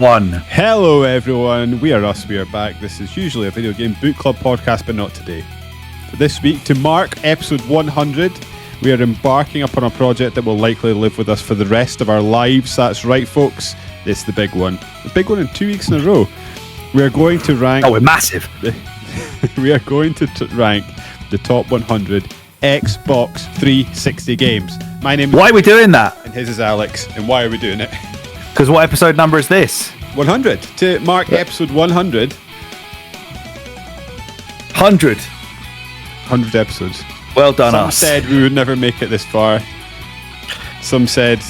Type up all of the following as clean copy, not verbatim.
1. Hello everyone, we are us, we are back. This is usually a video game book club podcast, but not today. For this week, to mark episode 100, we are embarking upon a project that will likely live with us for the rest of our lives. That's right, folks, it's the big one. The big one in 2 weeks in a row. We are going to rank... Oh, we're massive. We are going to rank the top 100 Xbox 360 games. My name is... Why are we doing that? And his is Alex. And why are we doing it? Because what episode number is this? 100. To mark episode 100. 100. 100 episodes. Well done, Some us. said we would never make it this far. Some said,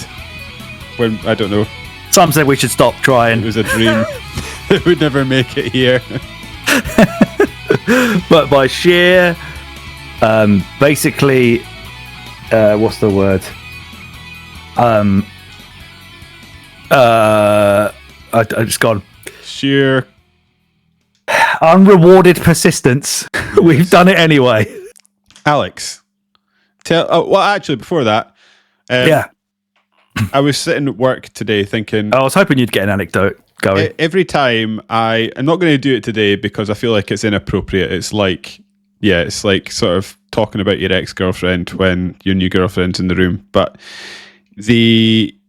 when I don't know, Some said we should stop it trying. was a dream. It would never make it here. But by sheer, basically, what's the word? I just gone. Sheer. Unrewarded persistence. We've done it anyway. Alex, actually, before that, Yeah. I was sitting at work today thinking, I was hoping you'd get an anecdote going. every time I'm not going to do it today because I feel like it's inappropriate. It's like sort of talking about your ex-girlfriend when your new girlfriend's in the room. But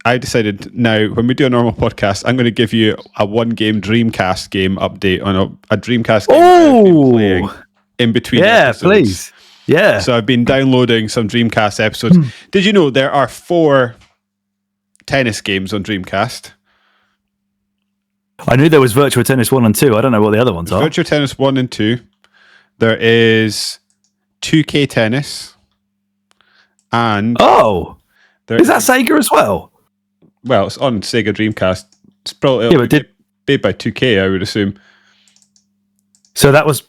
I decided now, when we do a normal podcast, I'm going to give you a one-game Dreamcast game update on a Dreamcast game I've been playing in between episodes. Please. Yeah. So I've been downloading some Dreamcast episodes. Did you know there are 4 tennis games on Dreamcast? I knew there was Virtua Tennis 1 and 2. I don't know what the other ones are. Virtua Tennis 1 and 2. There is 2K Tennis. And is that Sega as well? well, it's on Sega Dreamcast. It's probably made by 2K, I would assume. So that was...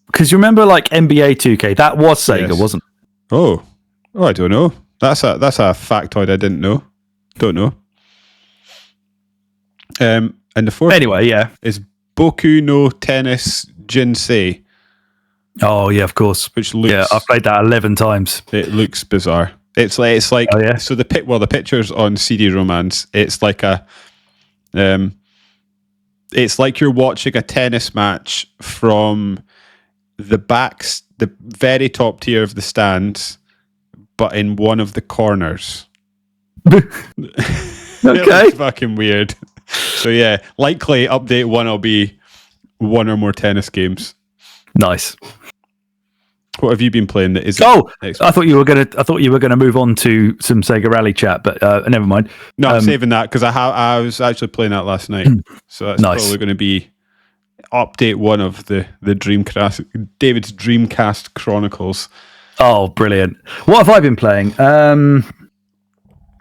Because you remember like NBA 2K? That was Sega, Yes. wasn't it? Oh, I don't know. That's a factoid I didn't know. Don't know. And the fourth Anyway, yeah. is Boku no Tennis Jinsei, Oh, yeah, of course. which looks I've played that 11 times. it looks bizarre. It's like Oh, yeah? so the pictures on CD Romance. It's like it's like you're watching a tennis match from the very top tier of the stands, but in one of the corners. It Okay. looks fucking weird. So yeah, likely update 1 will be 1 or more tennis games. Nice. What have you been playing that isn't? Oh, Xbox? I thought you were gonna move on to some Sega Rally chat, but never mind. No, I'm saving that because I was actually playing that last night. So that's Nice. probably going to be update 1 of the Dreamcast, David's Dreamcast Chronicles. Oh, brilliant. What have I been playing?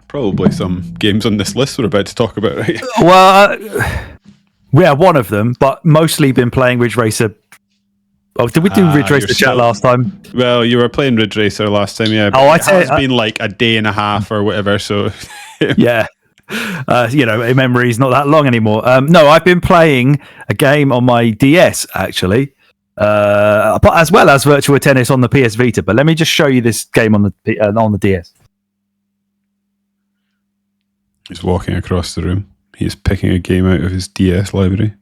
Probably some games on this list we're about to talk about, right? Well, one of them, but mostly been playing Ridge Racer. Oh, did we do Ridge Racer you're chat still- last time? Well, you were playing Ridge Racer last time, yeah. Oh, It's been like a day and a half or whatever, so... Yeah. Memory's not that long anymore. No, I've been playing a game on my DS, actually, but as well as Virtua Tennis on the PS Vita. But let me just show you this game on the DS. He's walking across the room. He's picking a game out of his DS library.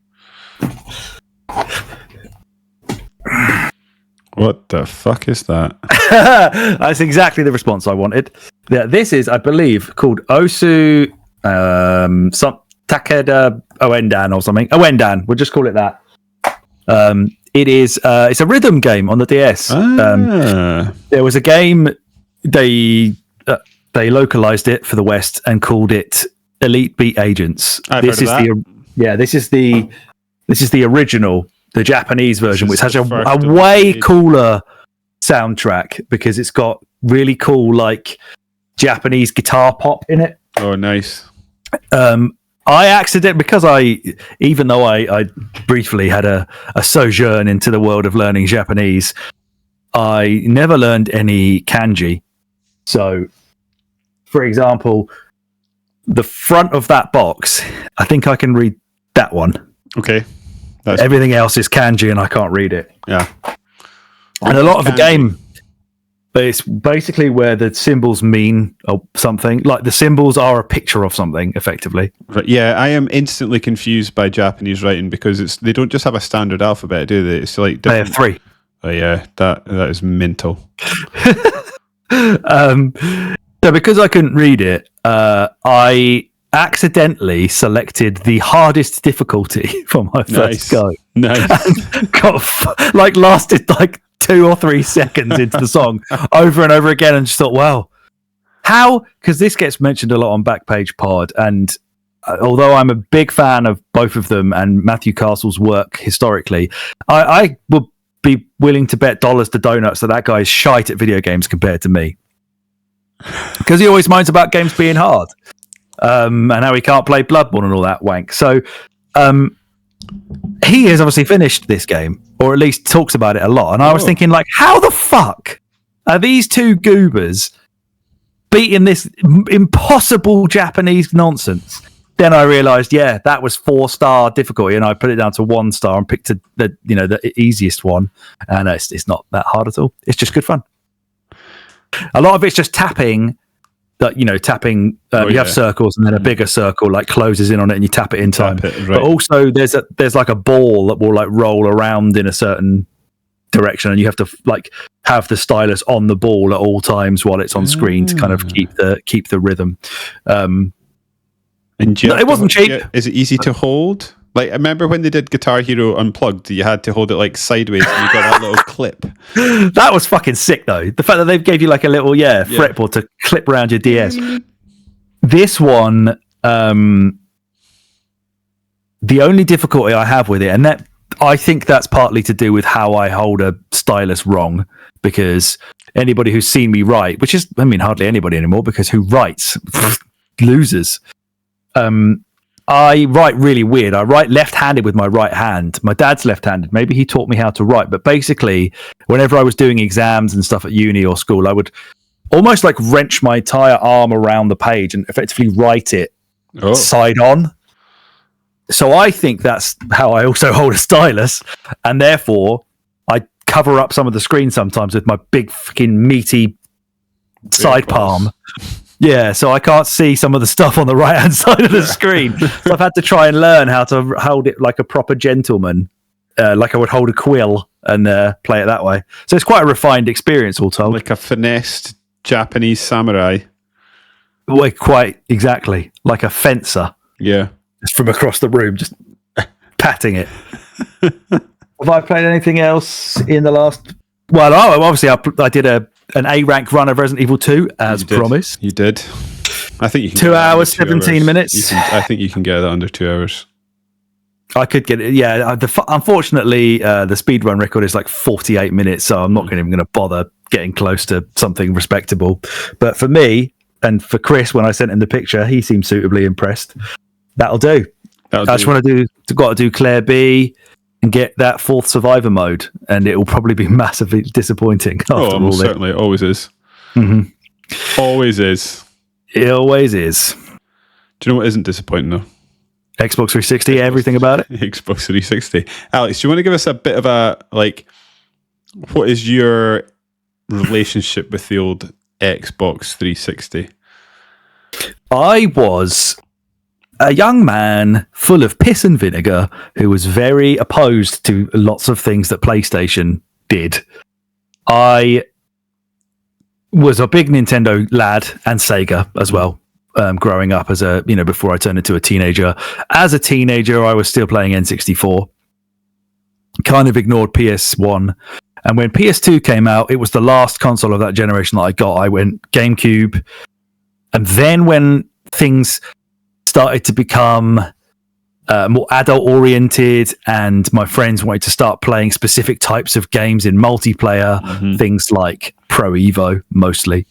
What the fuck is that? That's exactly the response I wanted. Yeah, this is, I believe, called Osu some Takeda Oendan or something. Oendan, we'll just call it that. It is it's a rhythm game on the DS. There was a game they localized it for the West and called it Elite Beat Agents. I've heard of that. This is the original, the Japanese version, which has a first of way the- cooler soundtrack because it's got really cool like Japanese guitar pop in it. Oh, nice. I even though I briefly had a sojourn into the world of learning Japanese, I never learned any kanji. So, for example, the front of that box, I think I can read that one. Okay. Everything else is kanji and I can't read it. Yeah. And a lot of the game, but it's basically where the symbols mean something. Like the symbols are a picture of something, effectively. Right, yeah, I am instantly confused by Japanese writing because they don't just have a standard alphabet, do they? It's like They have 3. Oh yeah, that is mental. So because I couldn't read it, I accidentally selected the hardest difficulty for my first go. Nice. And lasted 2 or 3 seconds into the song over and over again, and just thought, wow, how? Because this gets mentioned a lot on Backpage Pod, and although I'm a big fan of both of them and Matthew Castle's work historically, I would be willing to bet dollars to donuts that guy is shite at video games compared to me. Because he always moans about games being hard, and how he can't play Bloodborne and all that wank. So he has obviously finished this game, or at least talks about it a lot. And I was thinking, how the fuck are these two goobers beating this impossible Japanese nonsense? Then I realised, that was 4-star difficulty, and I put it down to 1 star and picked the easiest one. And it's not that hard at all. It's just good fun. A lot of it's just tapping. You have circles, and then a bigger circle closes in on it, and you tap it in time. Right. But also, there's a ball that will roll around in a certain direction, and you have to have the stylus on the ball at all times while it's on screen to kind of keep the rhythm. And it wasn't cheap. Is it easy to hold? I remember when they did Guitar Hero Unplugged, you had to hold it sideways, and you got that little clip. That was fucking sick, though. The fact that they gave you a little fretboard to clip around your DS. This one, the only difficulty I have with it, and that I think that's partly to do with how I hold a stylus wrong, because anybody who's seen me write, which is, hardly anybody anymore, because who writes losers. I write really weird. I write left-handed with my right hand. My dad's left-handed. Maybe he taught me how to write. But basically, whenever I was doing exams and stuff at uni or school, I would almost wrench my entire arm around the page and effectively write it side on. So I think that's how I also hold a stylus. And therefore, I cover up some of the screen sometimes with my big fucking meaty side palm. Yeah, so I can't see some of the stuff on the right-hand side of the screen. So I've had to try and learn how to hold it like a proper gentleman, like I would hold a quill and play it that way. So it's quite a refined experience, all told. Like a finessed Japanese samurai. Well, quite exactly. Like a fencer. Yeah. Just from across the room, just patting it. Have I played anything else in the last... Well, obviously I did an A-rank run of Resident Evil 2, as promised. You did. I think you can 2 hours, 17 minutes. I think you can get that under 2 hours. I could get it. Yeah. Unfortunately, the speedrun record is 48 minutes, so I'm not even going to bother getting close to something respectable. But for me, and for Chris, when I sent him the picture, he seemed suitably impressed. That'll do. I just want to do Claire B and get that 4th survivor mode, and it will probably be massively disappointing. Certainly, it always is. Mm-hmm. Always is. It always is. Do you know what isn't disappointing though? Xbox 360, everything about it. Xbox 360. Alex, do you want to give us a bit of a what is your relationship with the old Xbox 360? I was a young man full of piss and vinegar who was very opposed to lots of things that PlayStation did. I was a big Nintendo lad and Sega as well, growing up as before I turned into a teenager. As a teenager, I was still playing N64. Kind of ignored PS1. And when PS2 came out, it was the last console of that generation that I got. I went GameCube. And then when things started to become more adult oriented and my friends wanted to start playing specific types of games in multiplayer, things like Pro Evo mostly,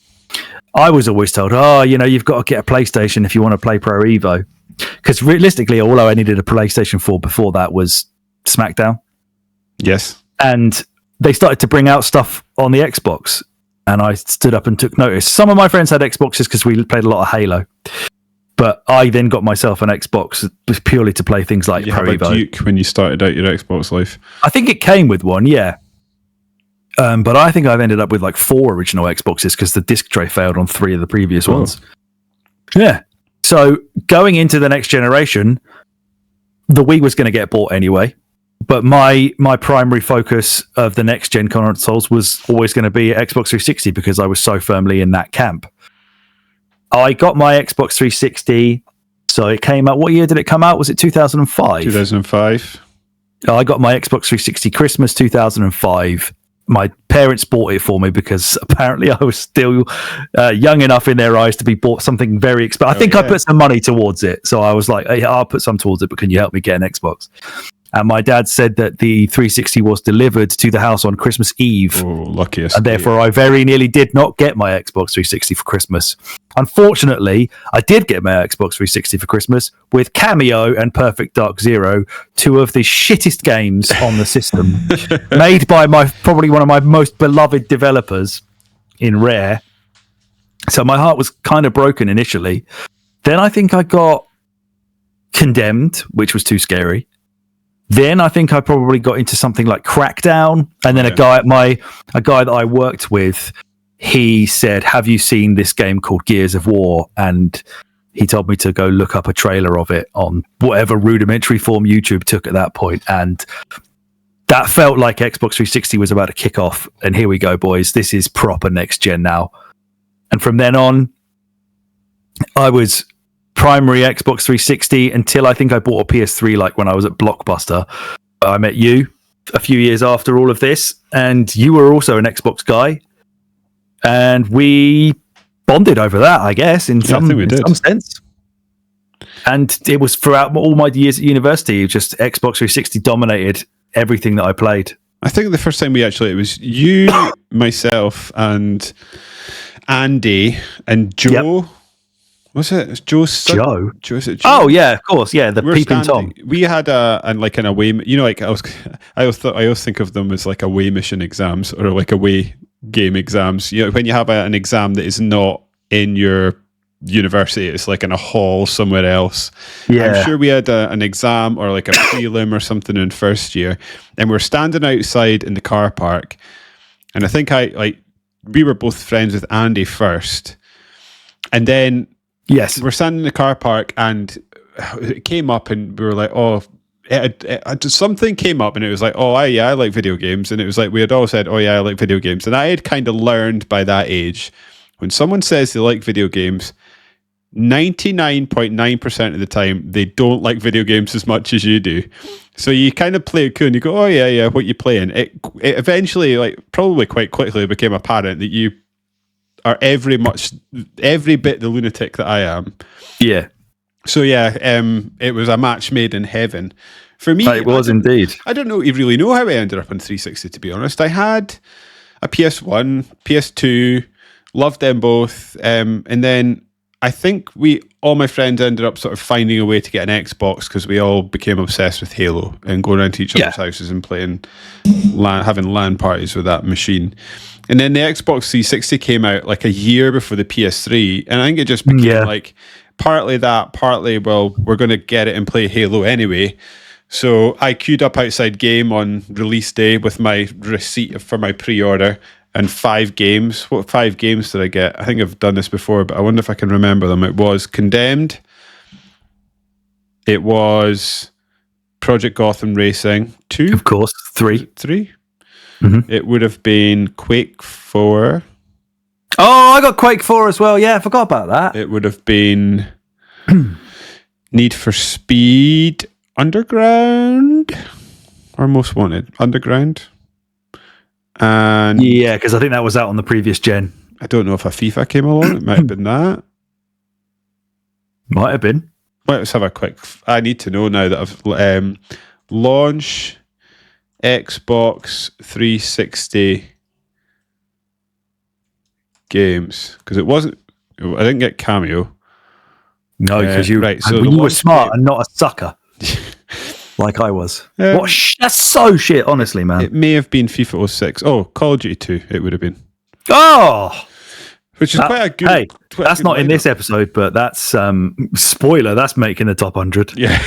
I was always told, you've got to get a PlayStation if you want to play Pro Evo. Because realistically, all I needed a PlayStation for before that was SmackDown. Yes. And they started to bring out stuff on the Xbox, and I stood up and took notice. Some of my friends had Xboxes because we played a lot of Halo. But I then got myself an Xbox purely to play things like Pro Evo. Duke when you started out your Xbox life? I think it came with one, yeah. But I think I've ended up with like 4 original Xboxes because the disc tray failed on 3 of the previous ones. Yeah. So going into the next generation, the Wii was going to get bought anyway. But my primary focus of the next gen consoles was always going to be Xbox 360 because I was so firmly in that camp. I got my Xbox 360. So it came out. What year did it come out? Was it 2005? 2005. I got my Xbox 360 Christmas 2005. My parents bought it for me because apparently I was still young enough in their eyes to be bought something very expensive. I think I put some money towards it. So I was like, hey, I'll put some towards it, but can you help me get an Xbox? And my dad said that the 360 was delivered to the house on Christmas Eve. Oh, luckiest. And therefore, I very nearly did not get my Xbox 360 for Christmas. Unfortunately, I did get my Xbox 360 for Christmas with Cameo and Perfect Dark Zero, 2 of the shittest games on the system, made by probably one of my most beloved developers in Rare. So my heart was kind of broken initially. Then I think I got Condemned, which was too scary. Then I think I probably got into something like Crackdown, and then a guy that I worked with, he said, "Have you seen this game called Gears of War?" And he told me to go look up a trailer of it on whatever rudimentary form YouTube took at that point, and that felt like Xbox 360 was about to kick off. And here we go, boys! This is proper next gen now. And from then on, I was primary Xbox 360 until I think I bought a PS3 like when I was at Blockbuster. I met you a few years after all of this, and you were also an Xbox guy, and we bonded over that, I guess, in some sense. And it was throughout all my years at university, just Xbox 360 dominated everything that I played. I think the first time it was you, myself, and Andy and Joe. Yep. Was it Joe's son? Joe? Is it Joe? Oh yeah, of course, yeah. The peeping Tom. We had an away. You know, like I always think of them as like away mission exams or like away game exams. You know, when you have an exam that is not in your university, it's like in a hall somewhere else. Yeah, I'm sure we had an exam or like a prelim or something in first year, and we're standing outside in the car park, and I think we were both friends with Andy first, and then. Yes, we're standing in the car park, and it came up, and we were like, "Oh, something came up," and it was like, "Oh, I like video games," and it was like we had all said, "Oh yeah, I like video games," and I had kind of learned by that age when someone says they like video games, 99.9% of the time they don't like video games as much as you do. So you kind of play it cool, and you go, "Oh yeah, what you playing?" It eventually, like probably quite quickly, became apparent that you are every bit the lunatic that I am. Yeah. So yeah, it was a match made in heaven for me. It was indeed. I don't really know how I ended up on 360, to be honest. I had a PS1, PS2, loved them both, and then I think all my friends ended up sort of finding a way to get an Xbox because we all became obsessed with Halo and going around to each other's houses and playing, having LAN parties with that machine. And then the Xbox 360 came out like a year before the PS3, and I think it just became like partly that, partly, well, we're going to get it and play Halo anyway. So I queued up outside Game on release day with my receipt for my pre-order and 5 games. What 5 games did I get? I think I've done this before, but I wonder if I can remember them. It was Condemned. It was Project Gotham Racing 2. Of course, 3. 3? Mm-hmm. It would have been Quake 4. Oh, I got Quake 4 as well. Yeah, I forgot about that. It would have been Need for Speed Underground or Most Wanted Underground. And yeah, because I think that was out on the previous gen. I don't know if a FIFA came along. It might have been that. Might have been. Let's have a quick. I need to know now that I've launch Xbox 360 games, because it wasn't. I didn't get Cameo. No, because you were smart and not a sucker, like I was. That's so shit, honestly, man. It may have been FIFA 06. Oh, Call of Duty 2. It would have been. Oh, which is quite a good. Hey, that's not in this episode, but that's spoiler. That's making the top 100. Yeah.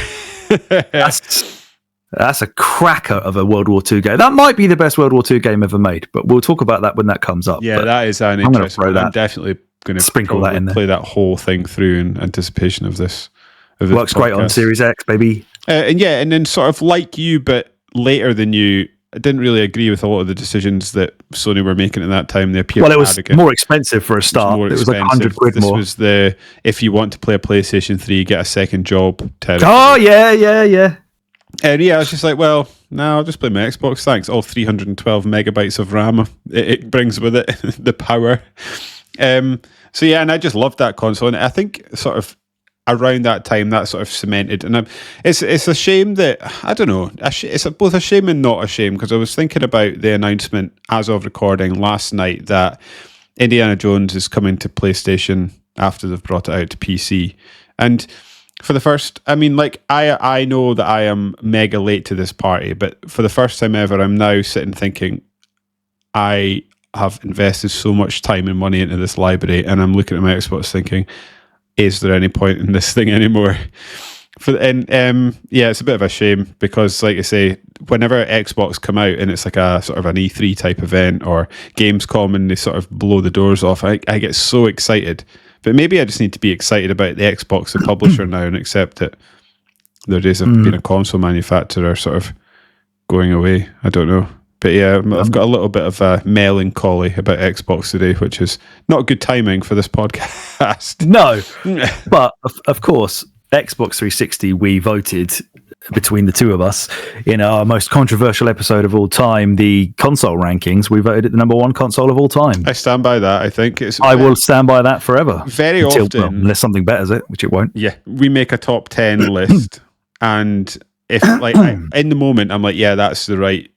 That's a cracker of a World War II game. That might be the best World War II game ever made, but we'll talk about that when that comes up. Yeah, but that is an I'm interesting one. that. I'm definitely going to sprinkle that in there. Play that whole thing through in anticipation of this. Works great on Series X, baby. And then sort of like you, but later than you, I didn't really agree with a lot of the decisions that Sony were making at that time. They appeared it was more expensive for a start. It was like 100 quid more. This was if you want to play a PlayStation 3, get a second job. Oh, yeah. And I was just like, well, no, I'll just play my Xbox, thanks. All 312 megabytes of RAM it brings with it, the power. So yeah, and I just loved that console. And I think sort of around that time, that sort of cemented. And it's a shame that, I don't know, it's both a shame and not a shame, because I was thinking about the announcement as of recording last night that Indiana Jones is coming to PlayStation after they've brought it out to PC. And for the first, I mean, like, I know that I am mega late to this party, but for the first time ever, I'm now sitting thinking, I have invested so much time and money into this library, and I'm looking at my Xbox thinking, is there any point in this thing anymore? It's a bit of a shame, because, like I say, whenever Xbox come out and it's like a sort of an E3 type event or Gamescom and they sort of blow the doors off, I get so excited. But maybe I just need to be excited about the Xbox, the publisher now, and accept that their days of being a console manufacturer sort of going away. I don't know. But yeah, I've got a little bit of a melancholy about Xbox today, which is not good timing for this podcast. No, but of course, Xbox 360, we voted between the two of us in our most controversial episode of all time, the console rankings. We voted it the number one console of all time. I stand by that. I think I will stand by that forever. Very often, unless something betters it, which it won't. Yeah, we make a top 10 list, and if like in the moment I'm like, yeah, that's the right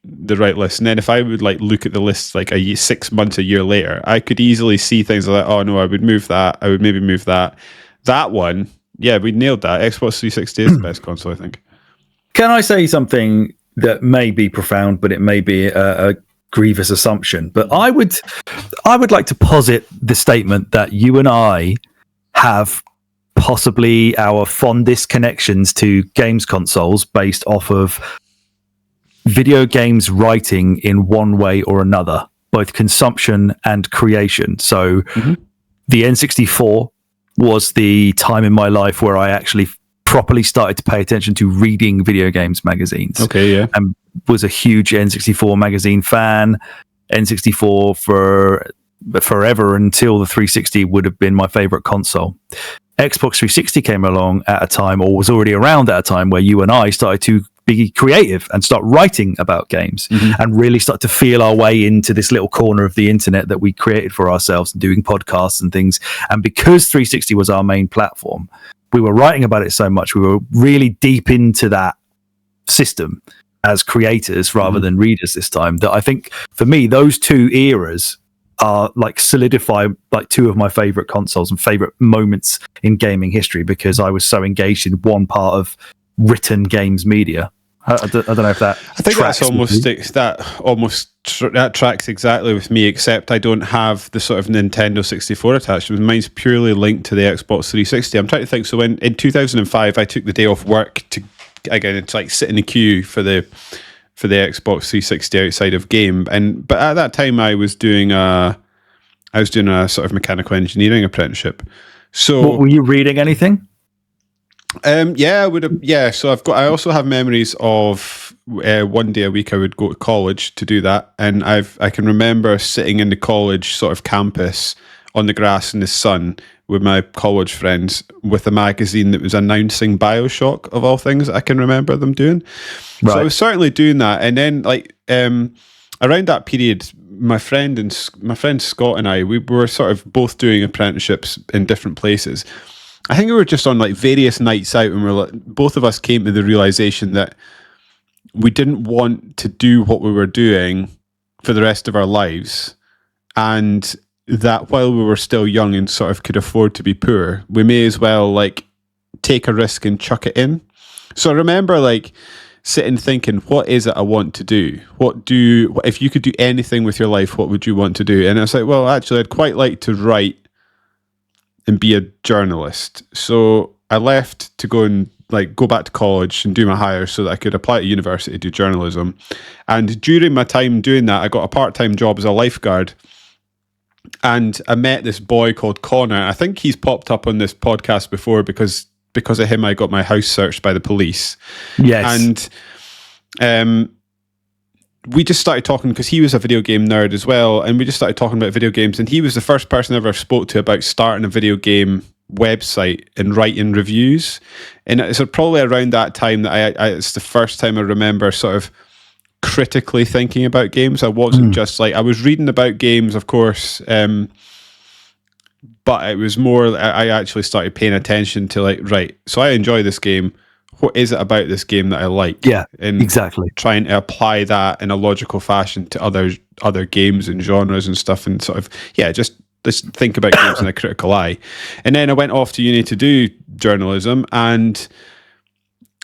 list, and then if I would like look at the list like 6 months, a year later, I could easily see things like, oh no, I would move that, I would maybe move that one. Yeah, we nailed that. Xbox 360 is the best console, I think. Can I say something that may be profound, but it may be a grievous assumption? But I would like to posit the statement that you and I have possibly our fondest connections to games consoles based off of video games writing in one way or another, both consumption and creation. So the N64 was the time in my life where I actually properly started to pay attention to reading video games magazines. Okay, yeah. And was a huge N64 magazine fan. N64 for forever until the 360 would have been my favorite console. Xbox 360 came along at a time, or was already around at a time, where you and I started to be creative and start writing about games and really start to feel our way into this little corner of the internet that we created for ourselves, doing podcasts and things. And because 360 was our main platform, we were writing about it so much, we were really deep into that system as creators rather than readers this time, that I think for me, those two eras are like solidify like two of my favorite consoles and favorite moments in gaming history, because I was so engaged in one part of written games media. I don't know if that. I think that's that tracks exactly with me, except I don't have the sort of Nintendo 64 attachment. Mine's purely linked to the Xbox 360. I'm trying to think. So in 2005, I took the day off work to like sit in the queue for the Xbox 360 outside of game, but at that time I was doing a sort of mechanical engineering apprenticeship. So were you reading anything? Yeah, I would have. Yeah, so I also have memories of one day a week I would go to college to do that, and I can remember sitting in the college sort of campus on the grass in the sun with my college friends with a magazine that was announcing Bioshock, of all things. I can remember them doing. Right. So I was certainly doing that, and then like around that period, my friend Scott and I, we were sort of both doing apprenticeships in different places. I think we were just on like various nights out, and both of us came to the realization that we didn't want to do what we were doing for the rest of our lives, and that while we were still young and sort of could afford to be poor, we may as well like take a risk and chuck it in. So I remember like sitting thinking, what is it I want to do? If you could do anything with your life, what would you want to do? And I was like, well, actually, I'd quite like to write and be a journalist. So I left to go and like go back to college and do my hires so that I could apply to university, do journalism. And during my time doing that, I got a part-time job as a lifeguard. And I met this boy called Connor. I think he's popped up on this podcast before because of him, I got my house searched by the police. Yes. And we just started talking because he was a video game nerd as well. And we just started talking about video games. And he was the first person I ever spoke to about starting a video game website and writing reviews. And it's probably around that time that it's the first time I remember sort of critically thinking about games. I wasn't just like, I was reading about games, of course, but it was more, I actually started paying attention to like, right, so I enjoy this game. What is it about this game that I like? Yeah, and exactly. Trying to apply that in a logical fashion to other games and genres and stuff, and sort of, just think about games in a critical eye. And then I went off to uni to do journalism, and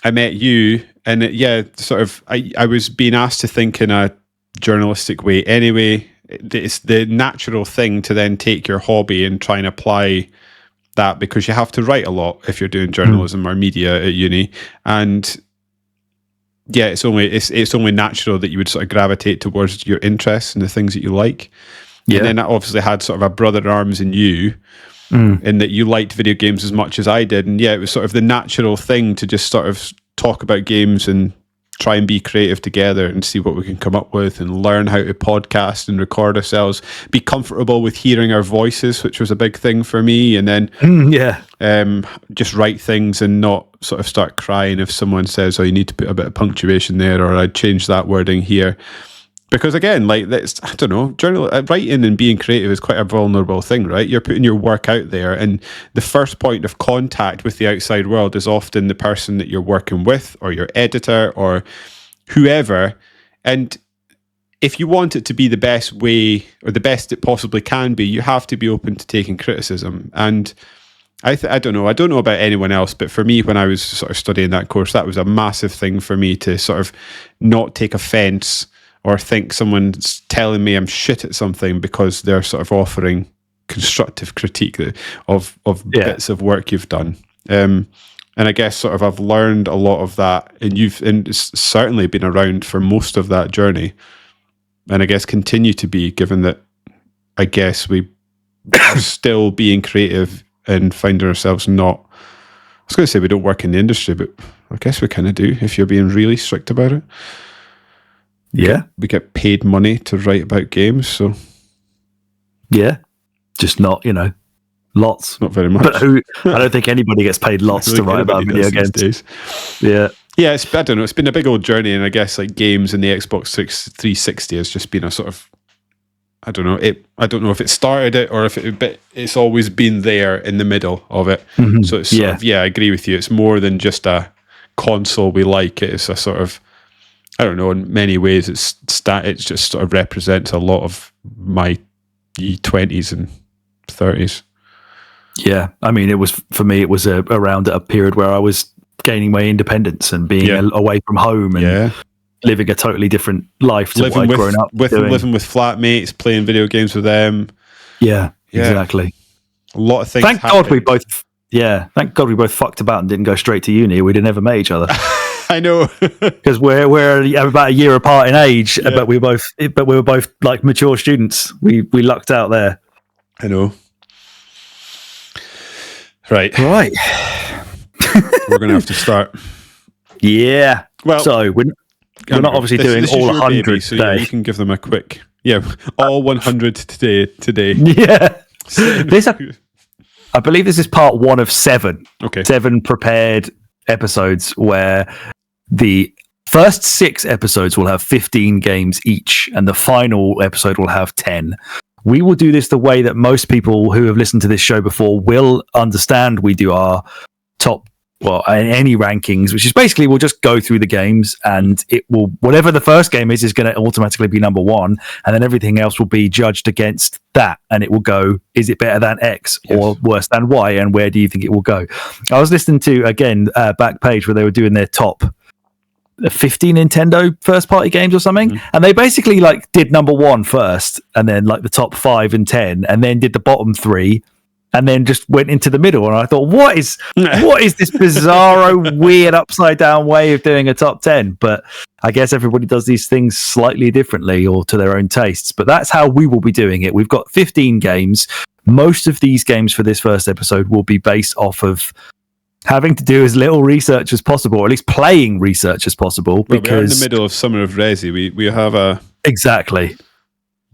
I met you. And I was being asked to think in a journalistic way anyway. It's the natural thing to then take your hobby and try and apply that, because you have to write a lot if you're doing journalism or media at uni. And it's only natural that you would sort of gravitate towards your interests and the things that you like. Yeah. And then I obviously had sort of a brother in arms in you, in that you liked video games as much as I did. And it was sort of the natural thing to just sort of talk about games and try and be creative together and see what we can come up with, and learn how to podcast and record ourselves, be comfortable with hearing our voices, which was a big thing for me. And then just write things and not sort of start crying if someone says, oh, you need to put a bit of punctuation there, or I'd change that wording here. Because again, like, that's, I don't know, writing and being creative is quite a vulnerable thing, right? You're putting your work out there, and the first point of contact with the outside world is often the person that you're working with, or your editor, or whoever. And if you want it to be the best way, or the best it possibly can be, you have to be open to taking criticism. And I don't know about anyone else, but for me, when I was sort of studying that course, that was a massive thing for me, to sort of not take offense or think someone's telling me I'm shit at something because they're sort of offering constructive critique of bits of work you've done. And I guess sort of I've learned a lot of that, and you've certainly been around for most of that journey, and I guess continue to be, given that I guess we are still being creative and finding ourselves not, I was going to say we don't work in the industry, but I guess we kind of do if you're being really strict about it. Yeah. We get paid money to write about games, so. Yeah. Just not, lots. Not very much. But I don't think anybody gets paid lots to write about video games. Yeah. Yeah, I don't know. It's been a big old journey, and I guess like games and the Xbox 360 has just been a sort of, I don't know if it started it or if it's always been there in the middle of it. Mm-hmm. So it's sort of, I agree with you. It's more than just a console we like. It's a sort of, I don't know, in many ways it just sort of represents a lot of my 20s and 30s. Yeah, I mean, for me, it was around a period where I was gaining my independence and being away from home and living a totally different life to what I'd grown up doing. Living with flatmates, playing video games with them. Yeah, exactly. A lot of things. Thank God we both fucked about and didn't go straight to uni. We never met each other. I know, because we're about a year apart in age, but we were both like mature students. We lucked out there. I know. Right. We're gonna have to start. Yeah. Well, so we're not obviously doing all 100 so today. You can give them a quick. Yeah, all 100 today. Yeah. I believe this is part 1 of 7. Okay. 7 prepared episodes where the first 6 episodes will have 15 games each, and the final episode will have 10. We will do this the way that most people who have listened to this show before will understand. We do our top, any rankings, which is basically we'll just go through the games, and it will, whatever the first game is going to automatically be number 1, and then everything else will be judged against that, and it will go, is it better than X or worse than Y, and where do you think it will go? I was listening to, again, Backpage, where they were doing their top 15 Nintendo first party games or something, and they basically like did number 1 first, and then like the top 5 and 10, and then did the bottom 3, and then just went into the middle. And I thought, what is this bizarro, weird, upside down way of doing a top 10? But I guess everybody does these things slightly differently or to their own tastes. But that's how we will be doing it. We've got 15 games. Most of these games for this first episode will be based off of having to do as little research as possible, or at least playing research as possible. Well, because we're in the middle of Summer of Resi. We have a... Exactly.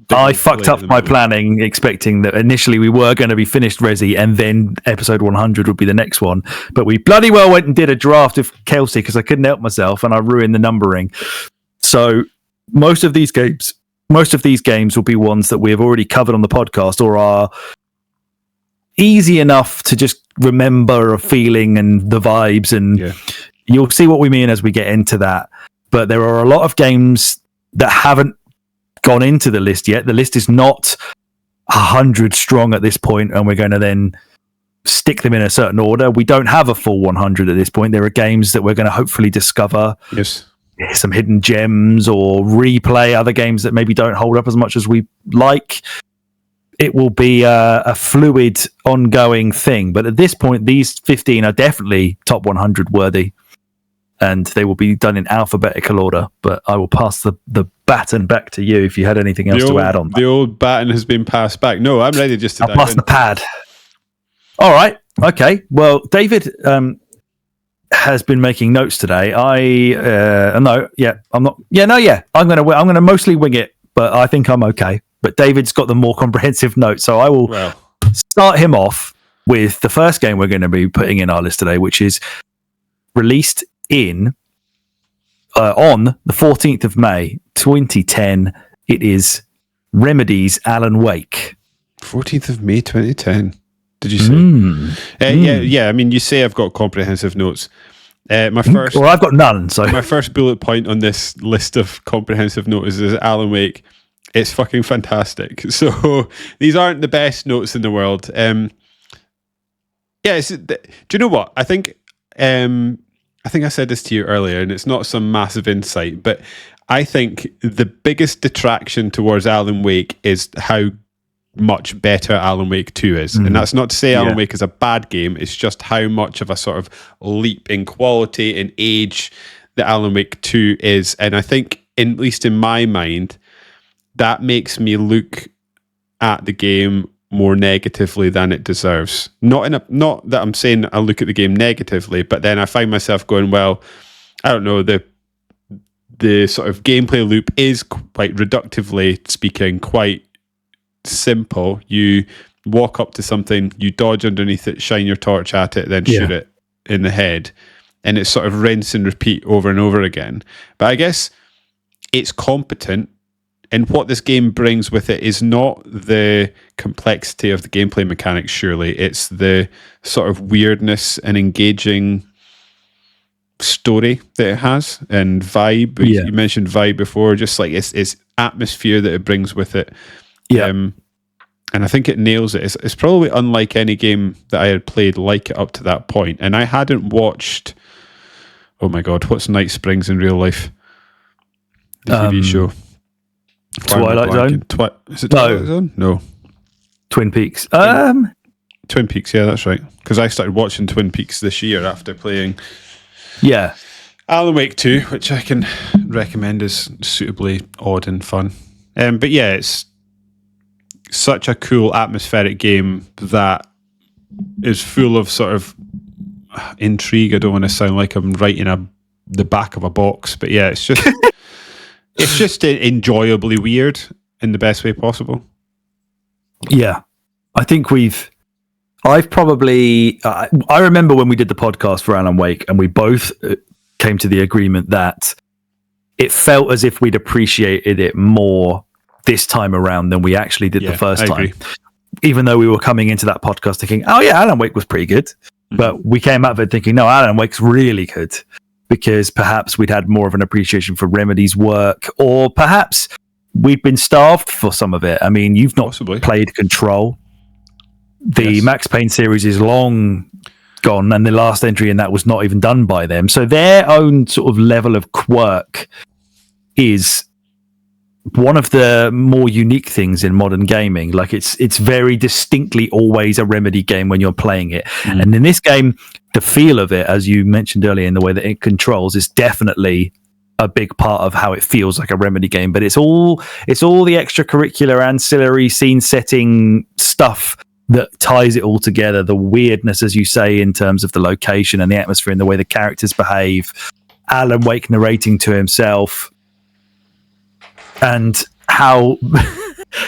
I fucked up my planning, expecting that initially we were going to be finished Resi and then episode 100 would be the next one. But we bloody well went and did a draft of Kelsey because I couldn't help myself and I ruined the numbering. So most of these games will be ones that we have already covered on the podcast or are easy enough to just remember a feeling and the vibes. And you'll see what we mean as we get into that. But there are a lot of games that haven't gone into the list yet. The list is not 100 strong at this point, and we're going to then stick them in a certain order. We don't have a full 100 at this point. There are games that we're going to hopefully discover. Yes. Some hidden gems or replay other games that maybe don't hold up as much as we like. It will be a fluid, ongoing thing. But at this point, these 15 are definitely top 100 worthy. And they will be done in alphabetical order. But I will pass the baton back to you if you had anything else to add on. The old baton has been passed back. No, I'm ready just to I'll pass the pad. All right. Okay. Well, David has been making notes today. I'm not. I'm gonna mostly wing it, but I think I'm okay. But David's got the more comprehensive notes, so I will start him off with the first game we're going to be putting in our list today, which is released on the 14th of May 2010. It is Remedy's Alan Wake. 14th of May 2010. Did you say? Yeah. I mean, you say I've got comprehensive notes. My first. Well, I've got none. So my first bullet point on this list of comprehensive notes is Alan Wake. It's fucking fantastic. So these aren't the best notes in the world. Do you know what? I think I said this to you earlier, and it's not some massive insight, but I think the biggest detraction towards Alan Wake is how much better Alan Wake 2 is. And that's not to say Alan Wake is a bad game, it's just how much of a sort of leap in quality and age that Alan Wake 2 is. And I think, at least in my mind, that makes me look at the game more negatively than it deserves. Not that I'm saying I look at the game negatively, but then I find myself going, well, I don't know, the sort of gameplay loop is, quite reductively speaking, quite simple. You walk up to something, you dodge underneath it, shine your torch at it, then shoot it in the head, and it's sort of rinse and repeat over and over again. But I guess it's competent. And what this game brings with it is not the complexity of the gameplay mechanics, surely. It's the sort of weirdness and engaging story that it has, and vibe. You mentioned vibe before, just like it's atmosphere that it brings with it. And I think it nails it. It's probably unlike any game that I had played like it up to that point. And I hadn't watched, oh my God, what's Night Springs in real life? The TV show. Twilight Zone? Is it Twilight Zone? No. Twin Peaks. Twin Peaks, yeah, that's right. Because I started watching Twin Peaks this year after playing Alan Wake 2, which I can recommend is suitably odd and fun. But yeah, it's such a cool atmospheric game that is full of sort of intrigue. I don't want to sound like I'm writing the back of a box, but yeah, it's just... It's just enjoyably weird in the best way possible. Yeah. I think I remember when we did the podcast for Alan Wake, and we both came to the agreement that it felt as if we'd appreciated it more this time around than we actually did the first time. Even though we were coming into that podcast thinking, oh yeah, Alan Wake was pretty good. But we came out of it thinking, no, Alan Wake's really good. Because perhaps we'd had more of an appreciation for Remedy's work, or perhaps we'd been starved for some of it. I mean, you've not played Control. The Max Payne series is long gone, and the last entry in that was not even done by them. So their own sort of level of quirk is one of the more unique things in modern gaming. Like it's very distinctly always a Remedy game when you're playing it. And in this game, the feel of it, as you mentioned earlier, in the way that it controls, is definitely a big part of how it feels like a Remedy game. But it's all the extracurricular, ancillary, scene setting stuff that ties it all together. The weirdness, as you say, in terms of the location and the atmosphere and the way the characters behave. Alan Wake narrating to himself, and how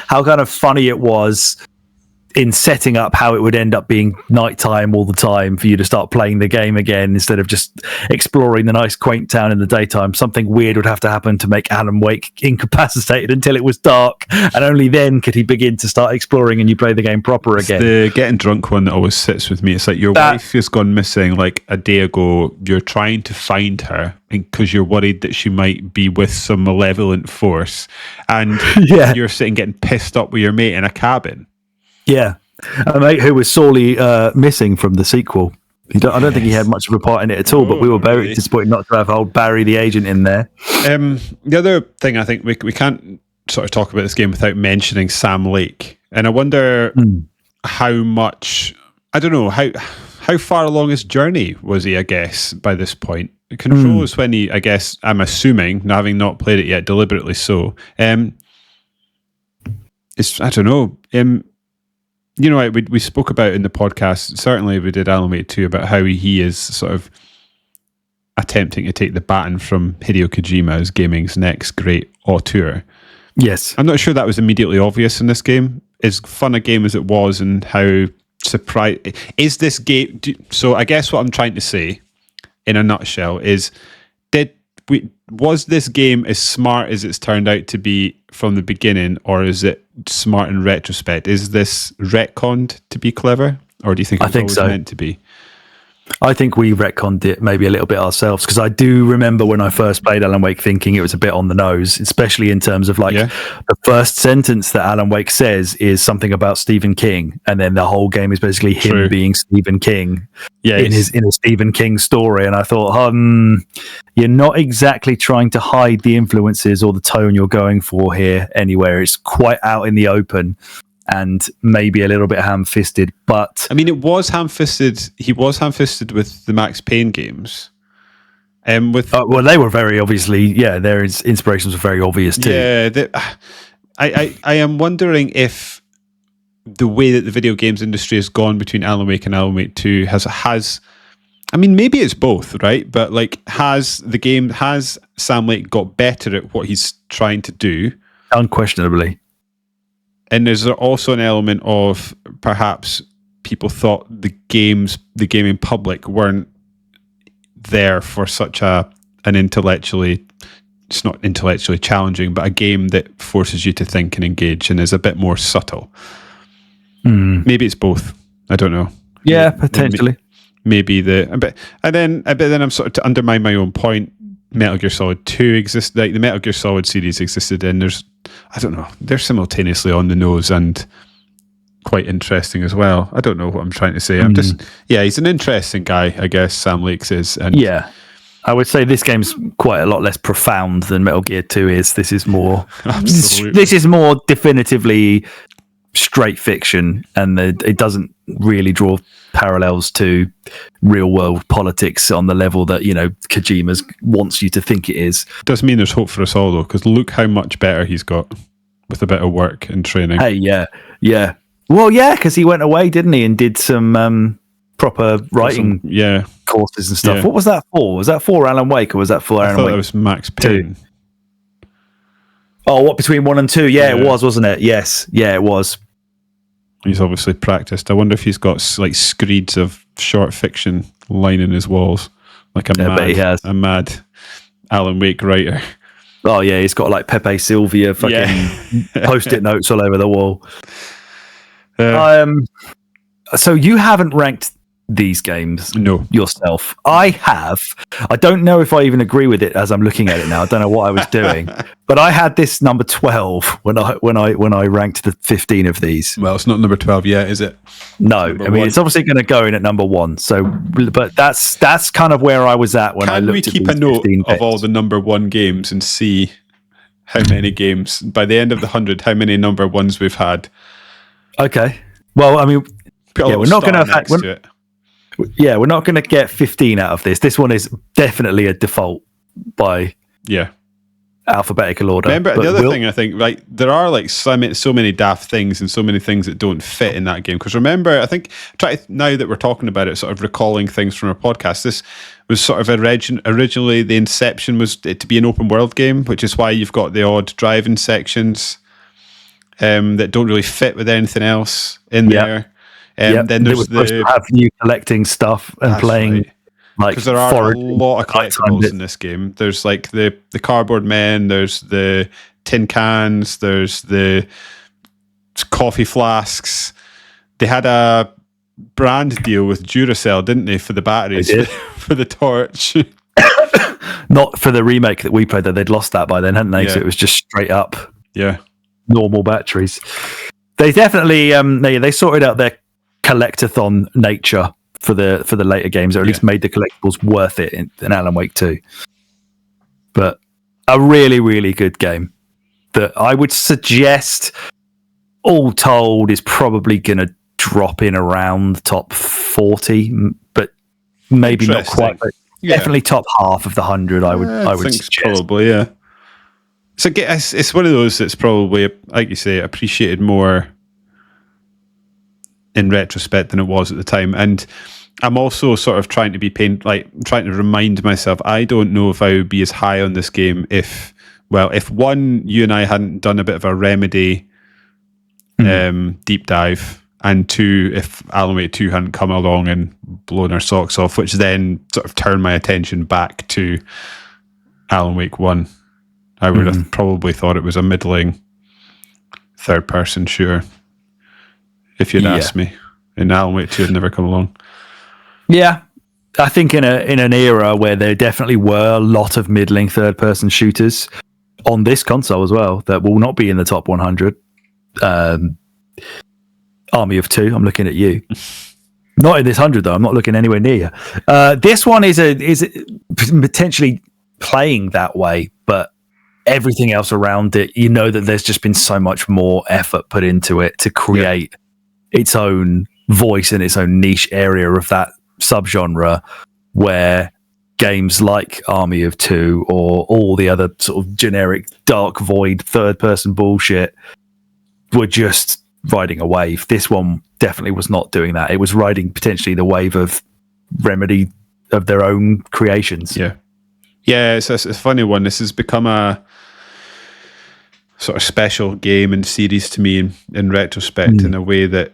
kind of funny it was in setting up how it would end up being nighttime all the time for you to start playing the game again instead of just exploring the nice quaint town in the daytime. Something weird would have to happen to make Alan Wake incapacitated until it was dark, and only then could he begin to start exploring and you play the game proper again. The getting drunk one that always sits with me. It's like your wife has gone missing like a day ago. You're trying to find her because you're worried that she might be with some malevolent force, and you're sitting getting pissed up with your mate in a cabin. Yeah, a mate who was sorely missing from the sequel. I don't think he had much of a part in it at all, but we were very disappointed not to have old Barry the agent in there. The other thing I think we can't sort of talk about this game without mentioning Sam Lake, and I wonder how much, I don't know, how far along his journey was he, I guess, by this point. Control is when he, I guess, I'm assuming, having not played it yet, deliberately so. It's, I don't know, you know, we spoke about in the podcast, certainly we did Alan Wake 2, about how he is sort of attempting to take the baton from Hideo Kojima as gaming's next great auteur. Yes. I'm not sure that was immediately obvious in this game. As fun a game as it was, and how surprised... Is this game... So I guess what I'm trying to say, in a nutshell, is was this game as smart as it's turned out to be from the beginning, or is it smart in retrospect? Is this retconned to be clever, or do you think it was always meant to be? I think we retconned it maybe a little bit ourselves, because I do remember when I first played Alan Wake thinking it was a bit on the nose, especially in terms of the first sentence that Alan Wake says is something about Stephen King, and then the whole game is basically him being Stephen King in a Stephen King story. And I thought, you're not exactly trying to hide the influences or the tone you're going for here anywhere. It's quite out in the open. And maybe a little bit ham-fisted, but... I mean, it was ham-fisted. He was ham-fisted with the Max Payne games. Well, they were very obviously... Yeah, their inspirations were very obvious too. Yeah, I am wondering if the way that the video games industry has gone between Alan Wake and Alan Wake 2 has... I mean, maybe it's both, right? But has Sam Lake got better at what he's trying to do? Unquestionably. And is there also an element of perhaps people thought the gaming public weren't there for such an intellectually, it's not intellectually challenging, but a game that forces you to think and engage and is a bit more subtle? Maybe it's both. I don't know. Yeah, potentially. Maybe but then I'm sort of, to undermine my own point, Metal Gear Solid 2 exists, like the Metal Gear Solid series existed, and I don't know, they're simultaneously on the nose and quite interesting as well. I don't know what I'm trying to say. I'm just, he's an interesting guy, I guess, Sam Lake is. And I would say this game's quite a lot less profound than Metal Gear 2 is. This is more, this is more definitively straight fiction, and it doesn't really draw parallels to real world politics on the level that, you know, Kojima wants you to think it is. Does mean there's hope for us all though, because look how much better he's got with a bit of work and training. Hey, yeah. Well, yeah, because he went away, didn't he, and did some proper writing courses and stuff. Yeah. What was that for? Was that for Alan Wake, or was that for Alan Wake? I thought it was Max Payne. Oh, what, between 1 and 2? Yeah, it was, wasn't it? Yes, yeah, it was. He's obviously practiced. I wonder if he's got like screeds of short fiction lining his walls, like a mad Alan Wake writer. Oh yeah, he's got like Pepe Sylvia fucking post-it notes all over the wall. So you haven't ranked these games yourself. I have. I don't know if I even agree with it as I'm looking at it now. I don't know what I was doing, but I had this number 12 when I ranked the 15 of these. Well, it's not number 12 yet, is it? No, I mean, it's obviously going to go in at number 1. So, but that's kind of where I was at when I looked at these. Can we keep a note of all the number 1 games and see how many games by the end of the 100, how many number ones we've had. Okay. Well, I mean, we're not going to. Yeah, we're not going to get 15 out of this. This one is definitely a default by alphabetical order. Remember, the other thing I think, like, there are like so many daft things and so many things that don't fit in that game. Because remember, I think now that we're talking about it, sort of recalling things from our podcast, this was sort of originally the inception was it to be an open world game, which is why you've got the odd driving sections that don't really fit with anything else in there. Then there's to have you collecting stuff and playing. Right. Like, because there are a lot of collectibles in this game. There's like the cardboard men, there's the tin cans, there's the coffee flasks. They had a brand deal with Duracell, didn't they, for the batteries, for the torch? Not for the remake that we played, though. They'd lost that by then, hadn't they? Yeah. So it was just straight up normal batteries. They definitely they sorted out their collectathon nature for the later games, or at least made the collectibles worth it in Alan Wake 2. But a really, really good game that I would suggest, all told, is probably going to drop in around top 40, but maybe not quite. But definitely top half of the 100. I would think suggest. Probably, yeah. So it's one of those that's probably, like you say, appreciated more in retrospect than it was at the time. And I'm also sort of trying to remind myself, I don't know if I would be as high on this game if one, you and I hadn't done a bit of a Remedy deep dive, and two, if Alan Wake 2 hadn't come along and blown our socks off, which then sort of turned my attention back to Alan Wake 1. I would have probably thought it was a middling third-person shooter if you'd asked me. And Alan Wake 2 had never come along. Yeah, I think in an era where there definitely were a lot of middling third-person shooters on this console as well that will not be in the top 100. Army of Two, I'm looking at you. Not in this 100 though. I'm not looking anywhere near you. This one is potentially playing that way, but everything else around it, you know that there's just been so much more effort put into it to create its own voice and its own niche area of that subgenre, where games like Army of Two or all the other sort of generic dark void third-person bullshit were just riding a wave. This one definitely was not doing that. It was riding potentially the wave of Remedy of their own creations. Yeah, it's a funny one. This has become a sort of special game and series to me in retrospect, in a way that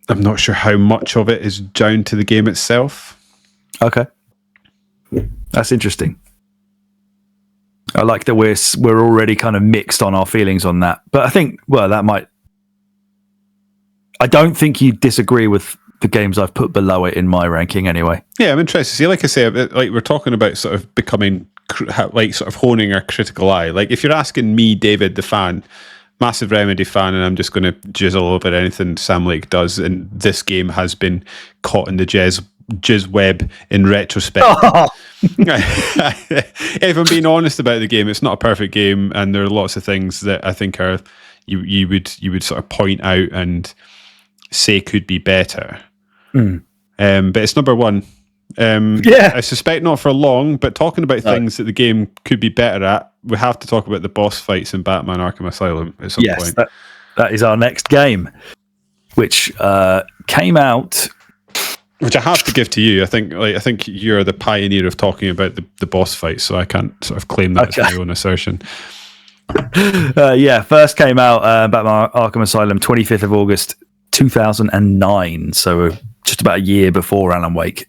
I'm not sure how much of it is down to the game itself. Okay. That's interesting. I like that we're already kind of mixed on our feelings on that. But I think, I don't think you disagree with the games I've put below it in my ranking anyway. Yeah, I'm interested to see. Like I say, like we're talking about sort of becoming, like sort of honing our critical eye. Like if you're asking me, David, the fan, massive Remedy fan, and I'm just going to jizzle over anything Sam Lake does, and this game has been caught in the jizz web in retrospect. Oh. If I'm being honest about the game, it's not a perfect game, and there are lots of things that I think are you would sort of point out and say could be better. But it's number one. I suspect not for long, but talking about things that the game could be better at, we have to talk about the boss fights in Batman Arkham Asylum at some point. That is our next game, which came out. Which I have to give to you. I think you're the pioneer of talking about the boss fights, so I can't sort of claim that as my own assertion. First came out Batman Arkham Asylum 25th of August 2009, so just about a year before Alan Wake.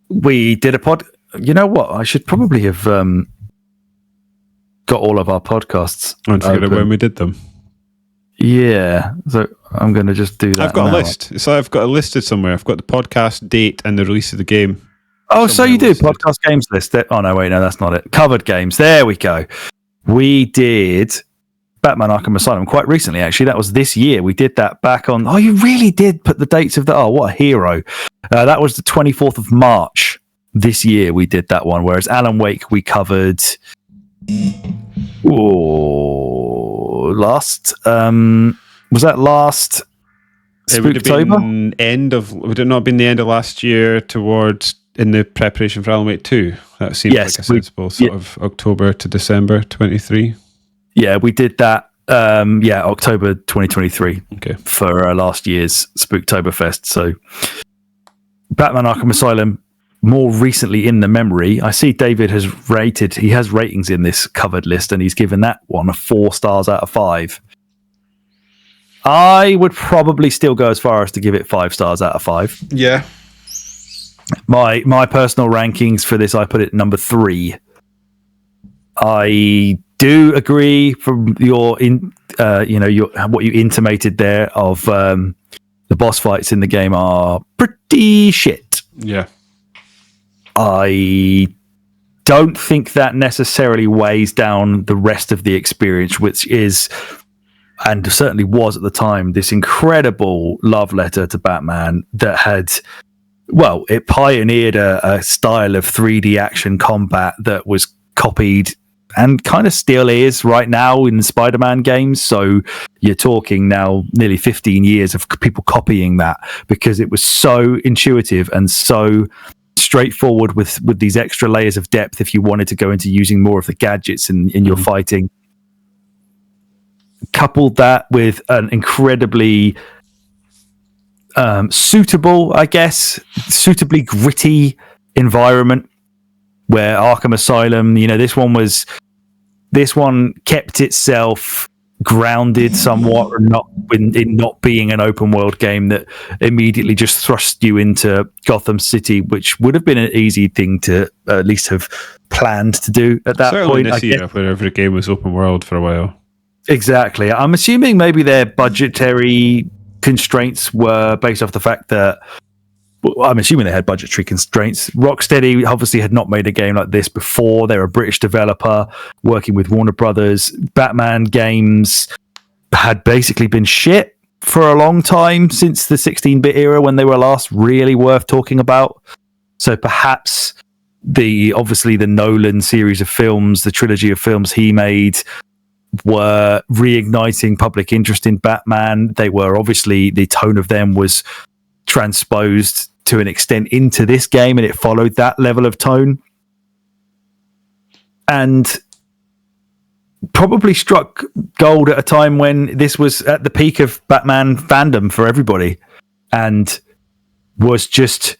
We did a pod. You know what? I should probably have got all of our podcasts. I forget when we did them. Yeah, so I'm going to just do that. I've got a list. So I've got it listed somewhere. I've got the podcast date and the release of the game. Oh, so you do podcast games list? Oh no, wait, no, that's not it. Covered games. There we go. We did Batman Arkham Asylum quite recently, actually. That was this year. We did that back on. Oh, you really did put the dates of that. Oh, what a hero! That was the 24th of March this year. We did that one. Whereas Alan Wake, we covered Oh, last was that last It would have Spooktober? would it not have been the end of last year towards in the preparation for Alan Wake 2? That seems Yes, like a sensible sort of October to December 23. Yeah, we did that. October 2023 Okay. for last year's Spooktoberfest. So, Batman Arkham Asylum. More recently in the memory, I see David has ratings in this covered list, and he's given that one a 4 stars out of 5. I would probably still go as far as to give it 5 stars out of 5. Yeah. My personal rankings for this, I put it number 3. I do agree from your what you intimated there of the boss fights in the game are pretty shit. Yeah. I don't think that necessarily weighs down the rest of the experience, which is, and certainly was at the time, this incredible love letter to Batman that had, well, it pioneered a style of 3D action combat that was copied and kind of still is right now in Spider-Man games. So you're talking now nearly 15 years of people copying that because it was so intuitive and so straightforward with these extra layers of depth if you wanted to go into using more of the gadgets in your fighting. Coupled that with an incredibly suitably gritty environment where Arkham Asylum, this one kept itself grounded somewhat, or not in not being an open world game that immediately just thrust you into Gotham City, which would have been an easy thing to at least have planned to do at that Certainly point. in this era, where every game was open world for a while. Exactly. I'm assuming maybe their budgetary constraints were based off the fact that, well, I'm assuming they had budgetary constraints. Rocksteady obviously had not made a game like this before. They're a British developer working with Warner Brothers. Batman games had basically been shit for a long time since the 16-bit era when they were last really worth talking about. So perhaps the Nolan series of films, the trilogy of films he made, were reigniting public interest in Batman. They were obviously, the tone of them was transposed to an extent into this game, and it followed that level of tone, and probably struck gold at a time when this was at the peak of Batman fandom for everybody, and was just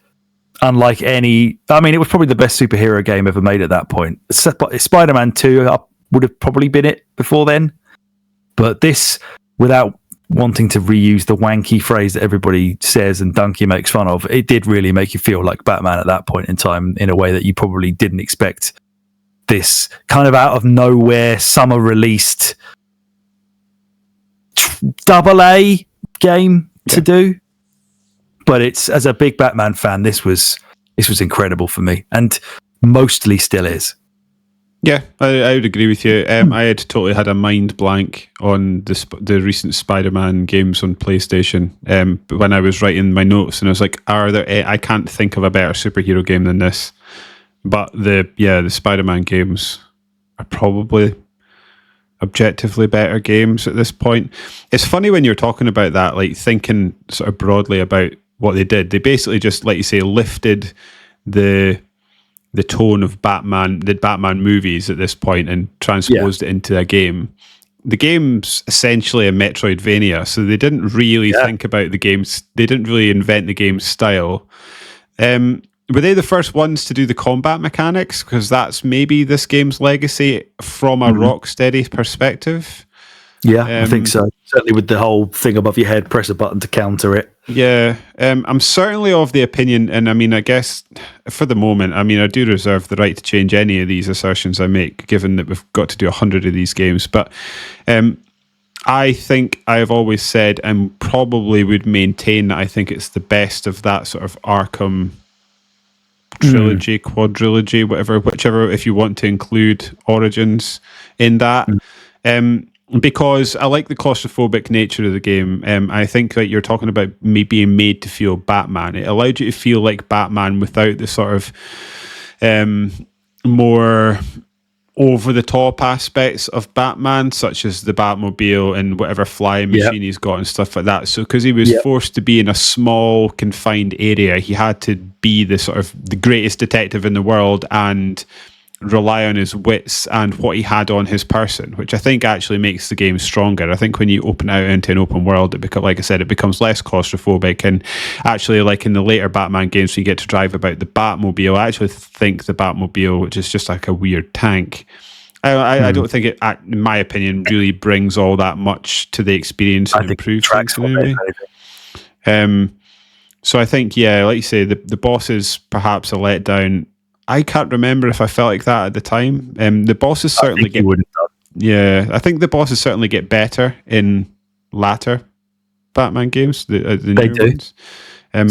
unlike any. I mean, it was probably the best superhero game ever made at that point. Spider-Man 2 would have probably been it before then, but this, without wanting to reuse the wanky phrase that everybody says and Donkey makes fun of, it did really make you feel like Batman at that point in time in a way that you probably didn't expect this kind of out of nowhere summer released AA game to do. But it's, as a big Batman fan, this was incredible for me, and mostly still is. Yeah, I would agree with you. I had totally had a mind blank on the recent Spider-Man games on PlayStation. But when I was writing my notes, and I was like, I can't think of a better superhero game than this. But the Spider-Man games are probably objectively better games at this point. It's funny when you're talking about that, like thinking sort of broadly about what they did. They basically just, like you say, lifted the tone of Batman, the Batman movies at this point, and transposed it into a game. The game's essentially a Metroidvania, so they didn't really think about the games. They didn't really invent the game's style. Were they the first ones to do the combat mechanics? Because that's maybe this game's legacy from a Rocksteady perspective. Yeah, I think so. Certainly with the whole thing above your head, press a button to counter it. Yeah, I'm certainly of the opinion, and I mean, I guess for the moment, I mean, I do reserve the right to change any of these assertions I make, given that we've got to do 100 of these games. But I think I've always said, and probably would maintain, that I think it's the best of that sort of Arkham trilogy, quadrilogy, whichever, if you want to include Origins in that. Because I like the claustrophobic nature of the game. I think that you're talking about me being made to feel Batman. It allowed you to feel like Batman without the sort of more over the top aspects of Batman, such as the Batmobile and whatever flying machine he's got and stuff like that. So because he was forced to be in a small confined area, he had to be the sort of the greatest detective in the world and rely on his wits and what he had on his person, which I think actually makes the game stronger. I think when you open out into an open world, like I said, it becomes less claustrophobic. And actually, like in the later Batman games, you get to drive about the Batmobile. I actually think the Batmobile, which is just like a weird tank, I don't think it, in my opinion, really brings all that much to the experience and improves things in any way. So I think, like you say, the bosses perhaps a letdown. I can't remember if I felt like that at the time. The bosses certainly get. I think the bosses certainly get better in latter Batman games. The they do. Ones.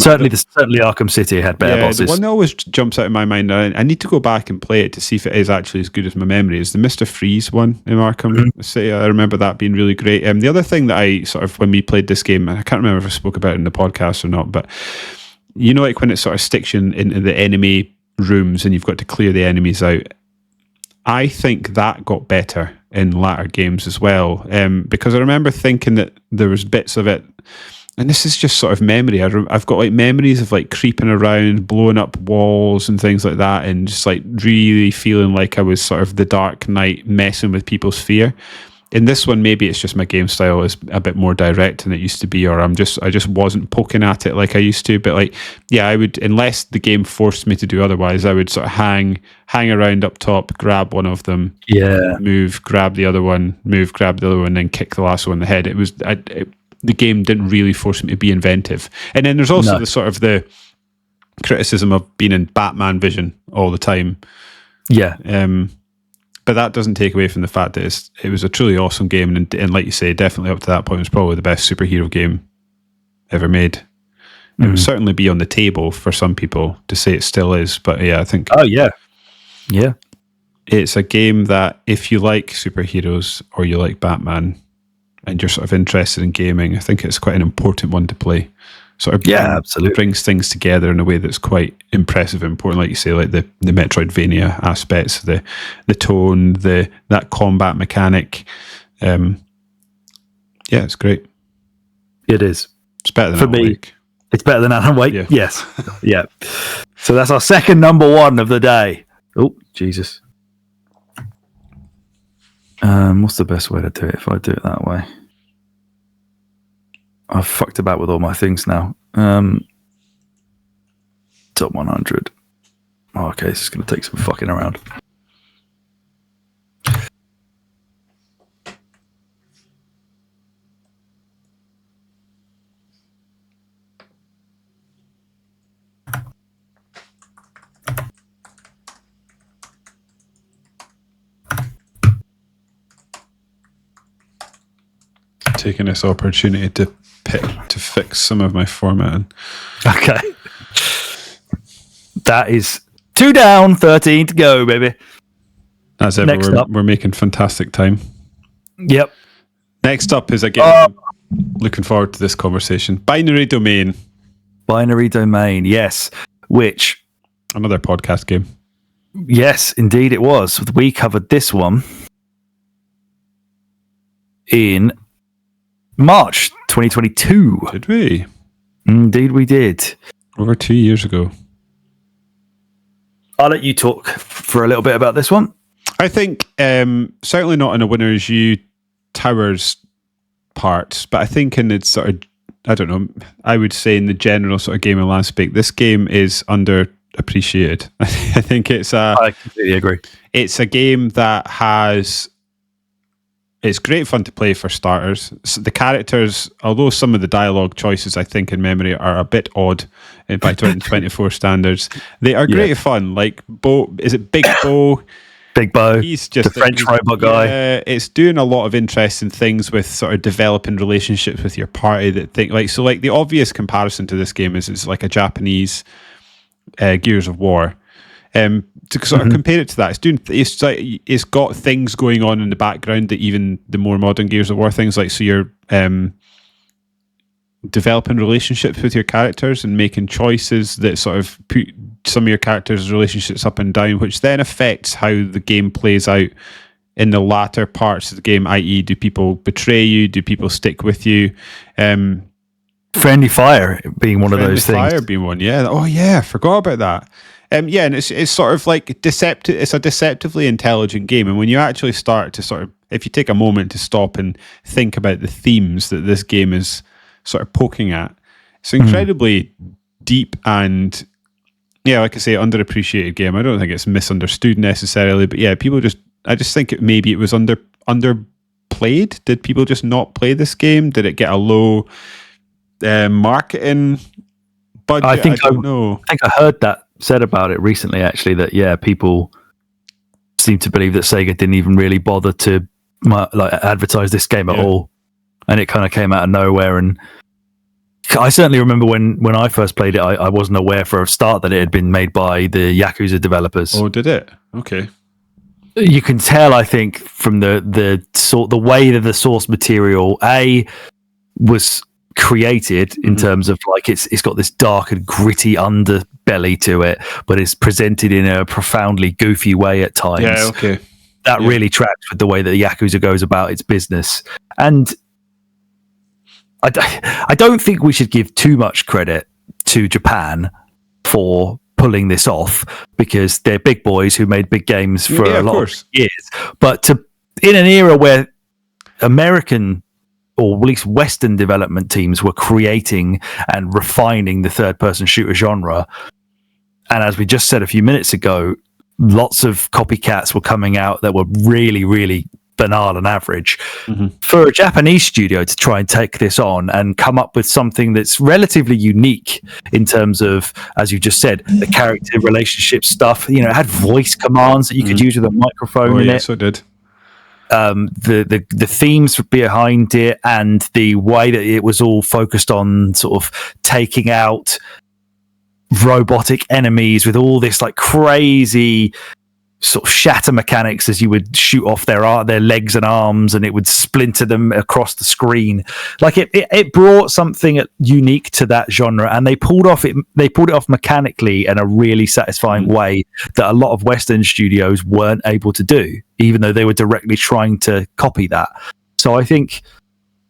Certainly Arkham City had better bosses. The one that always jumps out of my mind, I need to go back and play it to see if it is actually as good as my memory, is the Mr. Freeze one in Arkham City. I remember that being really great. The other thing that I sort of, when we played this game, and I can't remember if I spoke about it in the podcast or not, but you know, like when it sort of sticks you into the enemy rooms and you've got to clear the enemies out. I think that got better in latter games as well, because I remember thinking that there was bits of it, and this is just sort of memory. I've got like memories of like creeping around, blowing up walls and things like that, and just like really feeling like I was sort of the Dark Knight messing with people's fear. In this one, maybe it's just my game style is a bit more direct than it used to be, or I just wasn't poking at it like I used to. But like, I would, unless the game forced me to do otherwise, I would sort of hang around up top, grab one of them, move, grab the other one, move, grab the other one, then kick the last one in the head. It was the game didn't really force me to be inventive. And then there's also the sort of the criticism of being in Batman vision all the time. Yeah. But that doesn't take away from the fact that it was a truly awesome game, and like you say, definitely up to that point, it was probably the best superhero game ever made. It would certainly be on the table for some people to say it still is, but I think... Oh, yeah. It's a game that if you like superheroes or you like Batman and you're sort of interested in gaming, I think it's quite an important one to play. Sort of absolutely brings things together in a way that's quite impressive and important, like you say, like the Metroidvania aspects, the tone, that combat mechanic. It's great. It is. It's better than for me. Wake. It's better than Alan Wake. Yeah. Yes. Yeah. So that's our second number one of the day. Oh, Jesus. What's the best way to do it if I do it that way? I've fucked about with all my things now. Top 100. Oh, okay, this is going to take some fucking around. Taking this opportunity to fix some of my formatting. Okay. That is 2 down, 13 to go, baby. As ever, we're making fantastic time. Yep. Next up is, again, looking forward to this conversation, Binary Domain. Binary Domain, yes. Which... Another podcast game. Yes, indeed it was. We covered this one in March 2022. Did we? Indeed we did. Over 2 years ago. I'll let you talk for a little bit about this one. I think certainly not in a Winners U Towers part, but I think in its sort of, I don't know, I would say in the general sort of gaming landscape, this game is underappreciated. I think I completely agree. It's a game that it's great fun to play for starters. So the characters, although some of the dialogue choices I think in memory are a bit odd by 2024 standards, they are great fun. Like Bo, is it Big Bo? Big Bo, he's just the French robot guy. It's doing a lot of interesting things with sort of developing relationships with your party. Like the obvious comparison to this game is it's like a Japanese Gears of War. To sort of compare it to that, it's got things going on in the background that even the more modern Gears of War things, like, so you're developing relationships with your characters and making choices that sort of some of your characters' relationships up and down, which then affects how the game plays out in the latter parts of the game, i.e. do people betray you? Do people stick with you? Friendly fire being one of those things. Fire being one, yeah. Oh yeah, I forgot about that. Yeah, and it's sort of like deceptive. It's a deceptively intelligent game, and when you actually start to sort of, if you take a moment to stop and think about the themes that this game is sort of poking at, it's incredibly deep and, yeah, like I say, underappreciated game. I don't think it's misunderstood necessarily, but yeah, I just think maybe it was underplayed. Did people just not play this game? Did it get a low marketing budget? I don't know. I think I heard that said about it recently, actually, that people seem to believe that Sega didn't even really bother to advertise this game at all, and it kind of came out of nowhere. And I certainly remember when I first played it, I wasn't aware for a start that it had been made by the Yakuza developers. Oh, did it? Okay. You can tell, I think, from the way that the source material was created in terms of like it's got this dark and gritty underbelly to it, but it's presented in a profoundly goofy way at times. Yeah, okay. That really tracks with the way that Yakuza goes about its business. And I don't think we should give too much credit to Japan for pulling this off, because they're big boys who made big games for a lot of years. But in an era where American, or at least Western development teams were creating and refining the third-person shooter genre, and as we just said a few minutes ago, lots of copycats were coming out that were really, really banal and average. For a Japanese studio to try and take this on and come up with something that's relatively unique in terms of, as you just said, the character relationship stuff, it had voice commands that you could use with a microphone in it. So it did. The themes behind it and the way that it was all focused on sort of taking out robotic enemies with all this like crazy sort of shatter mechanics as you would shoot off their legs and arms, and it would splinter them across the screen. Like it brought something unique to that genre, and they pulled it off mechanically in a really satisfying way that a lot of Western studios weren't able to do, even though they were directly trying to copy that. So I think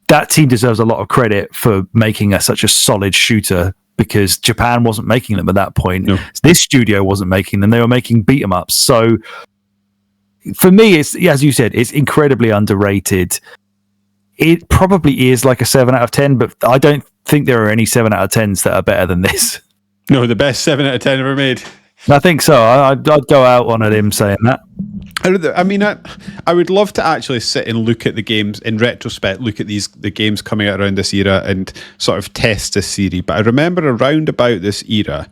that team deserves a lot of credit for making such a solid shooter, because Japan wasn't making them at that point. No. This studio wasn't making them. They were making beat 'em ups. So for me, it's, as you said, it's incredibly underrated. It probably is like a 7 out of 10, but I don't think there are any 7 out of 10s that are better than this. No, the best 7 out of 10 ever made. I think so. I'd go out on a limb saying that. I mean, I would love to actually sit and look at the games in retrospect, look at the games coming out around this era and sort of test this series. But I remember around about this era,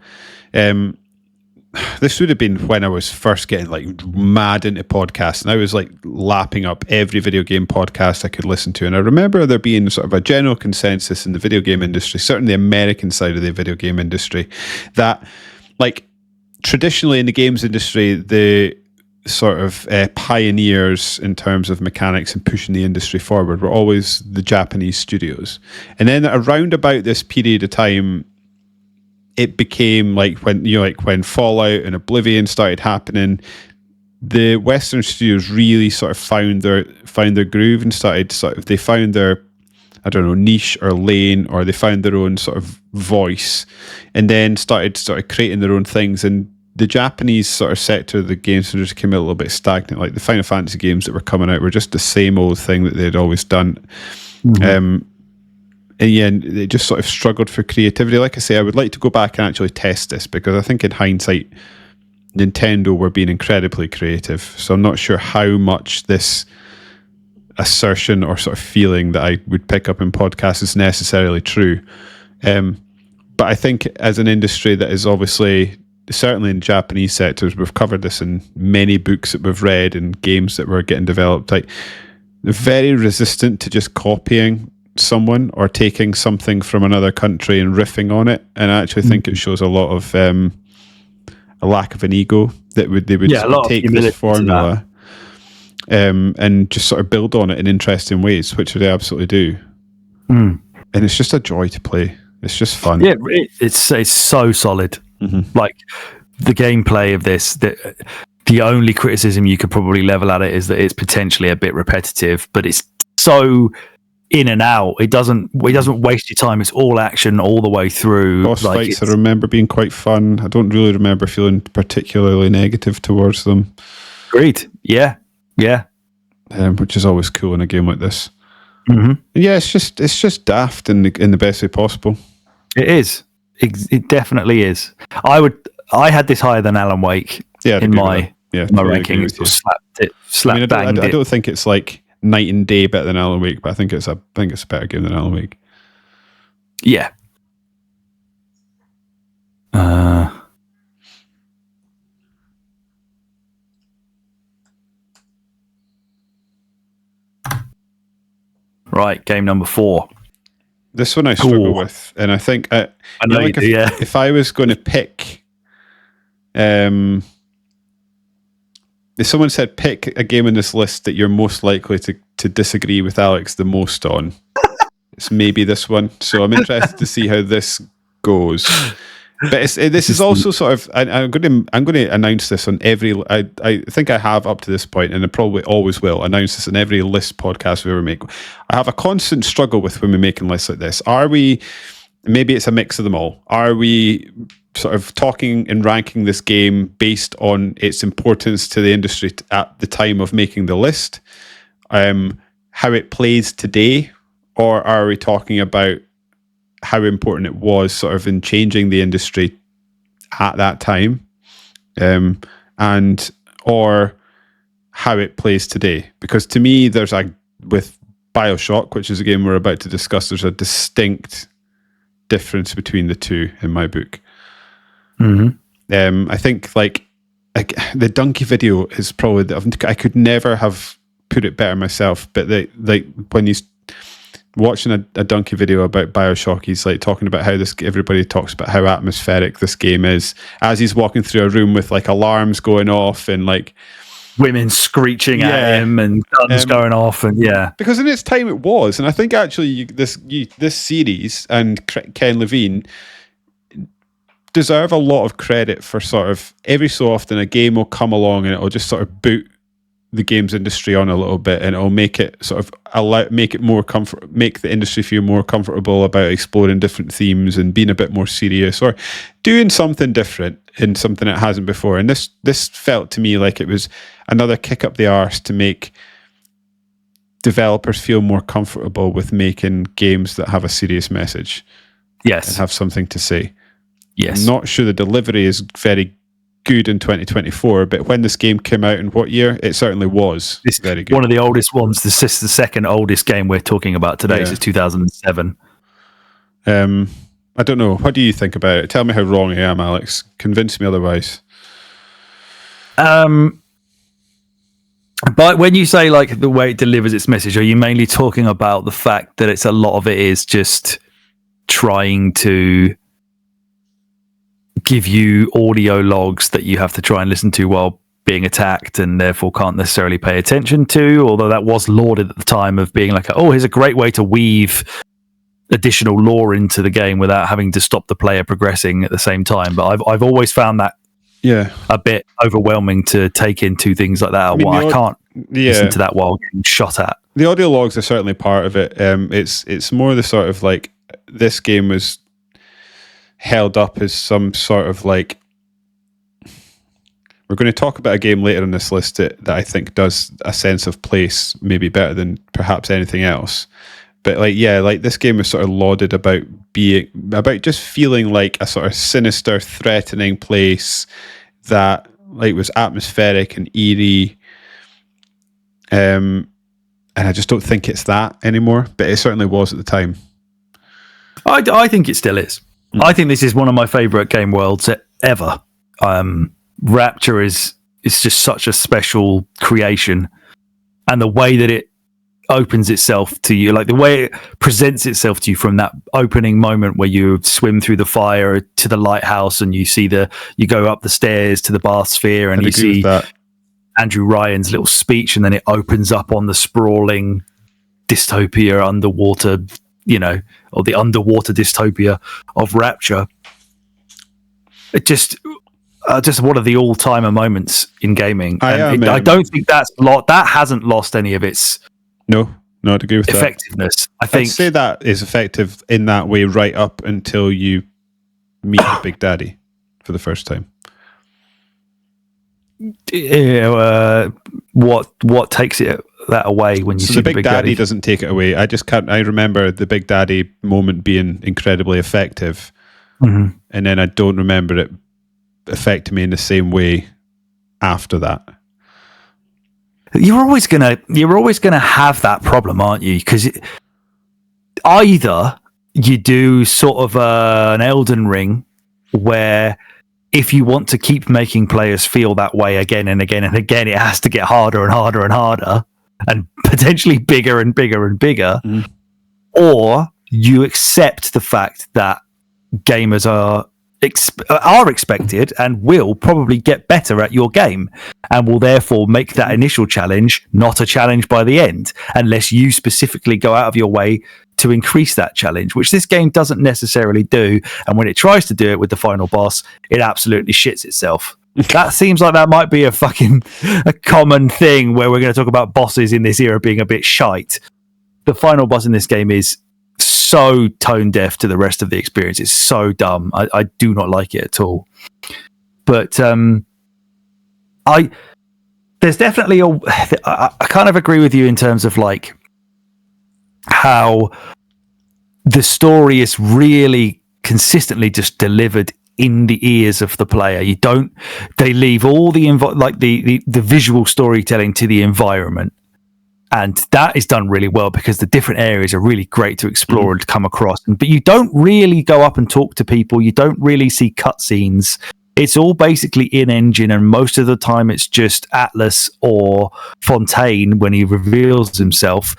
this would have been when I was first getting like mad into podcasts, and I was like lapping up every video game podcast I could listen to. And I remember there being sort of a general consensus in the video game industry, certainly the American side of the video game industry, that like traditionally in the games industry, the sort of pioneers in terms of mechanics and pushing the industry forward were always the Japanese studios. And then around about this period of time, it became like when Fallout and Oblivion started happening, the Western studios really sort of found their groove and they found their, I don't know, niche or lane, or they found their own sort of voice, and then started creating their own things. And the Japanese sort of sector of the games just came out a little bit stagnant. Like the Final Fantasy games that were coming out were just the same old thing that they'd always done. And yeah, they just sort of struggled for creativity. Like I say, I would like to go back and actually test this, because I think in hindsight, Nintendo were being incredibly creative. So I'm not sure how much this assertion or sort of feeling that I would pick up in podcasts is necessarily true. But I think as an industry that is obviously, certainly in Japanese sectors, we've covered this in many books that we've read and games that were getting developed, like they're very resistant to just copying someone or taking something from another country and riffing on it. And I actually think it shows a lot of a lack of an ego they would take this formula and just sort of build on it in interesting ways, which they absolutely do. And it's just a joy to play. It's just fun. Yeah, it's so solid. Like the gameplay of this, the only criticism you could probably level at it is that it's potentially a bit repetitive, but it's so in and out. It doesn't waste your time. It's all action all the way through. Boss fights I remember being quite fun. I don't really remember feeling particularly negative towards them. Agreed. Yeah. Which is always cool in a game like this. Mm-hmm. Yeah, it's just daft in the best way possible. It is. It definitely is. I had this higher than Alan Wake in my ranking. I don't think it's like night and day better than Alan Wake, but I think it's a better game than Alan Wake. Yeah. Right, game number 4. This one I struggle with, and I think if I was going to pick, if someone said pick a game in this list that you're most likely to disagree with Alex the most on, it's maybe this one. So I'm interested to see how this goes. But this is also sort of. I'm going to announce this on every. I think I have up to this point, and I probably always will announce this in every list podcast we ever make. I have a constant struggle with when we're making lists like this. Are we? Maybe it's a mix of them all. Are we sort of talking and ranking this game based on its importance to the industry at the time of making the list? How it plays today, or are we talking about how important it was sort of in changing the industry at that time, or how it plays today? Because to me, with Bioshock, which is a game we're about to discuss, there's a distinct difference between the two in my book. Mm-hmm. I think like the donkey video is probably, I could never have put it better myself, but when he's watching a donkey video about Bioshock, he's like talking about how everybody talks about how atmospheric this game is as he's walking through a room with like alarms going off and like women screeching at him and guns going off, and because in its time it was. And I think actually this series and Ken Levine deserve a lot of credit for sort of every so often a game will come along and it'll just sort of boot the games industry on a little bit, and it'll make it sort of make the industry feel more comfortable about exploring different themes and being a bit more serious or doing something different in something it hasn't before. And this felt to me like it was another kick up the arse to make developers feel more comfortable with making games that have a serious message. Yes. And have something to say. Yes. I'm not sure the delivery is very good in 2024, but when this game came out in what year, it certainly was very good. One of the oldest ones. This is the second oldest game we're talking about today. It's 2007. I don't know. What do you think about it? Tell me how wrong I am, Alex. Convince me otherwise. But when you say like the way it delivers its message, are you mainly talking about the fact that it's a lot of it is just trying to give you audio logs that you have to try and listen to while being attacked and therefore can't necessarily pay attention to, although that was lauded at the time of being like, here's a great way to weave additional lore into the game without having to stop the player progressing at the same time. But I've always found that a bit overwhelming to take in two things like that. I can't listen to that while getting shot at. The audio logs are certainly part of it. It's more the sort of like this game was held up as some sort of like, we're going to talk about a game later in this list that I think does a sense of place maybe better than perhaps anything else. But like this game is sort of lauded about just feeling like a sort of sinister, threatening place that like was atmospheric and eerie. And I just don't think it's that anymore, but it certainly was at the time. I think it still is. I think this is one of my favorite game worlds ever. Rapture is just such a special creation, and the way that it opens itself to you, like the way it presents itself to you from that opening moment where you swim through the fire to the lighthouse and you go up the stairs to the bath sphere and you see Andrew Ryan's little speech, and then it opens up on the sprawling dystopia underwater, or the underwater dystopia of Rapture. It just, just one of the all-timer moments in gaming. I don't think that hasn't lost any of its no, I'd agree with effectiveness. that. I'd say that is effective in that way right up until you meet the Big Daddy for the first time. What takes that away when you see the Big Daddy doesn't take it away. I remember the Big Daddy moment being incredibly effective, and then I don't remember it affecting me in the same way after that. You're always gonna have that problem, aren't you? Because either you do sort of an Elden Ring where if you want to keep making players feel that way again and again and again, it has to get harder and harder and harder and potentially bigger and bigger and bigger, or you accept the fact that gamers are expected and will probably get better at your game and will therefore make that initial challenge not a challenge by the end unless you specifically go out of your way to increase that challenge, which this game doesn't necessarily do. And when it tries to do it with the final boss, it absolutely shits itself. That seems like that might be a common thing where we're going to talk about bosses in this era being a bit shite. The final boss in this game is so tone deaf to the rest of the experience. It's so dumb. I do not like it at all. But there's definitely I kind of agree with you in terms of like how the story is really consistently just delivered in the ears of the player. They leave all the visual storytelling to the environment. And that is done really well because the different areas are really great to explore and come across. But you don't really go up and talk to people. You don't really see cutscenes. It's all basically in-engine, and most of the time it's just Atlas or Fontaine when he reveals himself,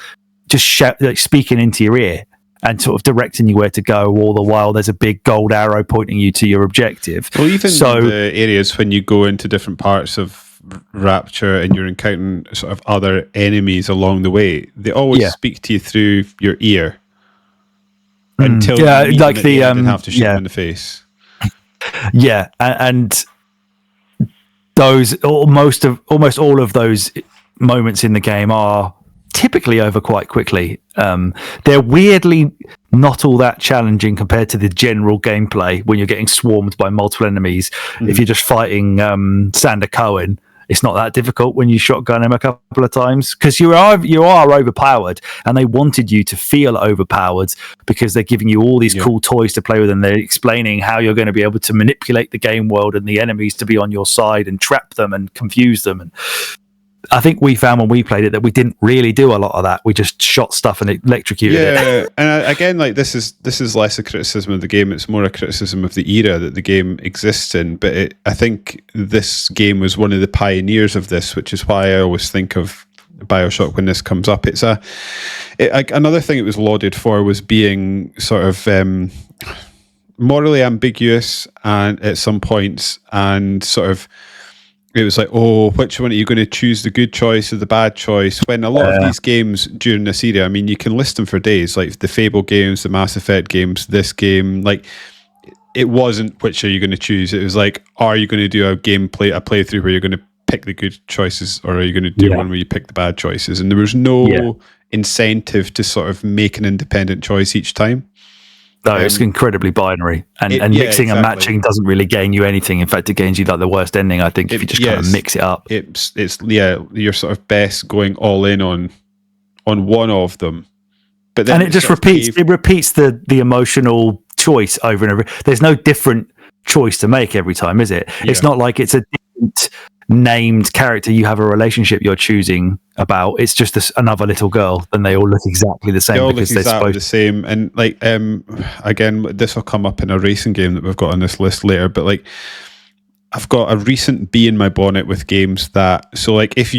just speaking into your ear and sort of directing you where to go, all the while there's a big gold arrow pointing you to your objective. Well, even the areas when you go into different parts of Rapture and you're encountering sort of other enemies along the way, they always speak to you through your ear until you like the and have to shoot them in the face. Yeah, and those almost all of those moments in the game are typically over quite quickly. They're weirdly not all that challenging compared to the general gameplay when you're getting swarmed by multiple enemies. If you're just fighting Sander Cohen, it's not that difficult when you shotgun him a couple of times because you are overpowered, and they wanted you to feel overpowered because they're giving you all these cool toys to play with, and they're explaining how you're going to be able to manipulate the game world and the enemies to be on your side and trap them and confuse them. And I think we found when we played it that we didn't really do a lot of that. We just shot stuff and electrocuted it. Yeah, and again, like this is less a criticism of the game; it's more a criticism of the era that the game exists in. But I think this game was one of the pioneers of this, which is why I always think of Bioshock when this comes up. It's another thing it was lauded for was being sort of morally ambiguous and at some points, and sort of. It was like, oh, which one are you going to choose, the good choice or the bad choice? When a lot of these games during this era, I mean, you can list them for days, like the Fable games, the Mass Effect games, this game, like it wasn't which are you going to choose. It was like, are you going to do a playthrough where you're going to pick the good choices, or are you going to do one where you pick the bad choices? And there was no incentive to sort of make an independent choice each time. No, it's incredibly binary, and mixing and matching doesn't really gain you anything. In fact, it gains you like the worst ending, I think, if you just kind of mix it up. It's you're sort of best going all in on one of them, but then and it just repeats. It repeats the emotional choice over and over. There's no different choice to make every time, is it? Yeah. It's not like it's a different named character you have a relationship you're choosing about. It's just another little girl, and they all look exactly the same. They all look exactly the same, and like again, this will come up in a racing game that we've got on this list later. But like, I've got a recent bee in my bonnet with games that. So like, if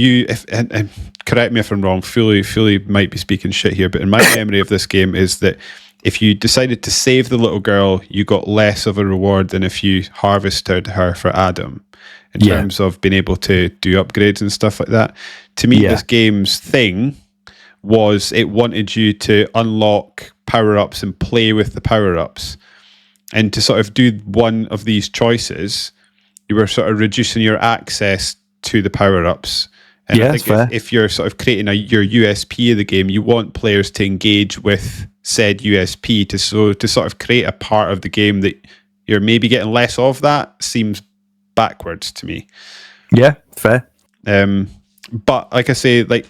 and correct me if I'm wrong, fully might be speaking shit here, but in my memory of this game is that if you decided to save the little girl, you got less of a reward than if you harvested her for Adam. In terms of being able to do upgrades and stuff like that. To me, this game's thing was it wanted you to unlock power-ups and play with the power-ups. And to sort of do one of these choices, you were sort of reducing your access to the power-ups. And Yeah, I think fair. if you're sort of creating your USP of the game, you want players to engage with said USP to sort of create a part of the game that you're maybe getting less of. That seems backwards to me. Yeah, fair. But like I say, like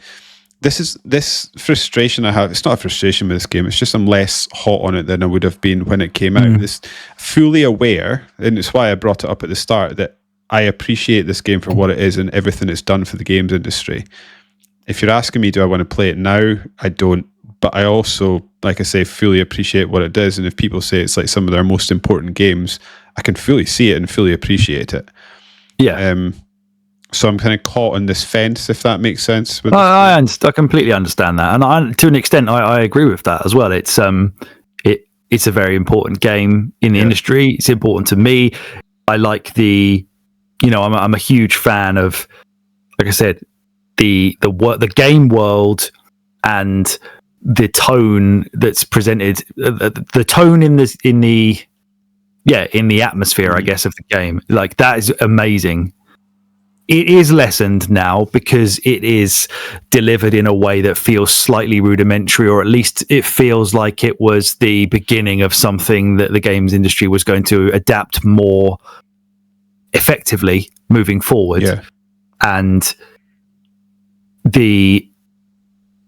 this frustration I have, it's not a frustration with this game, it's just I'm less hot on it than I would have been when it came out. This fully aware, and it's why I brought it up at the start, that I appreciate this game for what it is and everything it's done for the games industry. If you're asking me, do I want to play it now? I don't. But I also, like I say, fully appreciate what it does. And if people say it's like some of their most important games, I can fully see it and fully appreciate it. Yeah. So I'm kind of caught on this fence, if that makes sense. I completely understand that, and to an extent, I agree with that as well. It's it's a very important game in the industry. It's important to me. I like I'm a huge fan of, like I said, the game world and the tone that's presented, the tone in the atmosphere, I guess, of the game. Like, that is amazing. It is lessened now because it is delivered in a way that feels slightly rudimentary, or at least it feels like it was the beginning of something that the games industry was going to adapt more effectively moving forward. Yeah. And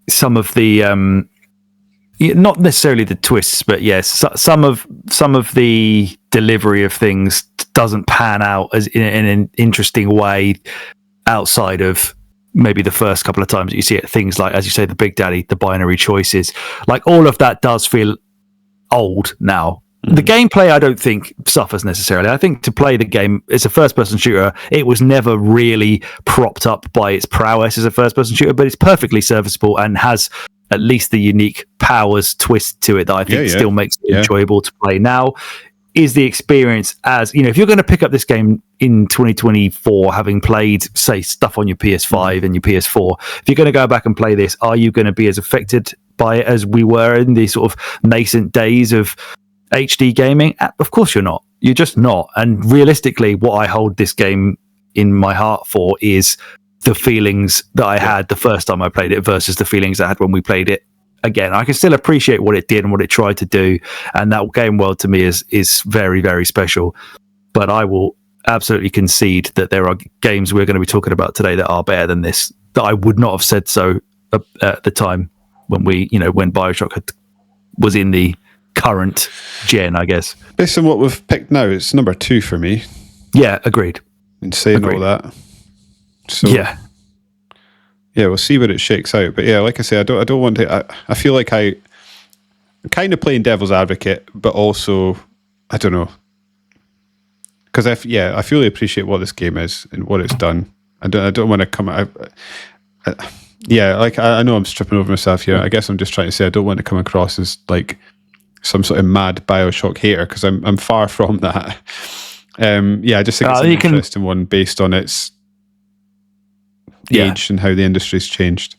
some of the not necessarily the twists, but yes, some of the delivery of things doesn't pan out as in an interesting way outside of maybe the first couple of times that you see it. Things like, as you say, the Big Daddy, the binary choices, like all of that does feel old now. The gameplay, I don't think, suffers necessarily. I think to play the game, it's a first-person shooter. It was never really propped up by its prowess as a first-person shooter, but it's perfectly serviceable and has at least the unique powers twist to it that I think still makes it enjoyable to play. Now, is the experience as, if you're going to pick up this game in 2024, having played, say, stuff on your PS5 and your PS4, if you're going to go back and play this, are you going to be as affected by it as we were in the sort of nascent days of HD gaming? Of course you're not. You're just not. And realistically, what I hold this game in my heart for is the feelings that I had the first time I played it versus the feelings I had when we played it again. I can still appreciate what it did and what it tried to do, and that game world to me is very, very special. But I will absolutely concede that there are games we're going to be talking about today that are better than this, that I would not have said so at the time when when Bioshock was in the current gen, I guess. Based on what we've picked now, it's number 2 for me. Yeah, agreed. And saying all that. So, yeah, we'll see where it shakes out. But yeah, like I say, I don't want to. I feel like I'm kind of playing devil's advocate, but also I don't know, because I fully appreciate what this game is and what it's done. I don't want to come out. I know I'm stripping over myself here. I guess I'm just trying to say I don't want to come across as like some sort of mad Bioshock hater, because I'm far from that. I just think it's an interesting one based on its age and how the industry's changed.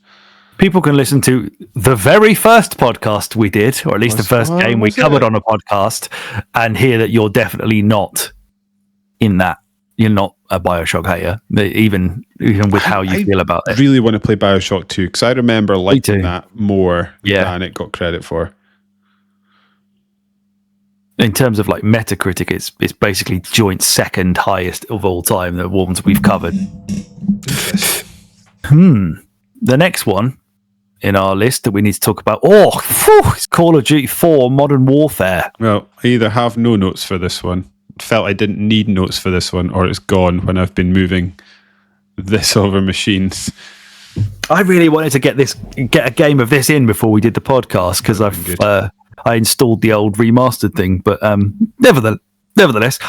People can listen to the very first podcast we did, or at least the first game we covered on a podcast, and hear that you're definitely not in that. You're not a Bioshock hater, even with how you feel about it. I really want to play Bioshock 2, because I remember liking that more than it got credit for. In terms of like Metacritic, it's basically joint second highest of all time, the ones we've covered. The next one in our list that we need to talk about, it's Call of Duty 4 Modern Warfare. Well, I either have no notes for this one, felt I didn't need notes for this one, or it's gone when I've been moving this over machines. I really wanted to get a game of this in before we did the podcast, because I installed the old remastered thing, but nevertheless,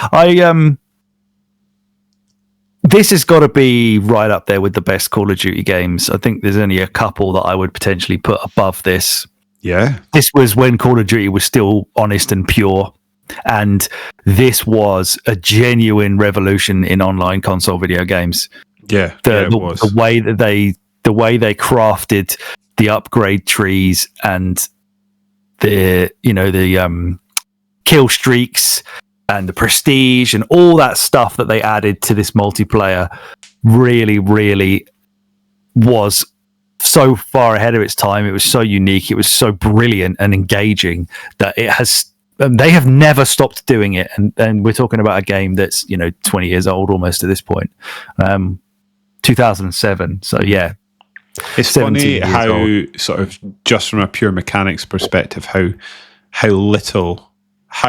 this has got to be right up there with the best Call of Duty games. I think there's only a couple that I would potentially put above this. Yeah. This was when Call of Duty was still honest and pure, and this was a genuine revolution in online console video games. Yeah, it was. The way they crafted the upgrade trees and the kill streaks and the prestige and all that stuff that they added to this multiplayer really, really was so far ahead of its time. It was so unique. It was so brilliant and engaging that they have never stopped doing it. And we're talking about a game that's 20 years old almost at this point. 2007. So yeah, it's funny how old. Sort of just from a pure mechanics perspective, how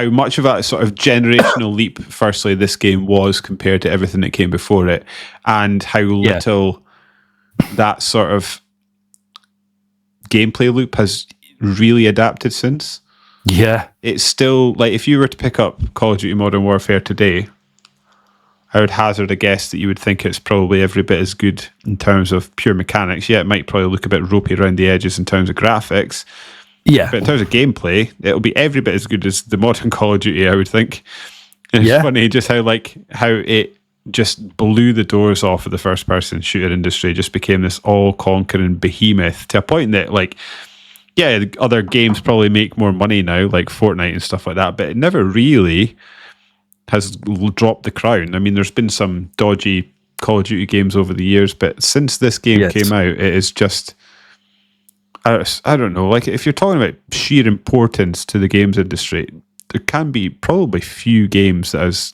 much of that sort of generational leap, firstly, this game was compared to everything that came before it, and how little that sort of gameplay loop has really adapted since. Yeah. It's still, like, if you were to pick up Call of Duty Modern Warfare today, I would hazard a guess that you would think it's probably every bit as good in terms of pure mechanics. Yeah, it might probably look a bit ropey around the edges in terms of graphics. Yeah. But in terms of gameplay, it'll be every bit as good as the modern Call of Duty, I would think. And it's funny just how it just blew the doors off of the first-person shooter industry, just became this all-conquering behemoth to a point that, like, yeah, other games probably make more money now, like Fortnite and stuff like that, but it never really has dropped the crown. I mean, there's been some dodgy Call of Duty games over the years, but since this game came out, it is just... I don't know, like, if you're talking about sheer importance to the games industry, there can be probably few games that has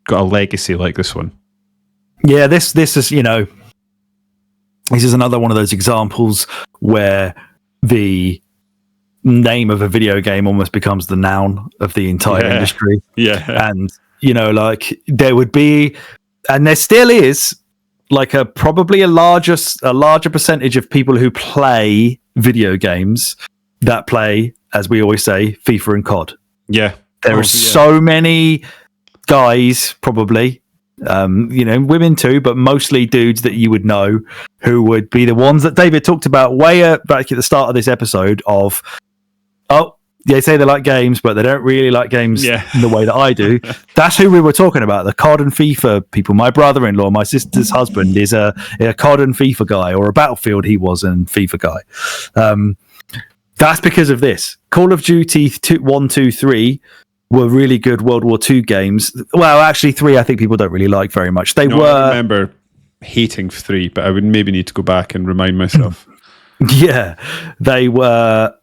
got a legacy like this one. Yeah, this is, this is another one of those examples where the name of a video game almost becomes the noun of the entire industry. Yeah. And, like, there would be, and there still is, like, probably a larger percentage of people who play video games that play, as we always say, FIFA and COD. Yeah. There are so many guys, probably, women too, but mostly dudes that you would know, who would be the ones that David talked about way back at the start of this episode of, they say they like games, but they don't really like games in the way that I do. That's who we were talking about, the COD and FIFA people. My brother-in-law, my sister's husband, is a COD and FIFA guy, or a Battlefield he was and FIFA guy. That's because of this. Call of Duty 1, 2, 3 were really good World War II games. Well, actually 3 I think people don't really like very much. I remember hating 3, but I would maybe need to go back and remind myself. Yeah, they were...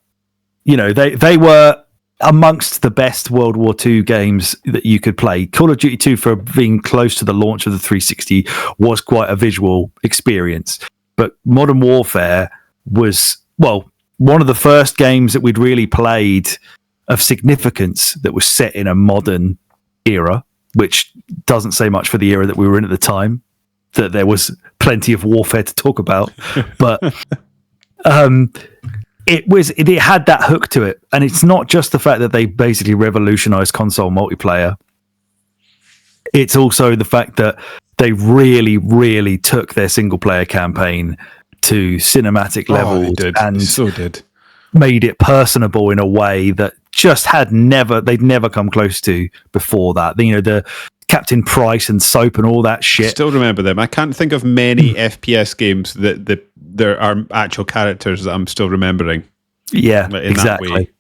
they were amongst the best World War II games that you could play. Call of Duty 2, for being close to the launch of the 360, was quite a visual experience. But Modern Warfare was, one of the first games that we'd really played of significance that was set in a modern era, which doesn't say much for the era that we were in at the time, that there was plenty of warfare to talk about. But... It had that hook to it, and it's not just the fact that they basically revolutionized console multiplayer. It's also the fact that they really, really took their single player campaign to cinematic levels and made it personable in a way that just they'd never come close to before that. The Captain Price and Soap and all that shit. I still remember them. I can't think of many FPS games that there are actual characters that I'm still remembering. Yeah, exactly.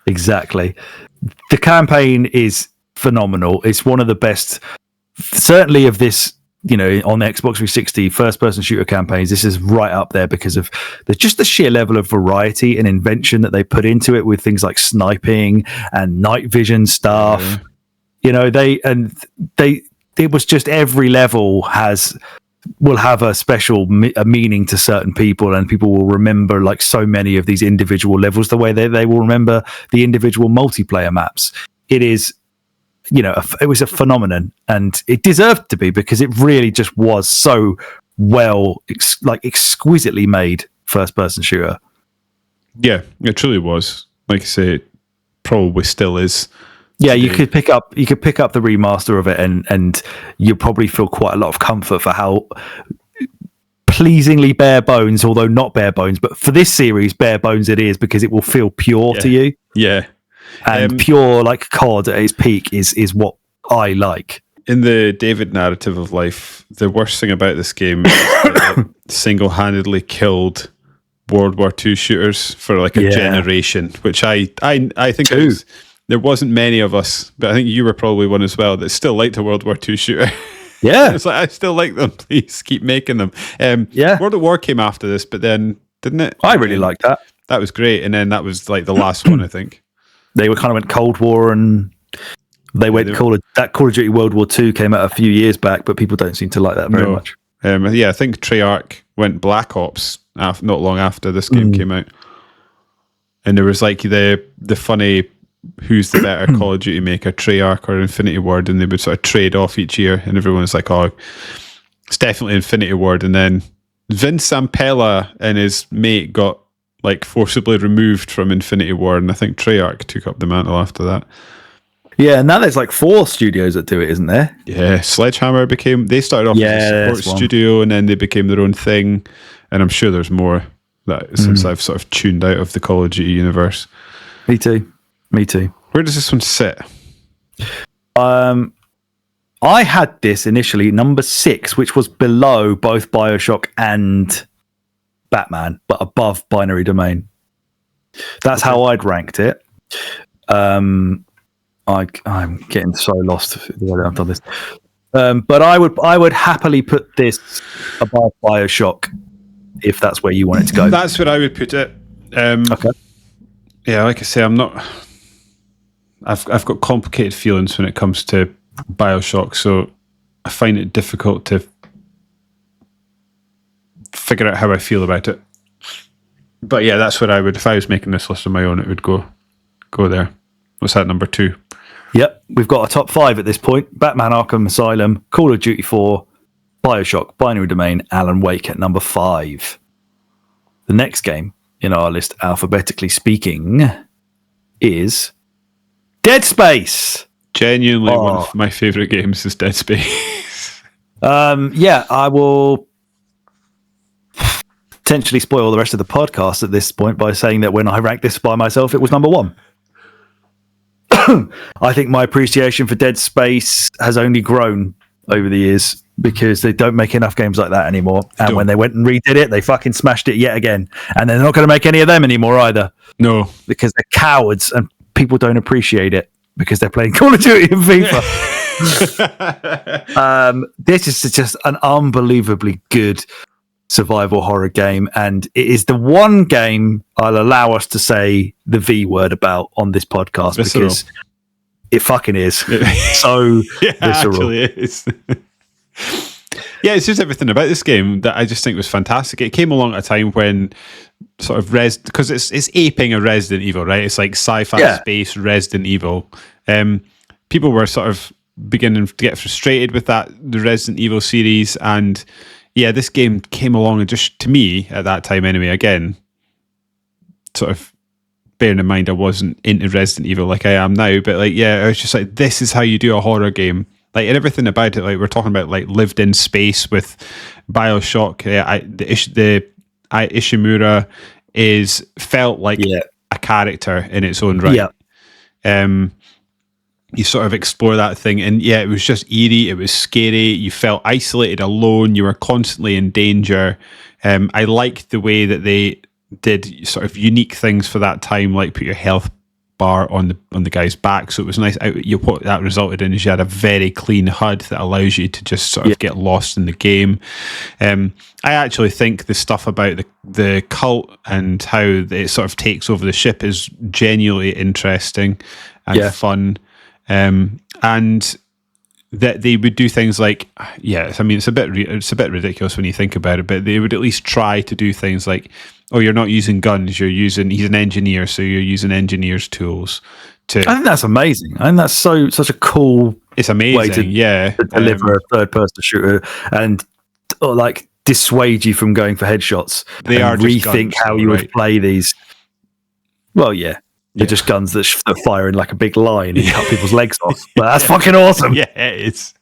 Exactly. The campaign is phenomenal. It's one of the best, certainly of this, on the Xbox 360 first-person shooter campaigns. This is right up there because of the sheer level of variety and invention that they put into it with things like sniping and night vision stuff. Yeah. It was just every level will have a special meaning to certain people, and people will remember, like, so many of these individual levels the way they will remember the individual multiplayer maps. It is, it was a phenomenon, and it deserved to be, because it really just was so exquisitely made first-person shooter. Yeah, it truly was. Like I say, it probably still is. Yeah, you could pick up the remaster of it, and you'll probably feel quite a lot of comfort for how pleasingly bare bones, although not bare bones, but for this series, bare bones it is, because it will feel pure to you. Yeah. And pure, like COD at its peak, is what I like. In the David narrative of life, the worst thing about this game is that it single-handedly killed World War II shooters for like a generation, which I think is there wasn't many of us, but I think you were probably one as well that still liked a World War II shooter. Yeah. It's like, I still like them. Please keep making them. World at War came after this, but then didn't it? I really liked that. That was great, and then that was like the last one, I think. They were kind of went Cold War, and they went Call of Duty World War II came out a few years back, but people don't seem to like that very much. I think Treyarch went Black Ops not long after this game came out, and there was like the funny who's the better Call of Duty maker, Treyarch or Infinity Ward, and they would sort of trade off each year, and everyone was like, "Oh, it's definitely Infinity Ward," and then Vince Zampella and his mate got like forcibly removed from Infinity Ward, and I think Treyarch took up the mantle after that. Yeah, and now there's like 4 studios that do it, isn't there? Yeah, Sledgehammer they started off as a support studio, and then they became their own thing, and I'm sure there's more that since I've sort of tuned out of the Call of Duty universe. Me too. Where does this one sit? I had this initially number 6, which was below both Bioshock and Batman, but above Binary Domain. That's how I'd ranked it. I'm getting so lost the way that I've done this. But I would happily put this above Bioshock if that's where you want it to go. That's where I would put it. Okay. Yeah, like I say, I've got complicated feelings when it comes to Bioshock, so I find it difficult to figure out how I feel about it. But yeah, that's what I would, if I was making this list on my own, it would go there. What's that, number 2? Yep, we've got a top 5 at this point. Batman Arkham Asylum, Call of Duty 4, Bioshock, Binary Domain, Alan Wake at number 5. The next game in our list, alphabetically speaking, is Dead Space. Genuinely one of my favourite games is Dead Space. I will potentially spoil the rest of the podcast at this point by saying that when I ranked this by myself, it was number 1. I think my appreciation for Dead Space has only grown over the years because they don't make enough games like that anymore. And when they went and redid it, they fucking smashed it yet again. And they're not going to make any of them anymore either. No. Because they're cowards and people don't appreciate it because they're playing Call of Duty and FIFA. This is just an unbelievably good survival horror game, and it is the one game I'll allow us to say the V word about on this podcast because it fucking is so visceral. It is. Yeah, it's just everything about this game that I just think was fantastic. It came along at a time when sort of because it's aping a Resident Evil, right? It's like sci-fi space Resident Evil. People were sort of beginning to get frustrated with the Resident Evil series, and this game came along and just, to me, at that time anyway, again, sort of bearing in mind I wasn't into Resident Evil like I am now, but I was just like, this is how you do a horror game. Like, and everything about it, like we're talking about, like lived in space with Bioshock. Ishimura felt like a character in its own right. Yeah. You sort of explore that thing, and it was just eerie. It was scary. You felt isolated, alone. You were constantly in danger. I liked the way that they did sort of unique things for that time, like put your health bar on the guy's back. So it was nice. What that resulted in is you had a very clean HUD that allows you to just sort of get lost in the game. I actually think the stuff about the cult and how it sort of takes over the ship is genuinely interesting and fun. And that they would do things like, I mean, it's a bit ridiculous when you think about it, but they would at least try to do things like, oh, you're not using guns, he's an engineer, so you're using engineer's tools. I think that's amazing. I think that's such a cool it's amazing, way to deliver a third-person shooter and like dissuade you from going for headshots. They are rethink how you would play these. Well, they're just guns that fire in like a big line and cut people's legs off. But that's fucking awesome. Yeah, it's.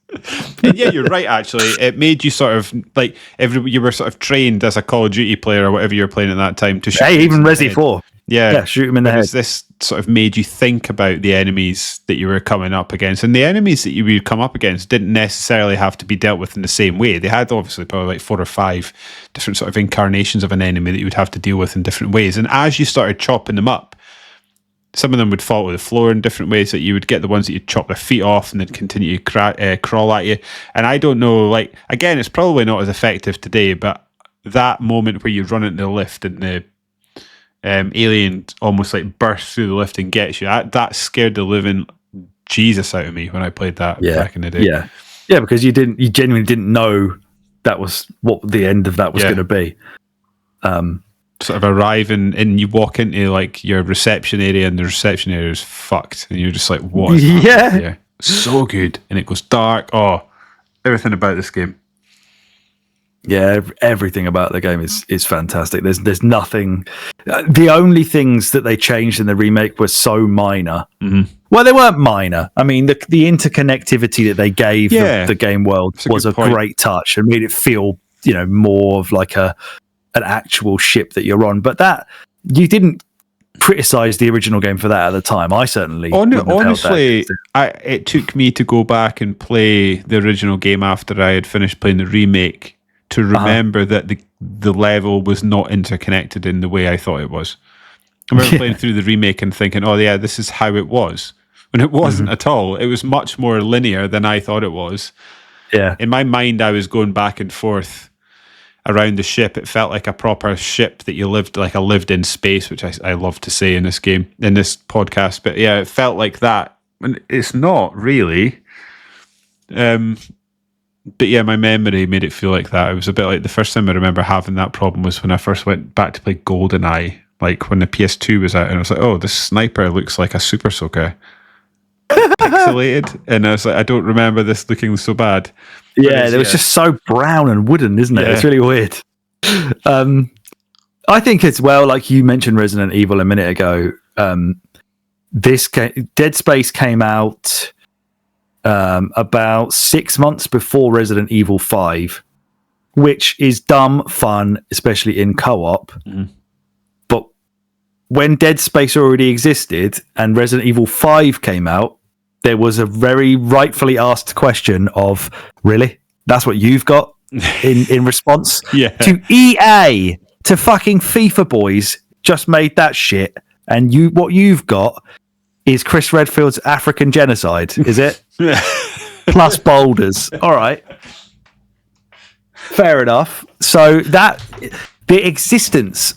And you're right. Actually, it made you sort of like you were sort of trained as a Call of Duty player or whatever you were playing at that time to shoot. Hey, even Resi 4. Yeah, shoot them in the head. This sort of made you think about the enemies that you were coming up against, and the enemies that you would come up against didn't necessarily have to be dealt with in the same way. They had obviously probably like 4 or 5 different sort of incarnations of an enemy that you would have to deal with in different ways. And as you started chopping them up, some of them would fall to the floor in different ways. That you would get the ones that you'd chop their feet off and then continue to crawl at you. And I don't know, like, again, it's probably not as effective today, but that moment where you run into the lift and the alien almost like bursts through the lift and gets you, that scared the living Jesus out of me when I played that back in the day. Yeah, because you genuinely didn't know that was what the end of that was going to be. Sort of arrive and you walk into like your reception area and the reception area is fucked and you're just like, what is happening here? So good. And it goes dark. Oh, everything about this game. Yeah, everything about the game is fantastic. There's nothing. The only things that they changed in the remake were so minor. Mm-hmm. Well, they weren't minor. I mean, the interconnectivity that they gave the game world was a great touch and made it feel, more of like an actual ship that you're on. But that you didn't criticize the original game for that at the time. I certainly honestly, it took me to go back and play the original game after I had finished playing the remake to remember that the level was not interconnected in the way I thought it was. I remember playing through the remake and thinking, oh yeah, this is how it was. When it wasn't at all. It was much more linear than I thought it was. Yeah. In my mind, I was going back and forth around the ship. It felt like a proper ship that you lived, like I lived in space, which I love to say in this game, in this podcast. But yeah, it felt like that. And it's not really. But yeah, my memory made it feel like that. It was a bit like the first time I remember having that problem was when I first went back to play GoldenEye, like when the PS2 was out, and I was like, oh, this sniper looks like a super soaker. Pixelated, and I was like, I don't remember this looking so bad. Yeah, it was just so brown and wooden, isn't it? It's really weird. I think as well, like you mentioned Resident Evil a minute ago, Dead Space came out about 6 months before Resident Evil 5, which is dumb fun, especially in co-op. But when Dead Space already existed and Resident Evil 5 came out, there was a very rightfully asked question of, really? That's what you've got in response? To EA, to fucking FIFA boys, just made that shit, and what you've got is Chris Redfield's African genocide, is it? Plus boulders. All right. Fair enough. So that the existence,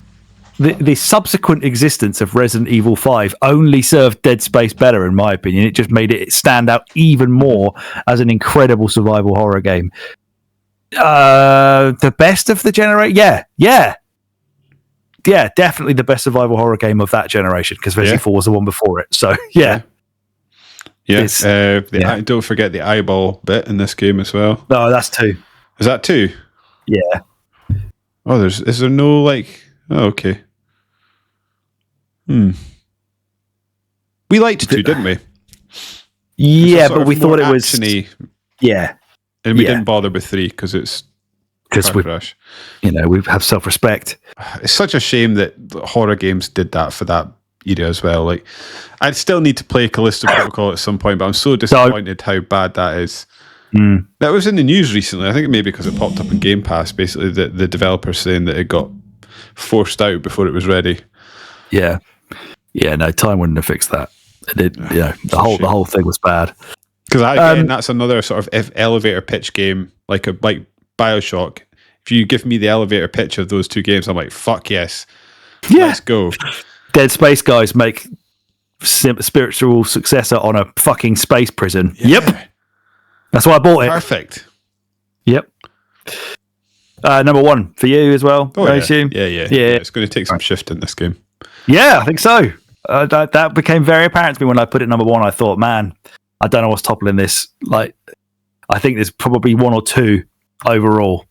the subsequent existence of Resident Evil 5 only served Dead Space better, in my opinion. It just made it stand out even more as an incredible survival horror game. The best of the generation? Yeah, definitely the best survival horror game of that generation, because Resident Evil 4 was the one before it. So, yeah. Don't forget the eyeball bit in this game as well. No, that's 2. Is that 2? Yeah. Oh, is there no like... Oh, okay. We liked 2, didn't we? Yeah, but we thought it was... Actiony, yeah. And we didn't bother with 3 because it's... Because we have self-respect. It's such a shame that horror games did that for that era as well. Like, I'd still need to play Callisto Protocol at some point, but I'm so disappointed how bad that is. That was in the news recently. I think maybe because it popped up in Game Pass, basically, the developers saying that it got forced out before it was ready. Yeah. Yeah, no, time wouldn't have fixed that. The whole thing was bad. Because that's another sort of elevator pitch game, like Bioshock. If you give me the elevator pitch of those 2 games, I'm like, fuck yes. Yeah. Let's go. Dead Space guys make spiritual successor on a fucking space prison. Yeah. Yep. That's why I bought it. Perfect. Yep. Number 1 for you as well, I assume? Yeah. It's going to take some shift in this game. Yeah, I think so. That became very apparent to me when I put it number 1. I thought, man, I don't know what's toppling this. Like, I think there's probably 1 or 2 overall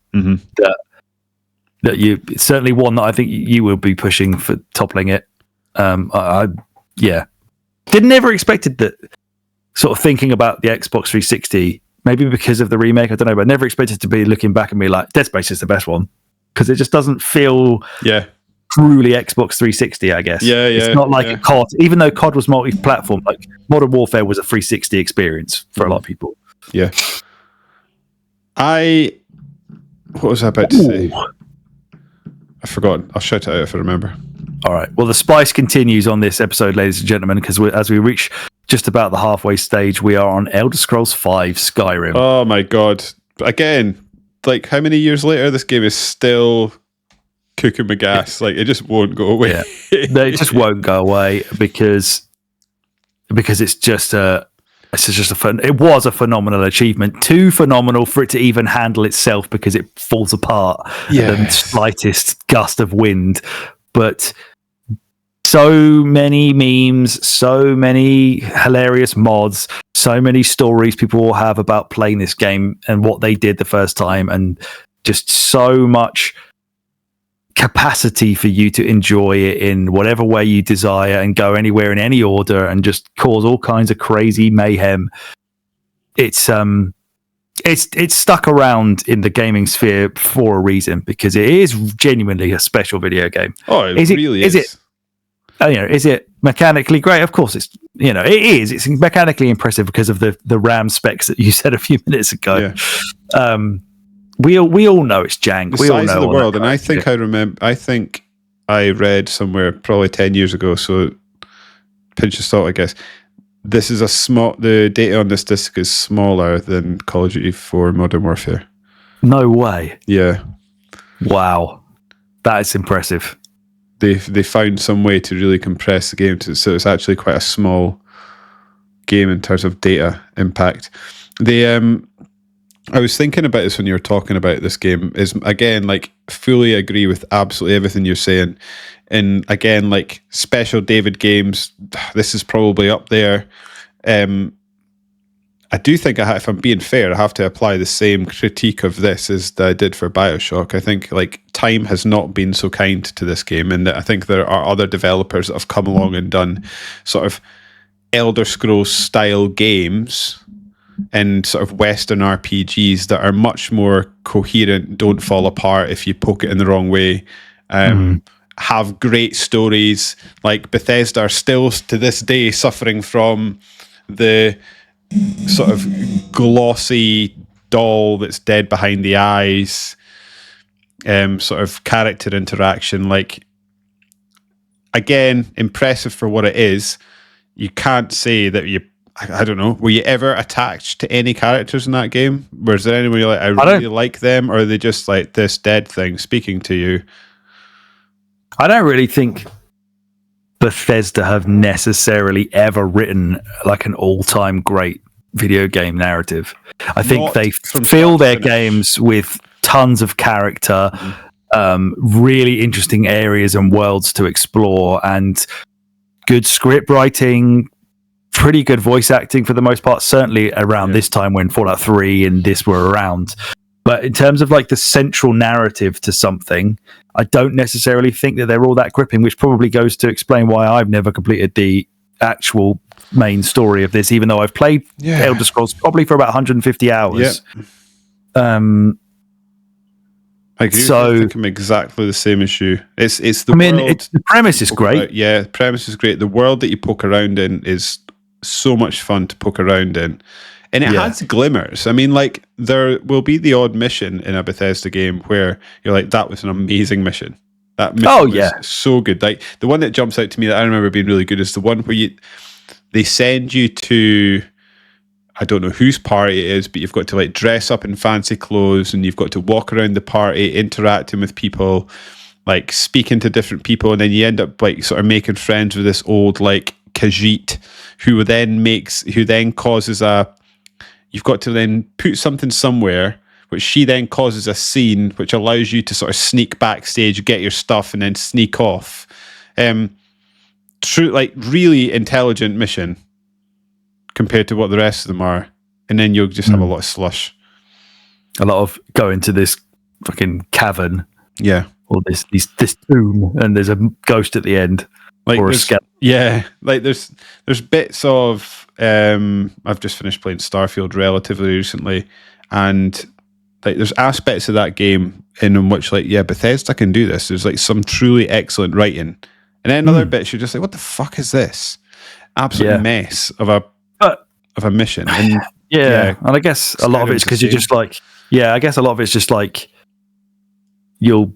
that you certainly one that I think you will be pushing for toppling it. Didn't ever expected that. Sort of thinking about the Xbox 360, maybe because of the remake, I don't know, but never expected to be looking back and be like, Dead Space is the best one, because it just doesn't feel truly Xbox 360, I guess. It's not like a COD, even though COD was multi-platform. Like Modern Warfare was a 360 experience for a lot of people. Yeah. What was I about to say? I forgot. I'll shout it out if I remember. All right. Well, the spice continues on this episode, ladies and gentlemen, because as we reach just about the halfway stage, we are on Elder Scrolls V Skyrim. Oh my god! Again, like how many years later, this game is still cooking my gas. Like it just won't go away. Yeah. No, it just won't go away because it's just it was a phenomenal achievement. Too phenomenal for it to even handle itself because it falls apart at the slightest gust of wind. But so many memes, so many hilarious mods, so many stories people will have about playing this game and what they did the first time, and just so much capacity for you to enjoy it in whatever way you desire and go anywhere in any order and just cause all kinds of crazy mayhem. It's stuck around in the gaming sphere for a reason, because it is genuinely a special video game. Oh, it really is. Is it mechanically great? Of course, it is. It's mechanically impressive because of the RAM specs that you said a few minutes ago. Yeah. We all know it's jank. The size of the world, and I think I read somewhere probably 10 years ago. So pinch of salt, I guess. This is the data on this disc is smaller than Call of Duty 4 Modern Warfare. No way. Yeah. Wow, that is impressive. They found some way to really compress the game so it's actually quite a small game in terms of data impact. I was thinking about this when you were talking about this game. Is again, like, fully agree with absolutely everything you're saying. And again, like, special David games, this is probably up there. I do think, if I'm being fair, I have to apply the same critique of this as I did for Bioshock. I think, like, time has not been so kind to this game, and I think there are other developers that have come along and done sort of Elder Scrolls style games and sort of Western RPGs that are much more coherent, don't fall apart if you poke it in the wrong way, have great stories. Like Bethesda are still to this day suffering from the sort of glossy doll that's dead behind the eyes, sort of character interaction. Like, again, impressive for what it is. You can't say that I don't know, were you ever attached to any characters in that game? Was there anyone you're like, I really like them, or are they just like this dead thing speaking to you? I don't really think Bethesda have necessarily ever written like an all-time great video game narrative. I think they fill their games with tons of character, really interesting areas and worlds to explore, and good script writing, pretty good voice acting for the most part, certainly around this time when Fallout 3 and this were around. But in terms of like the central narrative to something, I don't necessarily think that they're all that gripping, which probably goes to explain why I've never completed the actual main story of this, even though I've played Elder Scrolls probably for about 150 hours. I agree. I think I'm exactly the same as you. It's the world. The premise is great. The premise is great. The world that you poke around in is so much fun to poke around in. And it has glimmers. I mean, like, there will be the odd mission in a Bethesda game where you're like, that was an amazing mission. That mission was so good. Like, the one that jumps out to me that I remember being really good is the one where they send you to, I don't know whose party it is, but you've got to like dress up in fancy clothes and you've got to walk around the party, interacting with people, like speaking to different people, and then you end up like sort of making friends with this old like Khajiit who then causes you've got to then put something somewhere, which she then causes a scene which allows you to sort of sneak backstage, get your stuff, and then sneak off. True, like really intelligent mission compared to what the rest of them are. And then you'll just have a lot of slush. A lot of go into this fucking cavern. Yeah. Or this tomb, and there's a ghost at the end. Like or a skeleton. Yeah. Like there's bits of I've just finished playing Starfield relatively recently, and like there's aspects of that game in which like Bethesda can do this. There's like some truly excellent writing, and then other bits you're just like, what the fuck is this absolute mess of a mission? And and I guess a lot of it's because you're just like, I guess a lot of it's just like you'll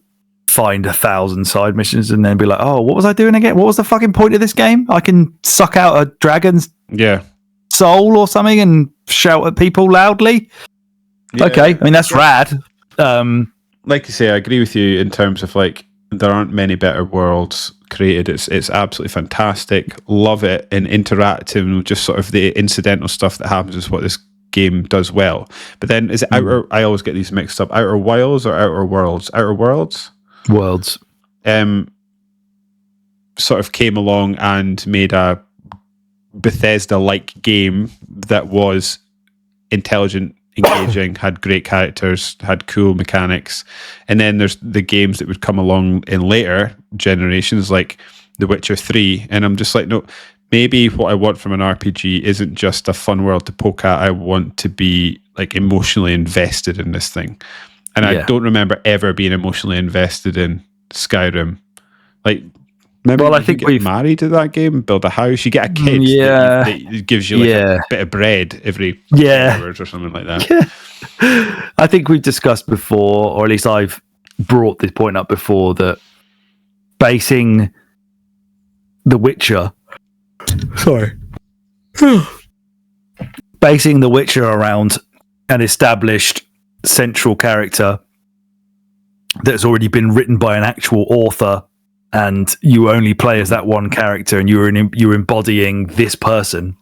find 1,000 side missions and then be like, oh, what was I doing again? What was the fucking point of this game? I can suck out a dragon's soul or something and shout at people loudly. Yeah, okay, I mean that's rad. Like you say, I agree with you in terms of like there aren't many better worlds created. It's absolutely fantastic. Love it, and interactive and just sort of the incidental stuff that happens is what this game does well. But then is it Outer? I always get these mixed up. Outer Wilds or Outer Worlds? Outer Worlds. Worlds. Sort of came along and made a Bethesda-like game that was intelligent, engaging, had great characters, had cool mechanics. And then there's the games that would come along in later generations, like The Witcher 3. And I'm just like, no, maybe what I want from an RPG isn't just a fun world to poke at. I want to be like emotionally invested in this thing. And I don't remember ever being emotionally invested in Skyrim. Like, remember I think we get married to that game, build a house, you get a kid that gives you like a bit of bread every hours or something like that. Yeah. I think we've discussed before, or at least I've brought this point up before, that basing The Witcher basing The Witcher around an established central character that's already been written by an actual author, and you only play as that one character, and you're embodying this person,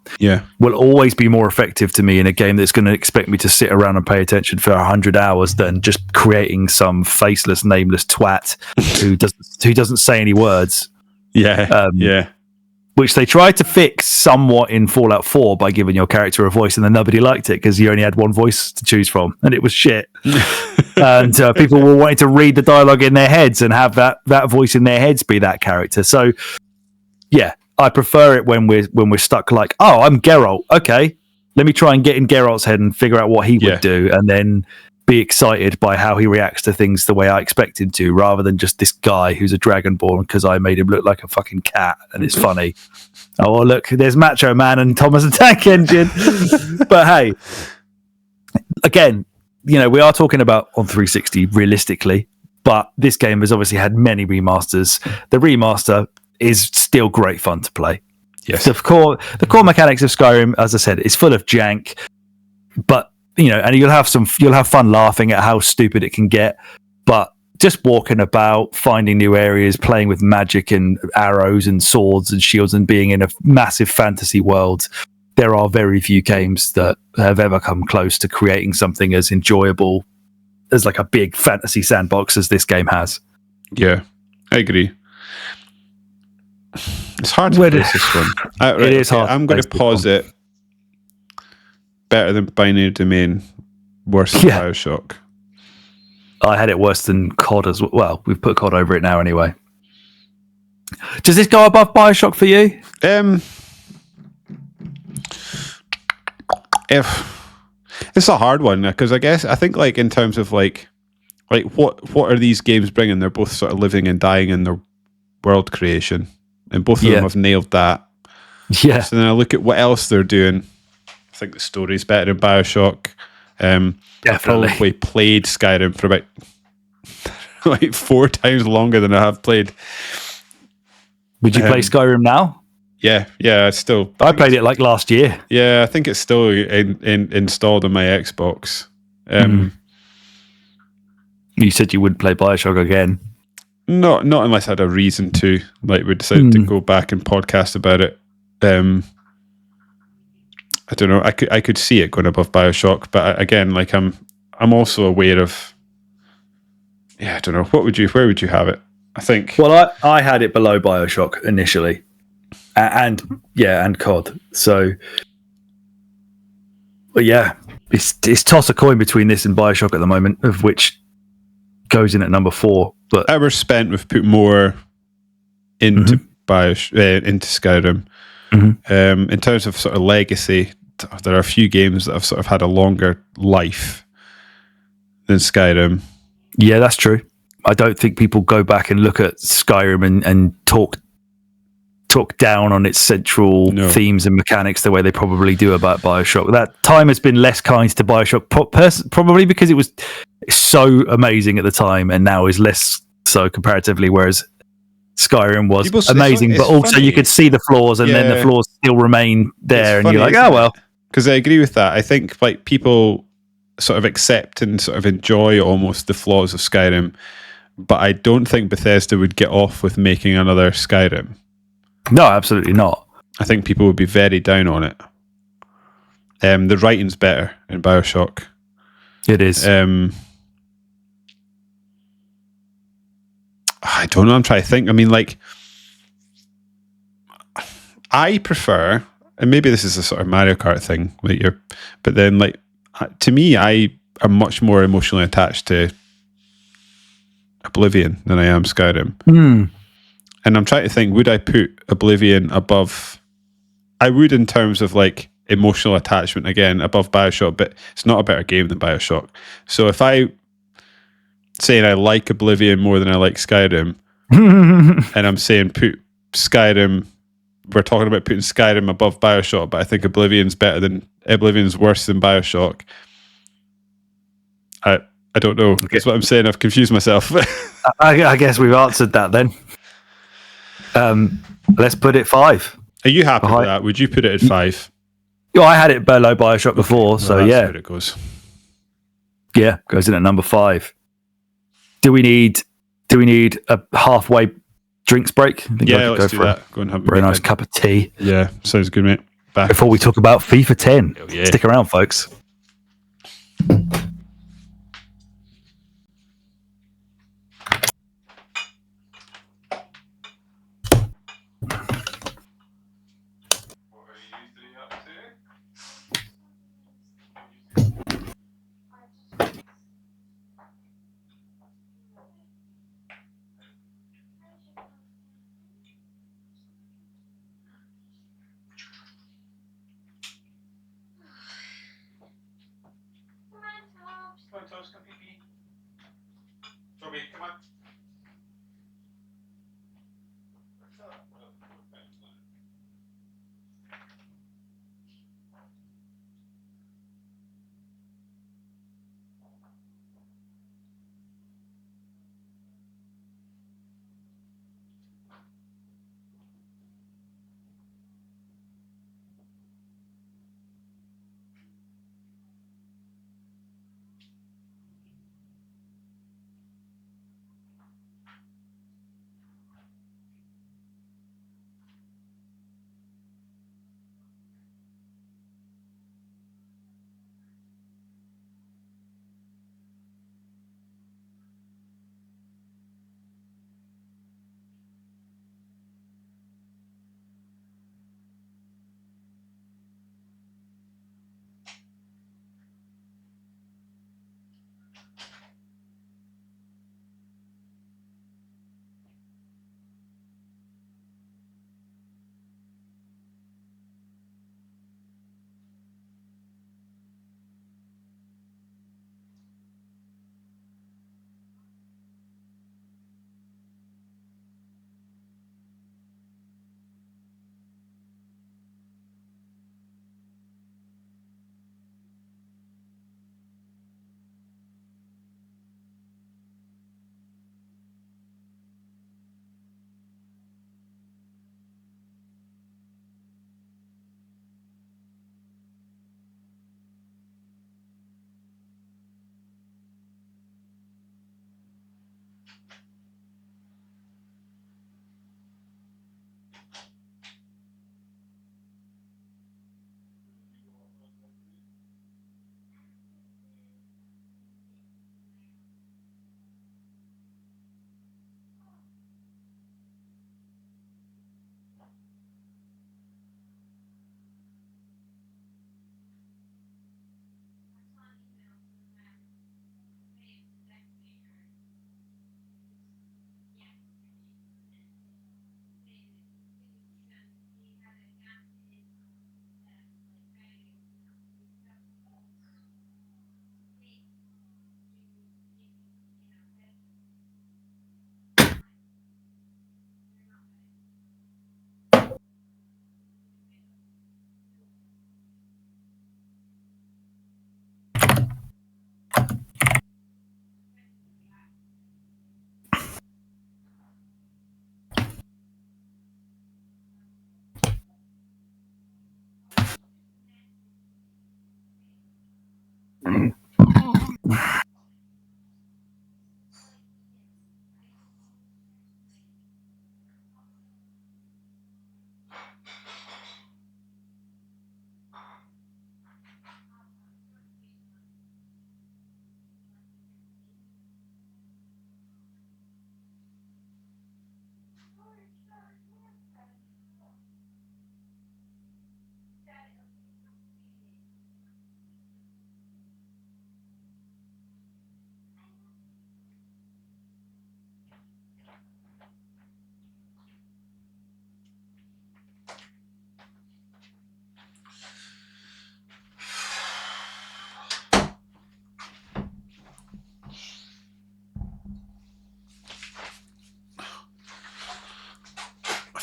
will always be more effective to me in a game that's going to expect me to sit around and pay attention for 100 hours than just creating some faceless, nameless twat who doesn't say any words. Which they tried to fix somewhat in Fallout 4 by giving your character a voice, and then nobody liked it because you only had one voice to choose from, and it was shit. And people were wanting to read the dialogue in their heads and have that voice in their heads be that character. So, yeah, I prefer it when we're stuck like, oh, I'm Geralt. Okay, let me try and get in Geralt's head and figure out what he would do, and then be excited by how he reacts to things the way I expect him to, rather than just this guy who's a dragonborn because I made him look like a fucking cat and it's funny. Oh, well, look, there's Macho Man and Thomas the Tank Engine. But hey, again, we are talking about on 360 realistically, but this game has obviously had many remasters. The remaster is still great fun to play. Yes. The core mechanics of Skyrim, as I said, is full of jank, but and you'll have fun laughing at how stupid it can get, but just walking about, finding new areas, playing with magic and arrows and swords and shields and being in a massive fantasy world, there are very few games that have ever come close to creating something as enjoyable as like a big fantasy sandbox as this game has. Yeah, I agree. It's hard to place this one. It is hard. I'm going to pause it. Better than Binary Domain, worse than Bioshock. I had it worse than COD as well. Well, we've put COD over it now anyway. Does this go above Bioshock for you? If it's a hard one, because I think like in terms of like what are these games bringing? They're both sort of living and dying in their world creation, and both of them have nailed that. Yeah. So then I look at what else they're doing. I think the story's better than Bioshock. Definitely. I probably played Skyrim for about like 4 times longer than I have played. Would you play Skyrim now? Yeah, I played it like last year. Yeah, I think it's still installed on my Xbox. You said you wouldn't play Bioshock again. Not unless I had a reason to. Like, we decided to go back and podcast about it. I don't know. I could see it going above Bioshock, but again, like I'm also aware of. Yeah, I don't know. Where would you have it? I think. Well, I had it below Bioshock initially, and COD. So, but yeah, it's toss a coin between this and Bioshock at the moment, of which goes in at number 4. But hours spent, we've put more into into Skyrim. In terms of sort of legacy, there are a few games that have sort of had a longer life than Skyrim. Yeah, that's true. I don't think people go back and look at Skyrim and talk down on its central themes and mechanics the way they probably do about Bioshock. That time has been less kind to Bioshock, probably because it was so amazing at the time, and now is less so comparatively, whereas Skyrim was People say- amazing, it's but also funny. you could see the flaws, and then the Yeah. flaws still remain there, and funny, you're like, oh well. Because I agree with that. I think like people sort of accept and sort of enjoy almost the flaws of Skyrim, but I don't think Bethesda would get off with making another Skyrim. No, absolutely not. I think people would be very down on it. The writing's better in Bioshock. It is. I don't know. I'm trying to think. I mean, like, I prefer, and maybe this is a sort of Mario Kart thing, like but then, like, to me, I am much more emotionally attached to Oblivion than I am Skyrim. And I'm trying to think, would I put Oblivion above? I would, in terms of like emotional attachment, again, above Bioshock, but it's not a better game than Bioshock. So if I saying I like Oblivion more than I like Skyrim, and I'm saying put Skyrim, we're talking about putting Skyrim above Bioshock, but I think Oblivion's worse than Bioshock. I don't know. Okay. That's what I'm saying. I've confused myself. I guess we've answered that then. Let's put it 5. Are you happy with that? Would you put it at 5? Yeah, I had it below Bioshock before, so that's yeah. Where it goes. Yeah, goes in at number 5. Do we need a halfway drinks break? I think yeah, let's do that. Go and have a very nice cup of tea. Yeah, sounds good, mate. Back before we talk about FIFA 10. Yeah. Stick around, folks.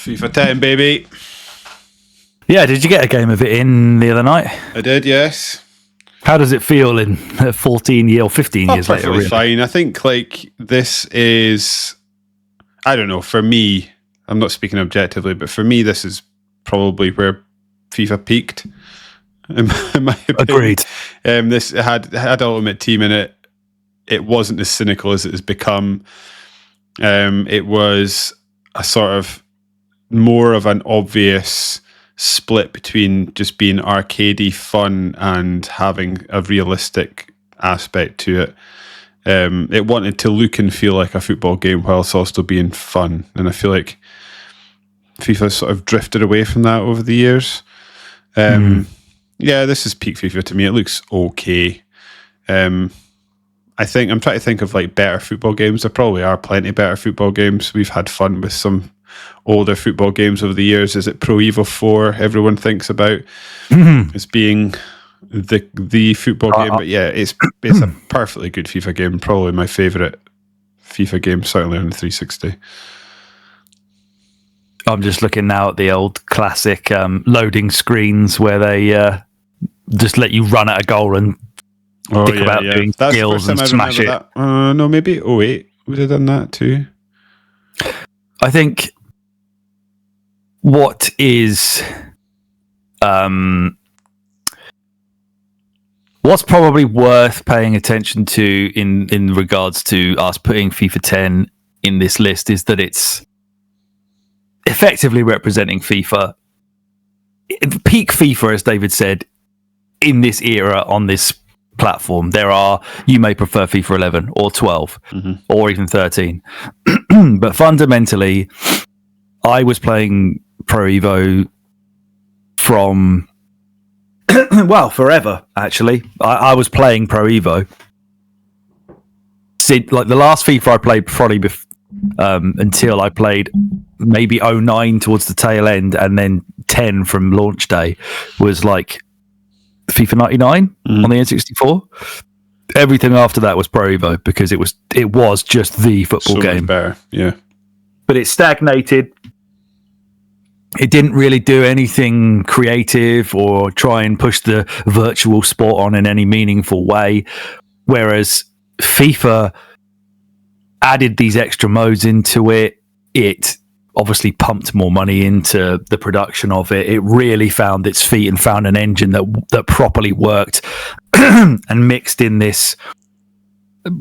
FIFA 10, baby. Yeah, did you get a game of it in the other night? I did, yes. How does it feel in 14 years or 15 years later? Perfectly fine. I think like this is, I don't know, for me, I'm not speaking objectively, but for me, this is probably where FIFA peaked. In my opinion. Agreed. This had Ultimate Team in it. It wasn't as cynical as it has become. It was a sort of more of an obvious split between just being arcadey fun and having a realistic aspect to it. It wanted to look and feel like a football game whilst also being fun, and I feel like FIFA sort of drifted away from that over the years. Yeah, this is peak FIFA to me. It looks okay. I think I'm trying to think of like better football games. There probably are plenty better football games. We've had fun with some older football games over the years. Is it Pro Evo 4? Everyone thinks about as being the football game, but yeah, it's a perfectly good FIFA game. Probably my favorite FIFA game, certainly on the 360. I'm just looking now at the old classic loading screens where they just let you run at a goal and think about doing skills and smash it. That. No, maybe 08 would have done that too. I think what is what's probably worth paying attention to in regards to us putting FIFA 10 in this list is that it's effectively representing FIFA, peak FIFA, as David said, in this era on this platform. You may prefer FIFA 11 or 12 or even 13, but fundamentally, I was playing Pro Evo from forever. Actually, I was playing Pro Evo. See, like the last FIFA I played probably until I played maybe 09 towards the tail end, and then 10 from launch day was like FIFA 99 on the N64. Everything after that was Pro Evo because it was just the football game. Better, yeah. But it stagnated. It didn't really do anything creative or try and push the virtual sport on in any meaningful way. Whereas FIFA added these extra modes into it. It obviously pumped more money into the production of it. It really found its feet and found an engine that properly worked and mixed in this,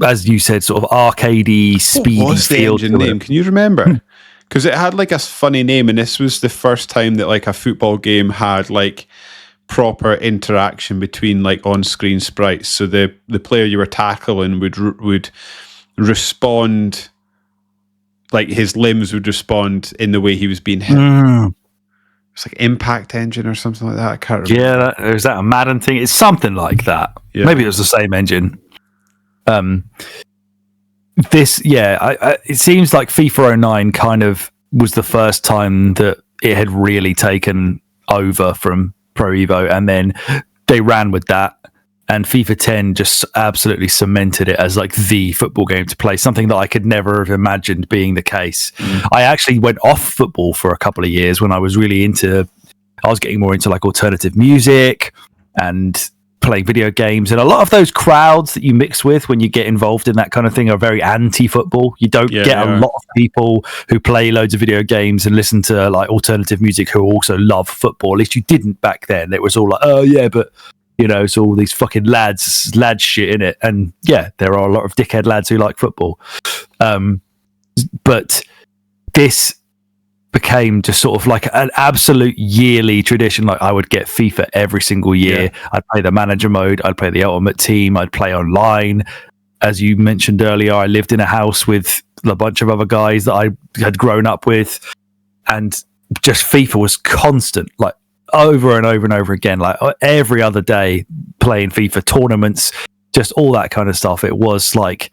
as you said, sort of arcadey, speedy What's the feel. engine name? Can you remember? Because it had like a funny name, and this was the first time that like a football game had like proper interaction between like on-screen sprites. So the player you were tackling would respond, like his limbs would respond in the way he was being hit. It's like Impact Engine or something like that. I can't remember. Yeah, is that a Madden thing? It's something like that. Yeah. Maybe it was the same engine. It seems like FIFA 09 kind of was the first time that it had really taken over from Pro Evo, and then they ran with that, and FIFA 10 just absolutely cemented it as like the football game to play, something that I could never have imagined being the case. I actually went off football for a couple of years when I was getting more into like alternative music and playing video games, and a lot of those crowds that you mix with when you get involved in that kind of thing are very anti-football. You don't get a lot of people who play loads of video games and listen to like alternative music who also love football. At least you didn't back then. It was all like, oh yeah, but You know, so all these fucking lad shit in it. And yeah, there are a lot of dickhead lads who like football. But this became just sort of like an absolute yearly tradition. Like I would get FIFA every single year. Yeah. I'd play the manager mode. I'd play the ultimate team. I'd play online. As you mentioned earlier, I lived in a house with a bunch of other guys that I had grown up with. And just FIFA was constant, like over and over and over again, like every other day playing FIFA tournaments, just all that kind of stuff. It was like,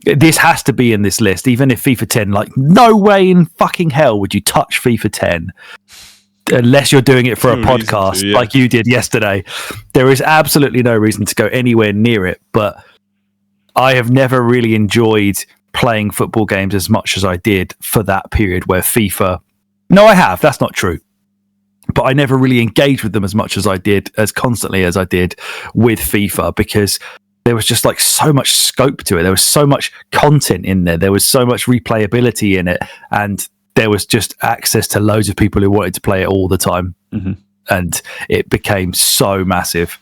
this has to be in this list, even if FIFA 10, like no way in fucking hell would you touch FIFA 10 unless you're doing it for a podcast like you did yesterday. There is absolutely no reason to go anywhere near it, but I have never really enjoyed playing football games as much as I did for that period where FIFA... No, I have. That's not true. But I never really engaged with them as much as I did, as constantly as I did with FIFA, because there was just like so much scope to it. There was so much content in there. There was so much replayability in it. And there was just access to loads of people who wanted to play it all the time. Mm-hmm. And it became so massive.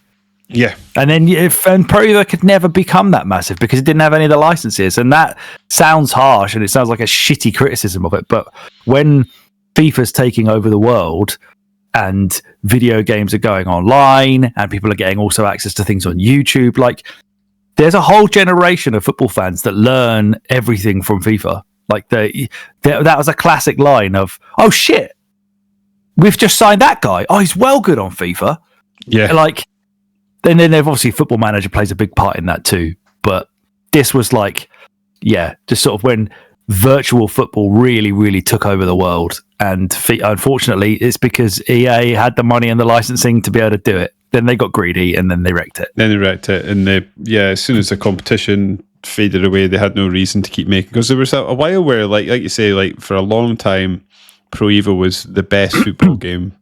Yeah. And then Pro Evo could never become that massive because it didn't have any of the licenses. And that sounds harsh and it sounds like a shitty criticism of it. But when FIFA's taking over the world and video games are going online and people are getting also access to things on YouTube, like there's a whole generation of football fans that learn everything from FIFA. Like that was a classic line of, oh shit, we've just signed that guy. Oh, he's well good on FIFA. Yeah. Like, then they've obviously Football Manager plays a big part in that too. But this was like, yeah, just sort of when virtual football really, really took over the world. And unfortunately, it's because EA had the money and the licensing to be able to do it. Then they got greedy and then they wrecked it. And as soon as the competition faded away, they had no reason to keep making. Because there was a while where, like you say, like for a long time, Pro Evo was the best football game.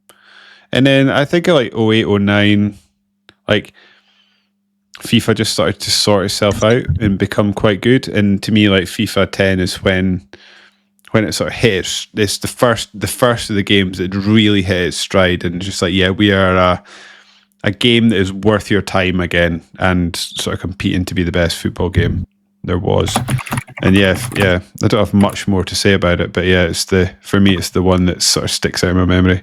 And then I think like 08, 09, like FIFA just started to sort itself out and become quite good. And to me, like FIFA 10 is when it sort of hits. It's the first of the games that really hit its stride, and just like, yeah, we are a game that is worth your time again, and sort of competing to be the best football game there was. And yeah, I don't have much more to say about it, but yeah, for me it's the one that sort of sticks out in my memory.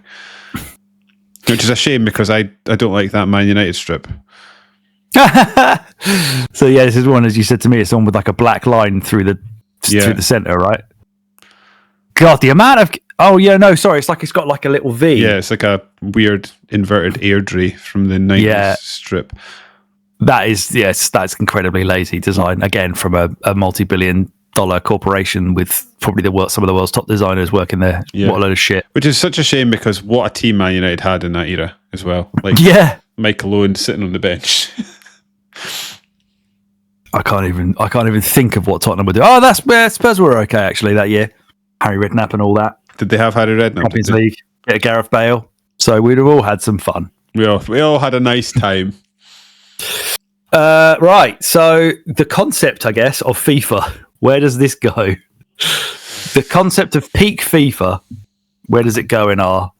Which is a shame because I don't like that Man United strip. So yeah, this is one, as you said to me, it's the one with like a black line through the center, right? God, the amount of it's got like a little V. Yeah, it's like a weird inverted Airdrie from the 90s strip. That's incredibly lazy design, again from a multi-billion-dollar corporation with probably some of the world's top designers working there. What a load of shit. Which is such a shame because what a team Man United had in that era as well. Like Michael Owen sitting on the bench. I can't even think of what Tottenham would do. Oh, that's where Spurs were okay actually that year. Harry Redknapp and all that. Did they have Harry Redknapp? Champions League. Get Gareth Bale. So we'd have all had some fun. We all had a nice time. Right. So the concept, I guess, of FIFA. Where does this go? The concept of peak FIFA. Where does it go in our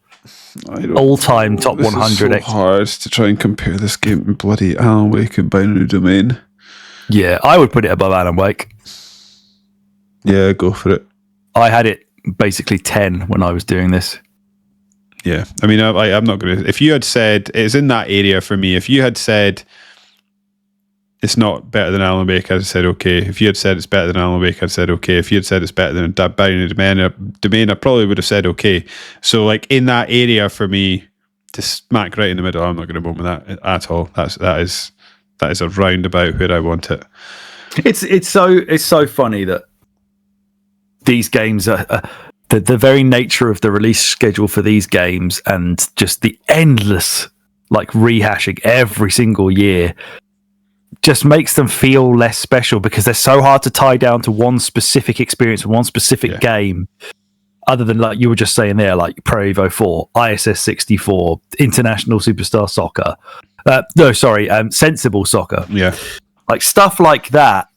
all-time top 100? It's so hard to try and compare this game to bloody Alan Wake and Binary Domain. Yeah, I would put it above Alan Wake. Yeah, go for it. I had it basically 10 when I was doing this. Yeah, I mean, I'm not going to... If you had said... It's in that area for me. If you had said it's not better than Alan Wake, I'd have said okay. If you had said it's better than Alan Wake, I'd said okay. If you had said it's better than Binary Domain, I probably would have said okay. So, like, in that area for me, to smack right in the middle, I'm not going to bump with that at all. That is a roundabout where I want it. It's so funny that these games are the very nature of the release schedule for these games and just the endless like rehashing every single year just makes them feel less special because they're so hard to tie down to one specific experience, one specific game, other than like you were just saying there, like Pro Evo 4, ISS 64, International Superstar Soccer. Sensible Soccer. Yeah. Like stuff like that.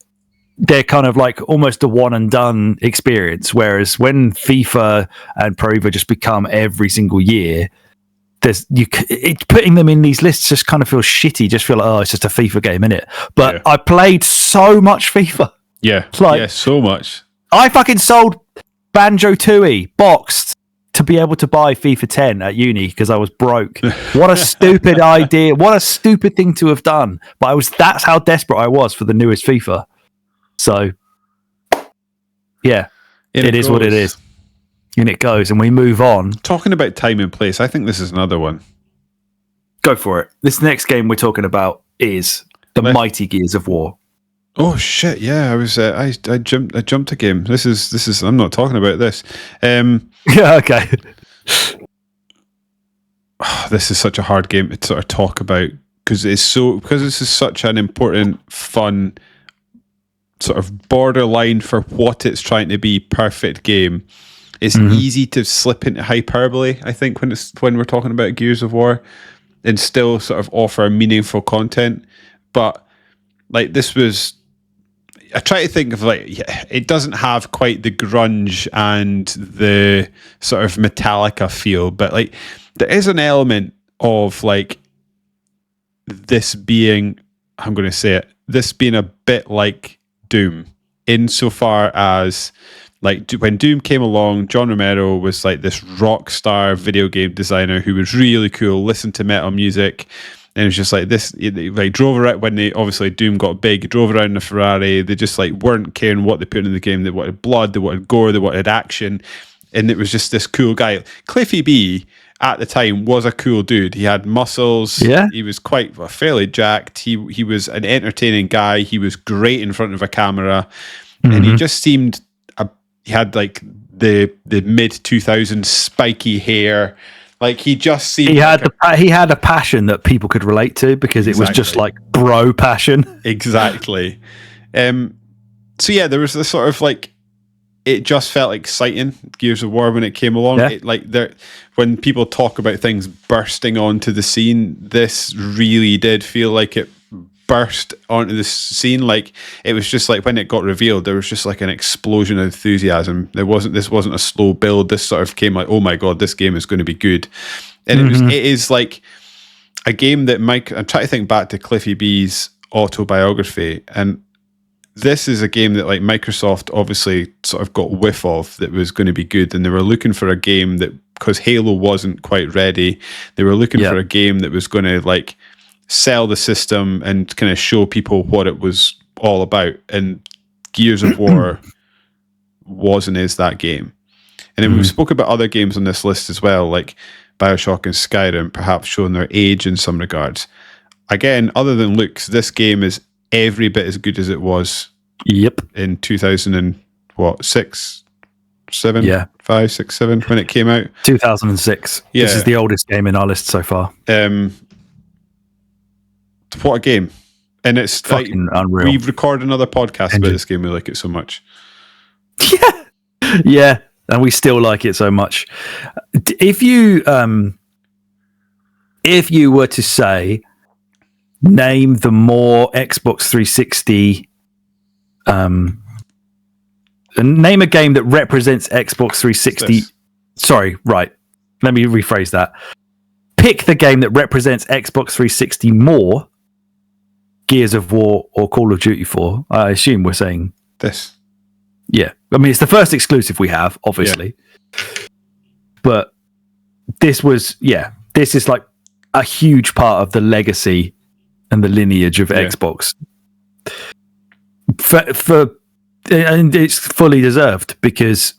They're kind of like almost a one and done experience. Whereas when FIFA and Pro Evo just become every single year, putting them in these lists just kind of feels shitty. Just feel like, oh, it's just a FIFA game, innit? But I played so much FIFA. Yeah, so much. I fucking sold Banjo-Tooie boxed to be able to buy FIFA 10 at uni because I was broke. What a stupid idea. What a stupid thing to have done. But that's how desperate I was for the newest FIFA. So, yeah, it is what it is. And it goes, and we move on. Talking about time and place, I think this is another one. Go for it. This next game we're talking about is the mighty Gears of War. Oh shit! Yeah, I was. I jumped a game. This is. I'm not talking about this. Yeah. Okay. This is such a hard game to sort of talk about because this is such an important, fun, sort of borderline for what it's trying to be. Perfect game. It's easy to slip into hyperbole. I think when we're talking about Gears of War, and still sort of offer meaningful content, but like this was. I try to think of it doesn't have quite the grunge and the sort of Metallica feel, but like there is an element of like this being, I'm going to say it, this being a bit like Doom insofar as like when Doom came along, John Romero was like this rock star video game designer who was really cool, listened to metal music. And it was just like this, like drove around when obviously Doom got big, drove around in a Ferrari. They just like weren't caring what they put in the game. They wanted blood, they wanted gore, they wanted action. And it was just this cool guy. Cliffy B at the time was a cool dude. He had muscles. Yeah. He was quite fairly jacked. He was an entertaining guy. He was great in front of a camera. And he just seemed, he had like the mid 2000s spiky hair. Like he just seemed. He had a passion that people could relate to because it was just like bro passion. Exactly. So yeah, there was this sort of like, it just felt exciting. Gears of War when it came along. Yeah. When people talk about things bursting onto the scene, this really did feel like it burst onto the scene. Like it was just like when it got revealed, there was just like an explosion of enthusiasm. This wasn't a slow build. This sort of came like, oh my god, this game is going to be good. And it is like a game that I'm trying to think back to Cliffy B's autobiography, and this is a game that like Microsoft obviously sort of got whiff of that was going to be good, and they were looking for a game that, because Halo wasn't quite ready, they were looking for a game that was going to like sell the system and kind of show people what it was all about. And Gears of War was and is that game. And then we spoke about other games on this list as well, like Bioshock and Skyrim, perhaps showing their age in some regards. Again, other than looks, this game is every bit as good as it was in 2006, 7, 5, 6, 7 when it came out. 2006. Yeah. This is the oldest game in our list so far. What a game. And it's fucking like, unreal. We've recorded another podcast about this game. We like it so much. Yeah. And we still like it so much. If you were to say, name the more Xbox 360, name a game that represents Xbox 360. Sorry, right. Let me rephrase that. Pick the game that represents Xbox 360 more, Gears of War or Call of Duty 4. I assume we're saying this. Yeah. I mean, it's the first exclusive we have, obviously. Yeah. But this is like a huge part of the legacy and the lineage of Xbox. And it's fully deserved because,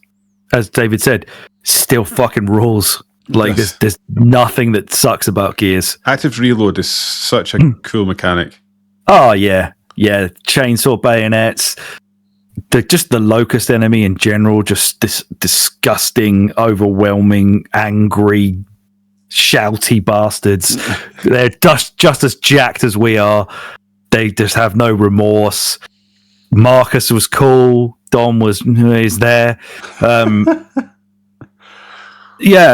as David said, still fucking rules. Like there's nothing that sucks about Gears. Active reload is such a cool mechanic. Oh yeah. Chainsaw bayonets. Just the locust enemy in general, just this disgusting, overwhelming, angry, shouty bastards. They're just as jacked as we are. They just have no remorse. Marcus was cool. Dom is there. It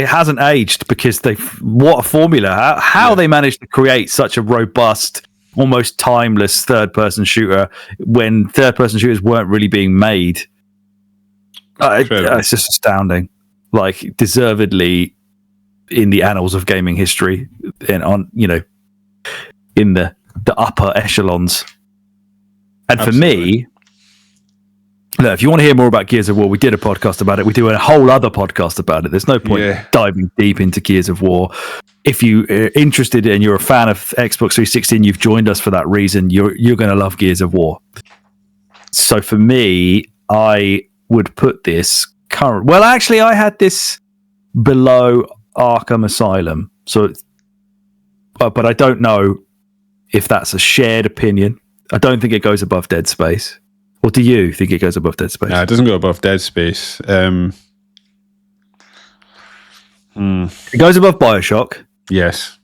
hasn't aged because what a formula. How they managed to create such a robust, almost timeless third-person shooter when third-person shooters weren't really being made. It's just astounding. like deservedly in the annals of gaming history, and on in the upper echelons. And Absolutely. for me, look, if you want to hear more about Gears of War, we did a podcast about it. We do a whole other podcast about it. There's no point diving deep into Gears of War. If you're interested and you're a fan of Xbox 360 and you've joined us for that reason, you're going to love Gears of War. So for me, I would put this current. Well, actually, I had this below Arkham Asylum. So, but I don't know if that's a shared opinion. I don't think it goes above Dead Space. Or do you think it goes above Dead Space? No, it doesn't go above Dead Space. It goes above Bioshock. Yes.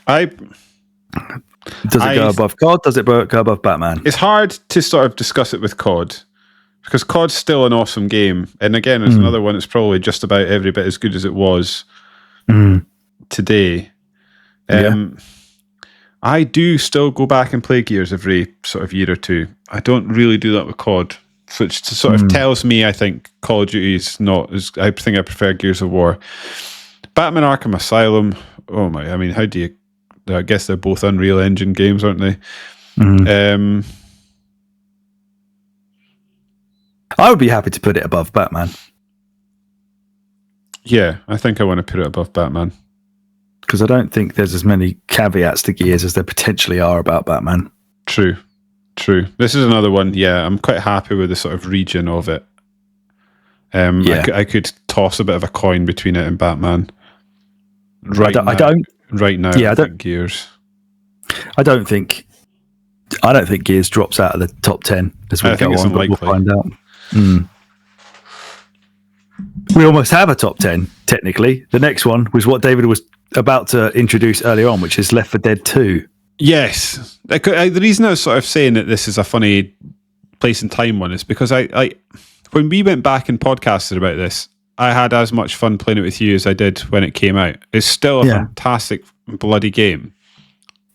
Does it go above COD? Does it go above Batman? It's hard to sort of discuss it with COD because COD's still an awesome game. And again, it's another one that's probably just about every bit as good as it was today. I do still go back and play Gears every sort of year or two. I don't really do that with COD, which sort of tells me I think Call of Duty is not as. I think I prefer Gears of War. Batman Arkham Asylum. Oh my! I mean, how do you? I guess they're both Unreal Engine games, aren't they? I would be happy to put it above Batman. Yeah, I think I want to put it above Batman. Because I don't think there's as many caveats to Gears as there potentially are about Batman. True. This is another one. Yeah, I'm quite happy with the sort of region of it. I could toss a bit of a coin between it and Batman. Right now, I think Gears. I don't think Gears drops out of the top 10 as we go on, but we'll find out. We almost have a top 10, technically. The next one was what David was about to introduce earlier on, which is Left 4 Dead 2. Yes. The reason I was sort of saying that this is a funny place and time one is because I when we went back and podcasted about this, I had as much fun playing it with you as I did when it came out. It's still a fantastic bloody game.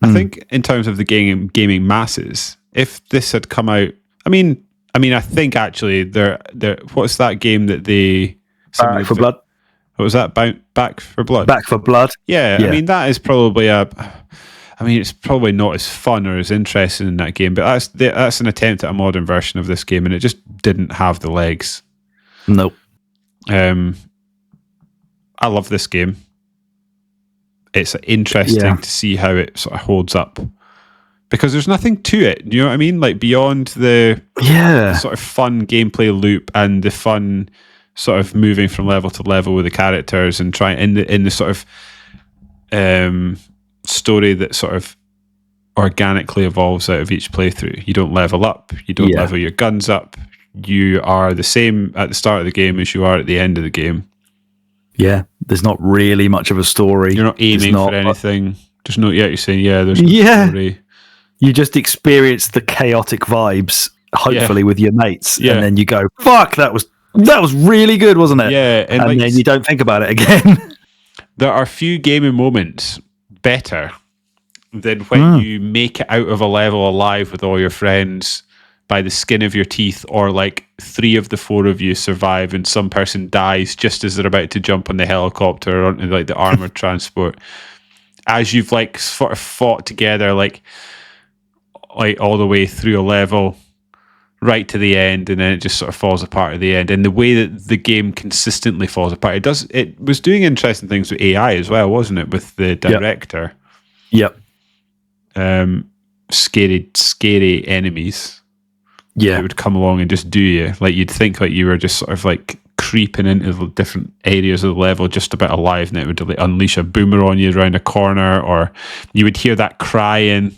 I think in terms of the gaming masses, if this had come out, I mean, I think actually there. What's that game that they Back for Blood? What was that? Back for Blood. Back for Blood. Yeah, I mean that is probably it's probably not as fun or as interesting in that game, but that's an attempt at a modern version of this game, and it just didn't have the legs. Nope. I love this game. It's interesting to see how it sort of holds up because there's nothing to it. You know what I mean? Like beyond the sort of fun gameplay loop and the fun sort of moving from level to level with the characters and trying in the sort of story that sort of organically evolves out of each playthrough. You don't level up. You don't level your guns up. You are the same at the start of the game as you are at the end of the game. Yeah, there's not really much of a story. You're not aiming for anything. There's no. Yeah, you're saying there's no story. You just experience the chaotic vibes, hopefully with your mates, and then you go, "Fuck, that was really good, wasn't it?" Yeah, and then you don't think about it again. There are few gaming moments better than when you make it out of a level alive with all your friends by the skin of your teeth, or like 3 of the 4 of you survive and some person dies just as they're about to jump on the helicopter or onto like the armored transport. As you've like sort of fought together like all the way through a level right to the end, and then it just sort of falls apart at the end. And the way that the game consistently falls apart, it was doing interesting things with AI as well, wasn't it? With the director. Yep. Scary enemies. Yeah. It would come along and just do you. Like you'd think like you were just sort of like creeping into the different areas of the level just about alive, and it would like unleash a boomer on you around a corner, or you would hear that crying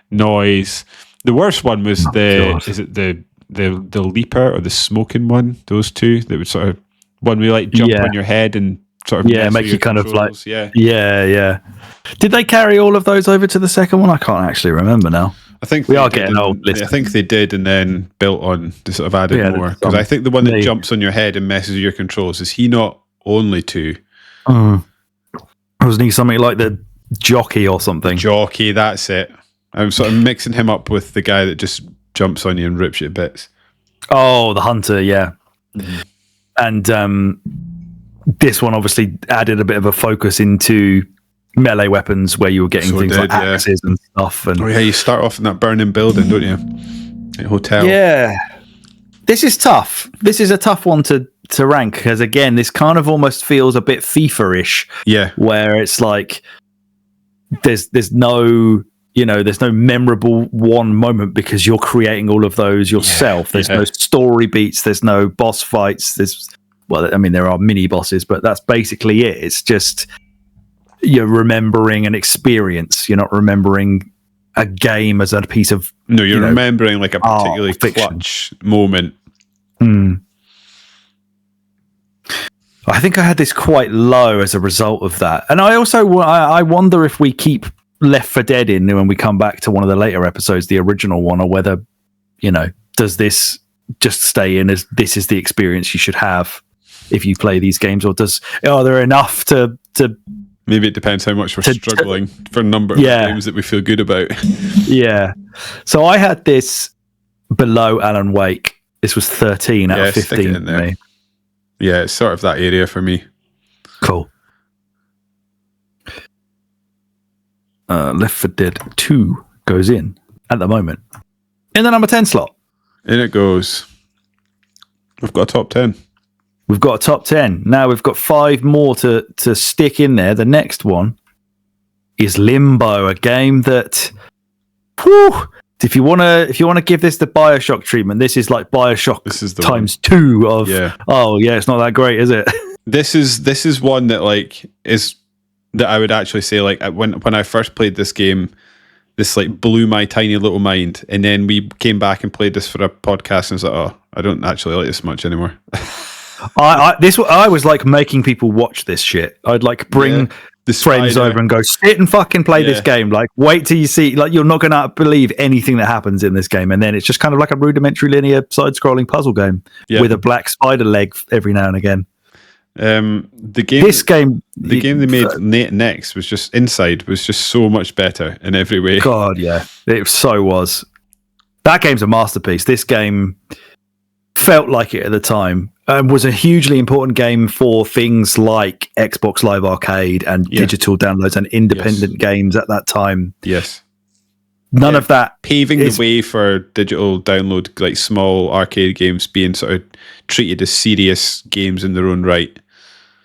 noise. The worst one was the leaper or the smoking one, those two that would sort of one we like jump on your head and sort of make you kind controls. of like Did they carry all of those over to the second one? I can't actually remember now. I think we are getting old. I think they did, and then built on to sort of added more. Because I think the one that jumps on your head and messes with your controls, is he not only 2? Wasn't he something like the jockey or something? Jockey, that's it. I'm sort of mixing him up with the guy that just jumps on you and rips you to bits. Oh, the hunter, yeah. And this one obviously added a bit of a focus into melee weapons where you were getting things like axes and stuff. And you start off in that burning building, don't you? A hotel. Yeah. This is tough. This is a tough one to rank because, again, this kind of almost feels a bit FIFA-ish. Yeah. Where it's like there's no... there's no memorable one moment because you're creating all of those yourself. There's no story beats. There's no boss fights. There are mini bosses, but that's basically it. It's just you're remembering an experience. You're not remembering a game as a piece of... No, you're remembering like a particularly clutch moment. I think I had this quite low as a result of that. And I also I wonder if we keep Left 4 Dead in when we come back to one of the later episodes, the original one, or whether, does this just stay in as this is the experience you should have if you play these games, or are there enough to maybe it depends how much we're struggling for a number of games that we feel good about. Yeah. So I had this below Alan Wake. This was 13 out of 15 for me. Yeah, it's sort of that area for me. Cool. Left 4 Dead 2 goes in at the moment in the number 10 slot. In it goes. We've got a top 10. We've got a top 10. Now we've got 5 more to stick in there. The next one is Limbo, a game that, if you want to give this the Bioshock treatment, this is like Bioshock times 2 of, it's not that great, is it? This is one that that I would actually say, like, when I first played this game, this like blew my tiny little mind, and then we came back and played this for a podcast, and I was like, oh, I don't actually like this much anymore. I was like making people watch this shit. I'd like bring friends over and go sit and fucking play this game. Like, wait till you see, like, you're not gonna believe anything that happens in this game, and then it's just kind of like a rudimentary linear side-scrolling puzzle game with a black spider leg every now and again. The game they made next was just Inside was just so much better in every way. God, yeah, it so was. That game's a masterpiece. This game felt like it at the time. Was a hugely important game for things like Xbox Live Arcade and digital downloads and independent games at that time. Yes. None of that paving the way for digital download, like small arcade games being sort of treated as serious games in their own right.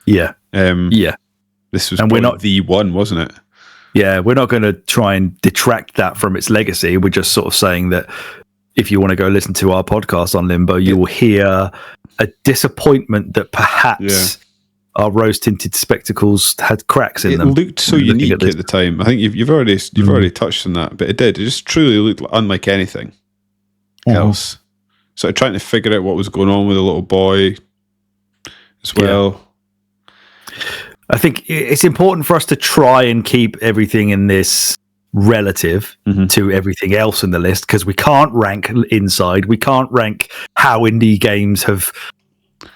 Yeah. This was the one, wasn't it? Yeah, we're not going to try and detract that from its legacy. We're just sort of saying that if you want to go listen to our podcast on Limbo, you will hear a disappointment that perhaps our rose-tinted spectacles had cracks in them. It looked so unique at the time. I think you've already touched on that, but it did. It just truly looked unlike anything else. Sort of trying to figure out what was going on with a little boy as well. Yeah. I think it's important for us to try and keep everything in this relative to everything else in the list, because we can't rank Inside. We can't rank how indie games have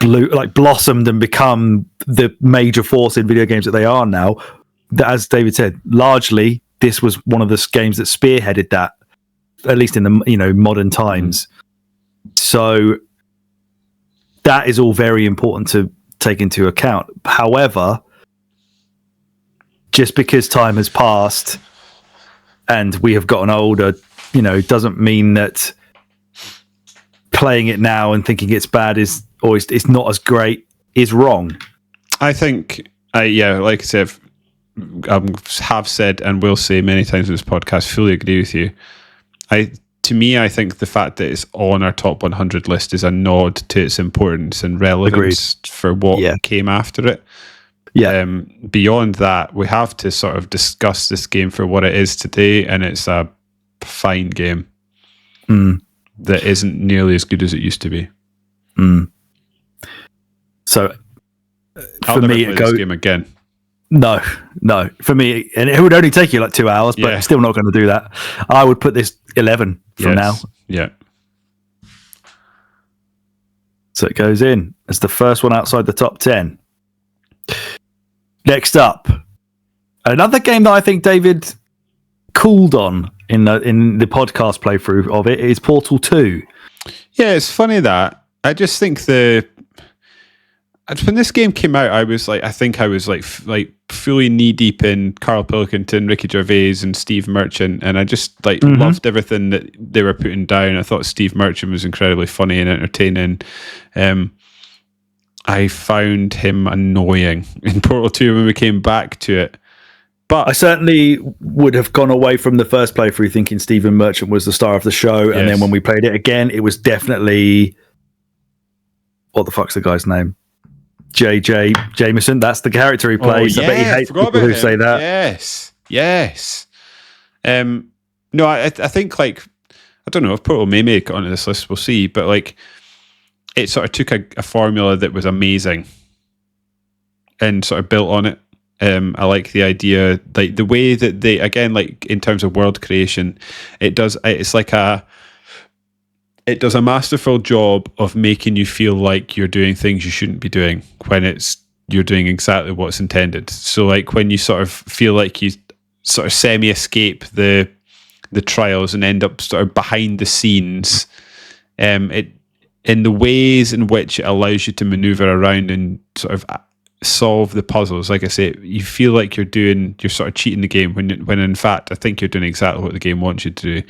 blossomed and become the major force in video games that they are now. As David said, largely this was one of the games that spearheaded that, at least in the modern times. So that is all very important to take into account. However, just because time has passed and we have gotten older, doesn't mean that playing it now and thinking it's bad it's not as great is wrong. I think, like I said, I have said and will say many times in this podcast, fully agree with you. To me, I think the fact that it's on our top 100 list is a nod to its importance and relevance for what came after it. Yeah. Beyond that, we have to sort of discuss this game for what it is today, and it's a fine game that isn't nearly as good as it used to be. So, I'll never play this game again. No. For me, and it would only take you like 2 hours, but I'm still not going to do that. I would put this 11 from now. Yeah. So it goes in as the first one outside the top 10. Next up, another game that I think David cooled on in the podcast playthrough of it is Portal 2. Yeah, it's funny that I just think when this game came out, I was like, fully knee deep in Carl Pilkington, Ricky Gervais, and Steve Merchant, and I just loved everything that they were putting down. I thought Steve Merchant was incredibly funny and entertaining. I found him annoying in Portal 2 when we came back to it. But I certainly would have gone away from the first playthrough thinking Stephen Merchant was the star of the show, and then when we played it again, it was definitely, what the fuck's the guy's name? JJ Jameson. That's the character he plays. I bet he hates people who say that. Yes. No, I think I don't know if Portal may make it onto this list. We'll see, but it sort of took a formula that was amazing and sort of built on it. I like the idea, the way that they, again, in terms of world creation, it does a masterful job of making you feel like you're doing things you shouldn't be doing when you're doing exactly what's intended. So when you sort of feel like you sort of semi-escape the trials and end up sort of behind the scenes, in the ways in which it allows you to maneuver around and sort of solve the puzzles. Like I say, you feel like you're sort of cheating the game when in fact I think you're doing exactly what the game wants you to do.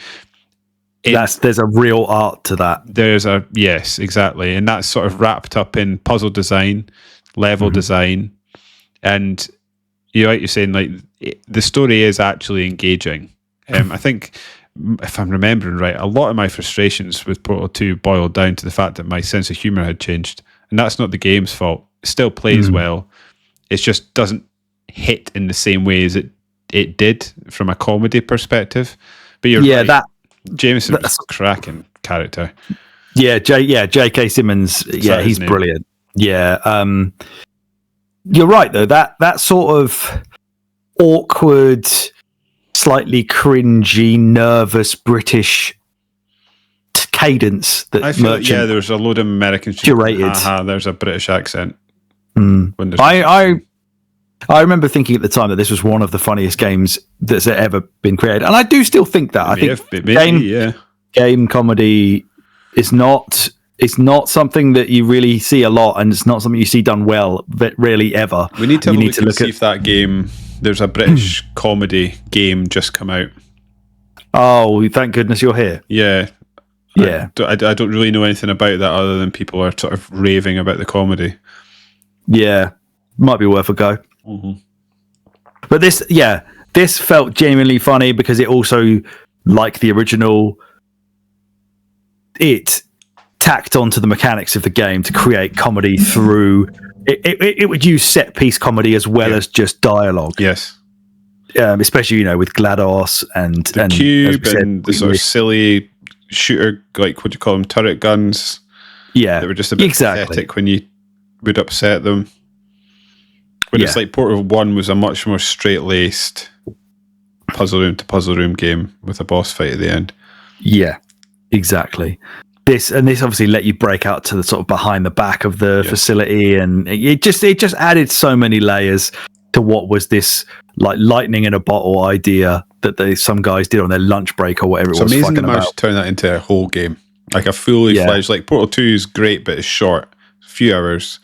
There's a real art to that. Yes, exactly, and that's sort of wrapped up in puzzle design, level design, and you're saying the story is actually engaging. I think, if I'm remembering right, a lot of my frustrations with Portal 2 boiled down to the fact that my sense of humor had changed, and that's not the game's fault. It still plays well. It just doesn't hit in the same way as it did from a comedy perspective. But you're right. Jameson was a cracking character. Yeah, J.K. Simmons. Yeah, he's brilliant. Yeah, you're right though. That sort of awkward, slightly cringy, nervous British cadence that I feel Merchant there's a load of Americans curated. There's a British accent. I remember thinking at the time that this was one of the funniest games that's ever been created, and I do still think that. Game comedy is not. It's not something that you really see a lot, and it's not something you see done well, but rarely ever. We need to look at if that game. There's a British comedy game just come out. Oh, thank goodness you're here. Yeah. I don't really know anything about that other than people are sort of raving about the comedy. Yeah, might be worth a go. But this felt genuinely funny because it also, like the original, it tacked onto the mechanics of the game to create comedy through it would use set piece comedy as well as just dialogue. Yes. Especially, with GLaDOS and the cube and the sort of silly shooter, what do you call them, turret guns. Yeah. They were just a bit pathetic when you would upset them. When it's Portal 1 was a much more straight-laced puzzle room to puzzle room game with a boss fight at the end. Yeah, exactly. This obviously let you break out to the sort of behind the back of the facility, and it just added so many layers to what was this lightning in a bottle idea that some guys did on their lunch break or whatever it was. It's amazing they managed to turn that into a whole game, like a fully fledged. Portal 2 is great, but it's short, a few hours.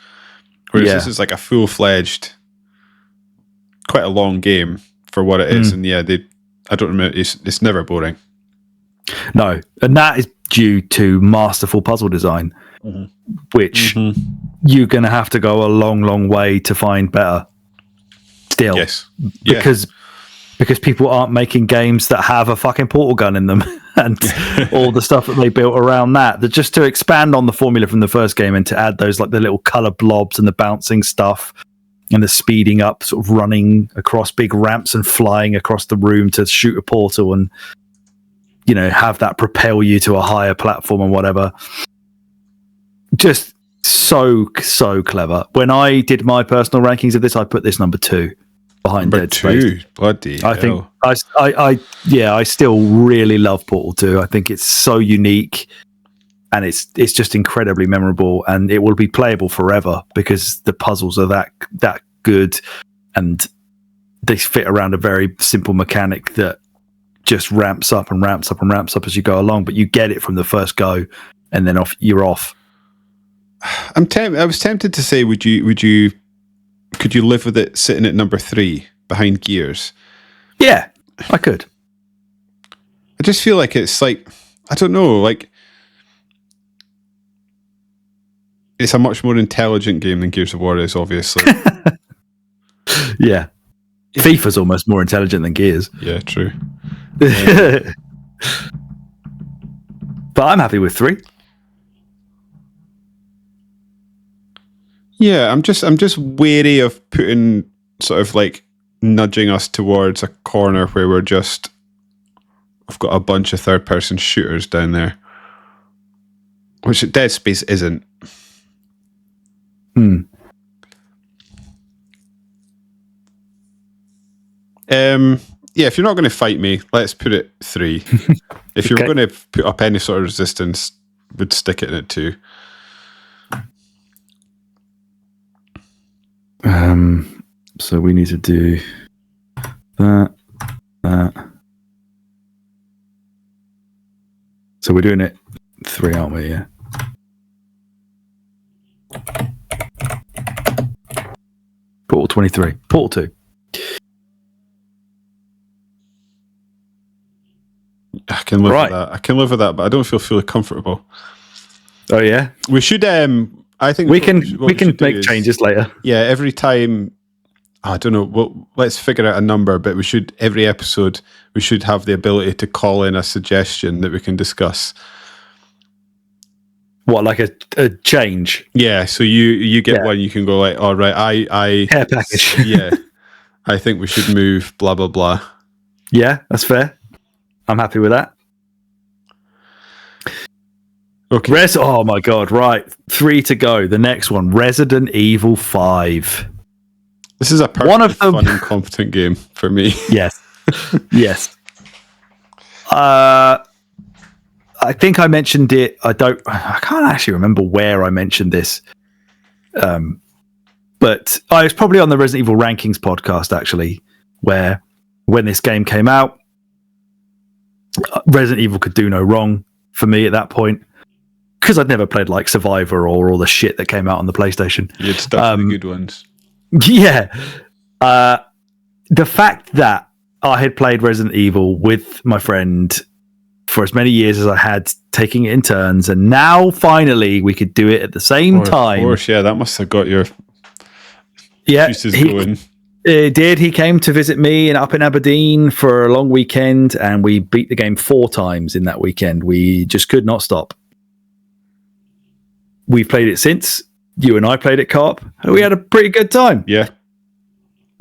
Whereas this is a full-fledged, quite a long game for what it is. And I don't remember, it's never boring. No, and that is due to masterful puzzle design, which you're going to have to go a long, long way to find better still. Yes. Because people aren't making games that have a fucking portal gun in them and all the stuff that they built around that just to expand on the formula from the first game and to add those the little color blobs and the bouncing stuff and the speeding up, sort of running across big ramps and flying across the room to shoot a portal and have that propel you to a higher platform and whatever. Just so clever. When I did my personal rankings of this, I put this number 2 behind Dead Space. Bloody hell. I think I still really love Portal 2. I think it's so unique and it's just incredibly memorable, and it will be playable forever because the puzzles are that good and they fit around a very simple mechanic that just ramps up and ramps up and ramps up as you go along, but you get it from the first go and then you're off. I was tempted to say, could you live with it sitting at number 3 behind Gears? Yeah, I could. I just feel like it's like, I don't know, like it's a much more intelligent game than Gears of War is, obviously. Yeah. FIFA's almost more intelligent than Gears. Yeah, true. But I'm happy with 3. Yeah, I'm just wary of putting sort of like nudging us towards a corner where I've got a bunch of third-person shooters down there, which Dead Space isn't. Yeah, if you're not going to fight me, let's put it 3. If you're going to put up any sort of resistance, we'd stick it in at 2. So we need to do that. So we're doing it 3, aren't we? Yeah. Portal 23. Portal 2. I can live with that. I can live with that, but I don't feel fully comfortable. Oh yeah. We should. I think we can make changes later. Yeah, every time. I don't know. Well, let's figure out a number, but every episode we should have the ability to call in a suggestion that we can discuss. What, like a change? Yeah. So you get one. You can go like, all right, I hair package. Yeah, I think we should move. Blah blah blah. Yeah, that's fair. I'm happy with that. Okay. Oh my god! Right, 3 to go. The next one, Resident Evil 5. This is a perfectly fun and competent game for me. Yes, yes. I think I mentioned it. I can't actually remember where I mentioned this. But I was probably on the Resident Evil Rankings podcast actually, where when this game came out, Resident Evil could do no wrong for me at that point, because I'd never played like Survivor or all the shit that came out on the PlayStation. You'd stuck the good ones. Yeah. The fact that I had played Resident Evil with my friend for as many years as I had, taking it in turns, and now finally we could do it at the same time. Of course, yeah, that must have got your juices going. It did. He came to visit me up in Aberdeen for a long weekend, and we beat the game 4 times in that weekend. We just could not stop. We've played it since. You and I played it co-op, and we had a pretty good time. Yeah.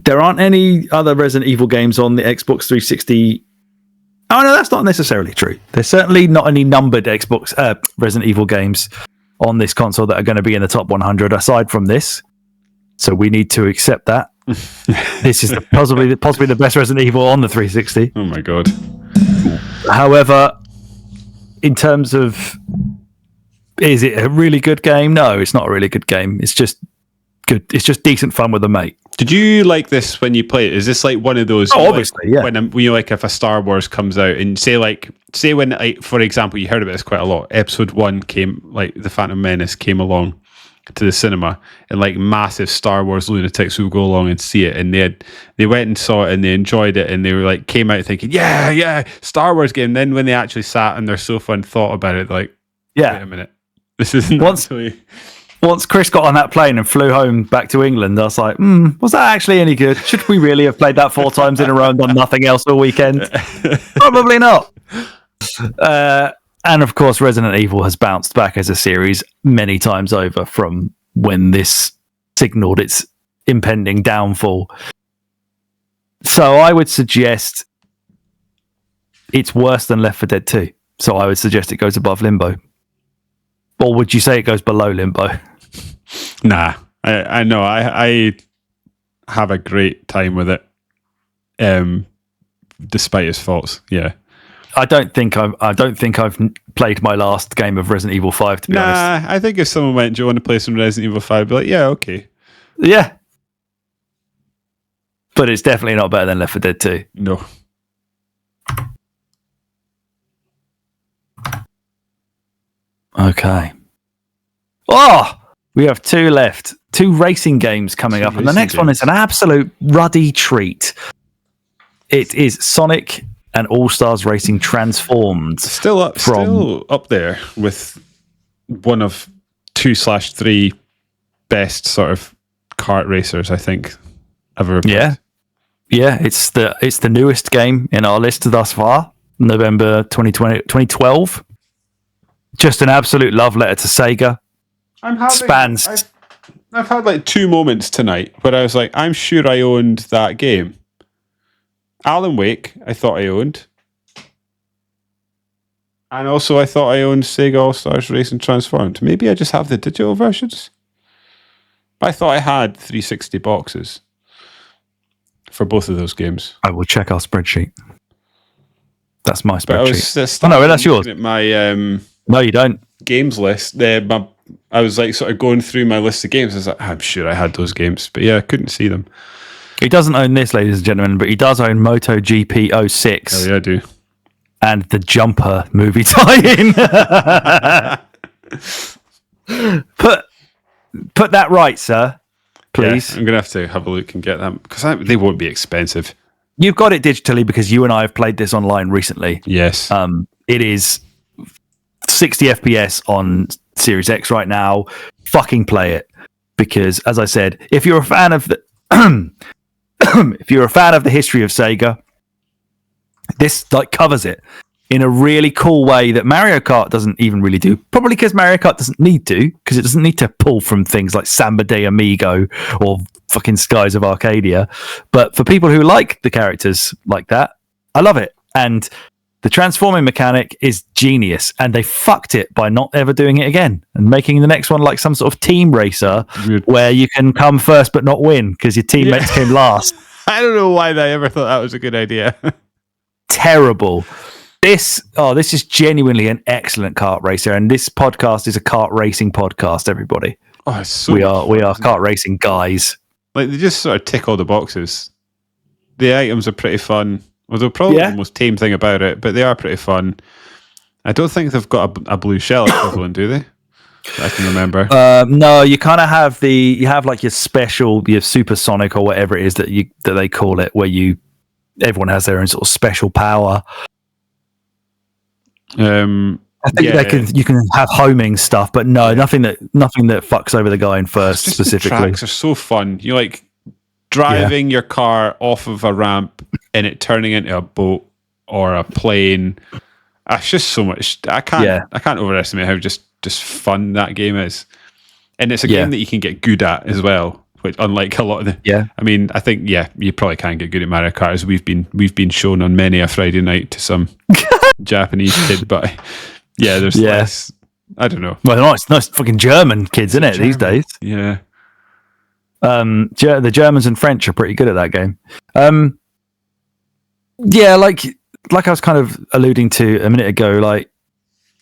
There aren't any other Resident Evil games on the Xbox 360. Oh, no, that's not necessarily true. There's certainly not any numbered Xbox Resident Evil games on this console that are going to be in the top 100 aside from this. So we need to accept that. This is possibly the best Resident Evil on the 360. Oh my god. However, in terms of, is it a really good game? No, it's not a really good game. It's just good. It's just decent fun with a mate. Did you like this when you play it? Is this like one of those? Oh, obviously, yeah. When you like, if a Star Wars comes out, and say when, like, for example, you heard about this quite a lot. Episode 1 came, like the Phantom Menace came along to the cinema, and like massive Star Wars lunatics would go along and see it, and they went and saw it and they enjoyed it, and they were like, came out thinking, yeah, Star Wars game. Then when they actually sat on their sofa and thought about it, like, yeah, wait a minute, this isn't actually. Once Chris got on that plane and flew home back to England, I was like, was that actually any good? Should we really have played that 4 times in a row and done nothing else all weekend? Probably not. And of course, Resident Evil has bounced back as a series many times over from when this signaled its impending downfall. So I would suggest it's worse than Left 4 Dead 2. So I would suggest it goes above Limbo. Or would you say it goes below Limbo? Nah, I know. I have a great time with it, despite its faults. Yeah. I don't think I've played my last game of Resident Evil 5, to be honest. I think if someone went, do you want to play some Resident Evil 5? I'd be like, yeah, okay. Yeah. But it's definitely not better than Left 4 Dead 2. No. Okay. Oh! We have two left. Two racing games coming up, and the next one is an absolute ruddy treat. It is Sonic and All-Stars Racing Transformed. Still up there with one of 2/3 best sort of kart racers, I think, ever. Yeah. Yeah, it's the newest game in our list thus far, November 2012. Just an absolute love letter to Sega. I've had like 2 moments tonight where I was like, I'm sure I owned that game. Alan Wake, I thought I owned. And also I thought I owned Sega All-Stars Racing Transformed. Maybe I just have the digital versions. But I thought I had 360 boxes for both of those games. I will check our spreadsheet. That's my spreadsheet. No, that's yours. At my no, you don't. Games list. I was like sort of going through my list of games. I was like, I'm sure I had those games, but yeah, I couldn't see them. He doesn't own this, ladies and gentlemen, but he does own MotoGP 06. Oh yeah, I do. And the Jumper movie tie-in. Put that right, sir. Please. Yeah, I'm going to have a look and get them because they won't be expensive. You've got it digitally because you and I have played this online recently. Yes. It is 60 FPS on Series X right now. Fucking play it. Because, as I said, if you're a fan of the history of Sega, this like covers it in a really cool way that Mario Kart doesn't even really do. Probably because Mario Kart doesn't need to, because it doesn't need to pull from things like Samba de Amigo or fucking Skies of Arcadia. But for people who like the characters like that, I love it. And the transforming mechanic is genius, and they fucked it by not ever doing it again and making the next one like some sort of team racer where you can come first but not win because your teammates came last. I don't know why they ever thought that was a good idea. Terrible. This is genuinely an excellent kart racer, and this podcast is a kart racing podcast. Everybody, we are kart racing guys. Like they just sort of tick all the boxes. The items are pretty fun, although probably the most tame thing about it, but they are pretty fun. I don't think they've got a blue shell equivalent, do they? I can remember. No, you kind of have like your supersonic or whatever it is that they call it, where everyone has their own sort of special power. I think you can have homing stuff, but no, nothing that fucks over the guy in first specifically. The tracks are so fun. You like driving your car off of a ramp and it turning into a boat or a plane. It's just so much. I can't overestimate how just fun that game is, and it's a game that you can get good at as well. Which, unlike a lot of the, I mean, I think you probably can get good at Mario Kart, as we've been shown on many a Friday night to some Japanese kid, but there's less. I don't know. Well, nice fucking German kids, isn't it? These days, yeah. The Germans and French are pretty good at that game. Like I was kind of alluding to a minute ago, like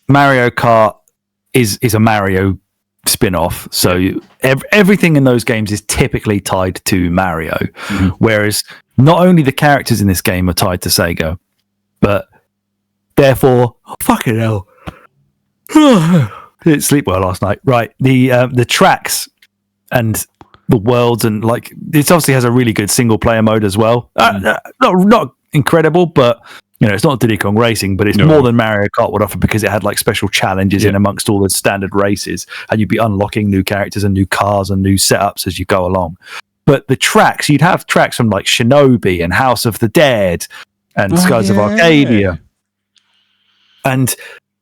Mario Kart is a Mario spin-off, so everything in those games is typically tied to Mario, whereas not only the characters in this game are tied to Sega, but therefore, fucking hell, didn't sleep well last night. Right, the tracks and the worlds, and like it obviously has a really good single-player mode as well. Not incredible, but it's not Diddy Kong Racing, but it's more than Mario Kart would offer because it had like special challenges in amongst all the standard races, and you'd be unlocking new characters and new cars and new setups as you go along. But the tracks, you'd have tracks from like Shinobi and House of the Dead and Skies of Arcadia. And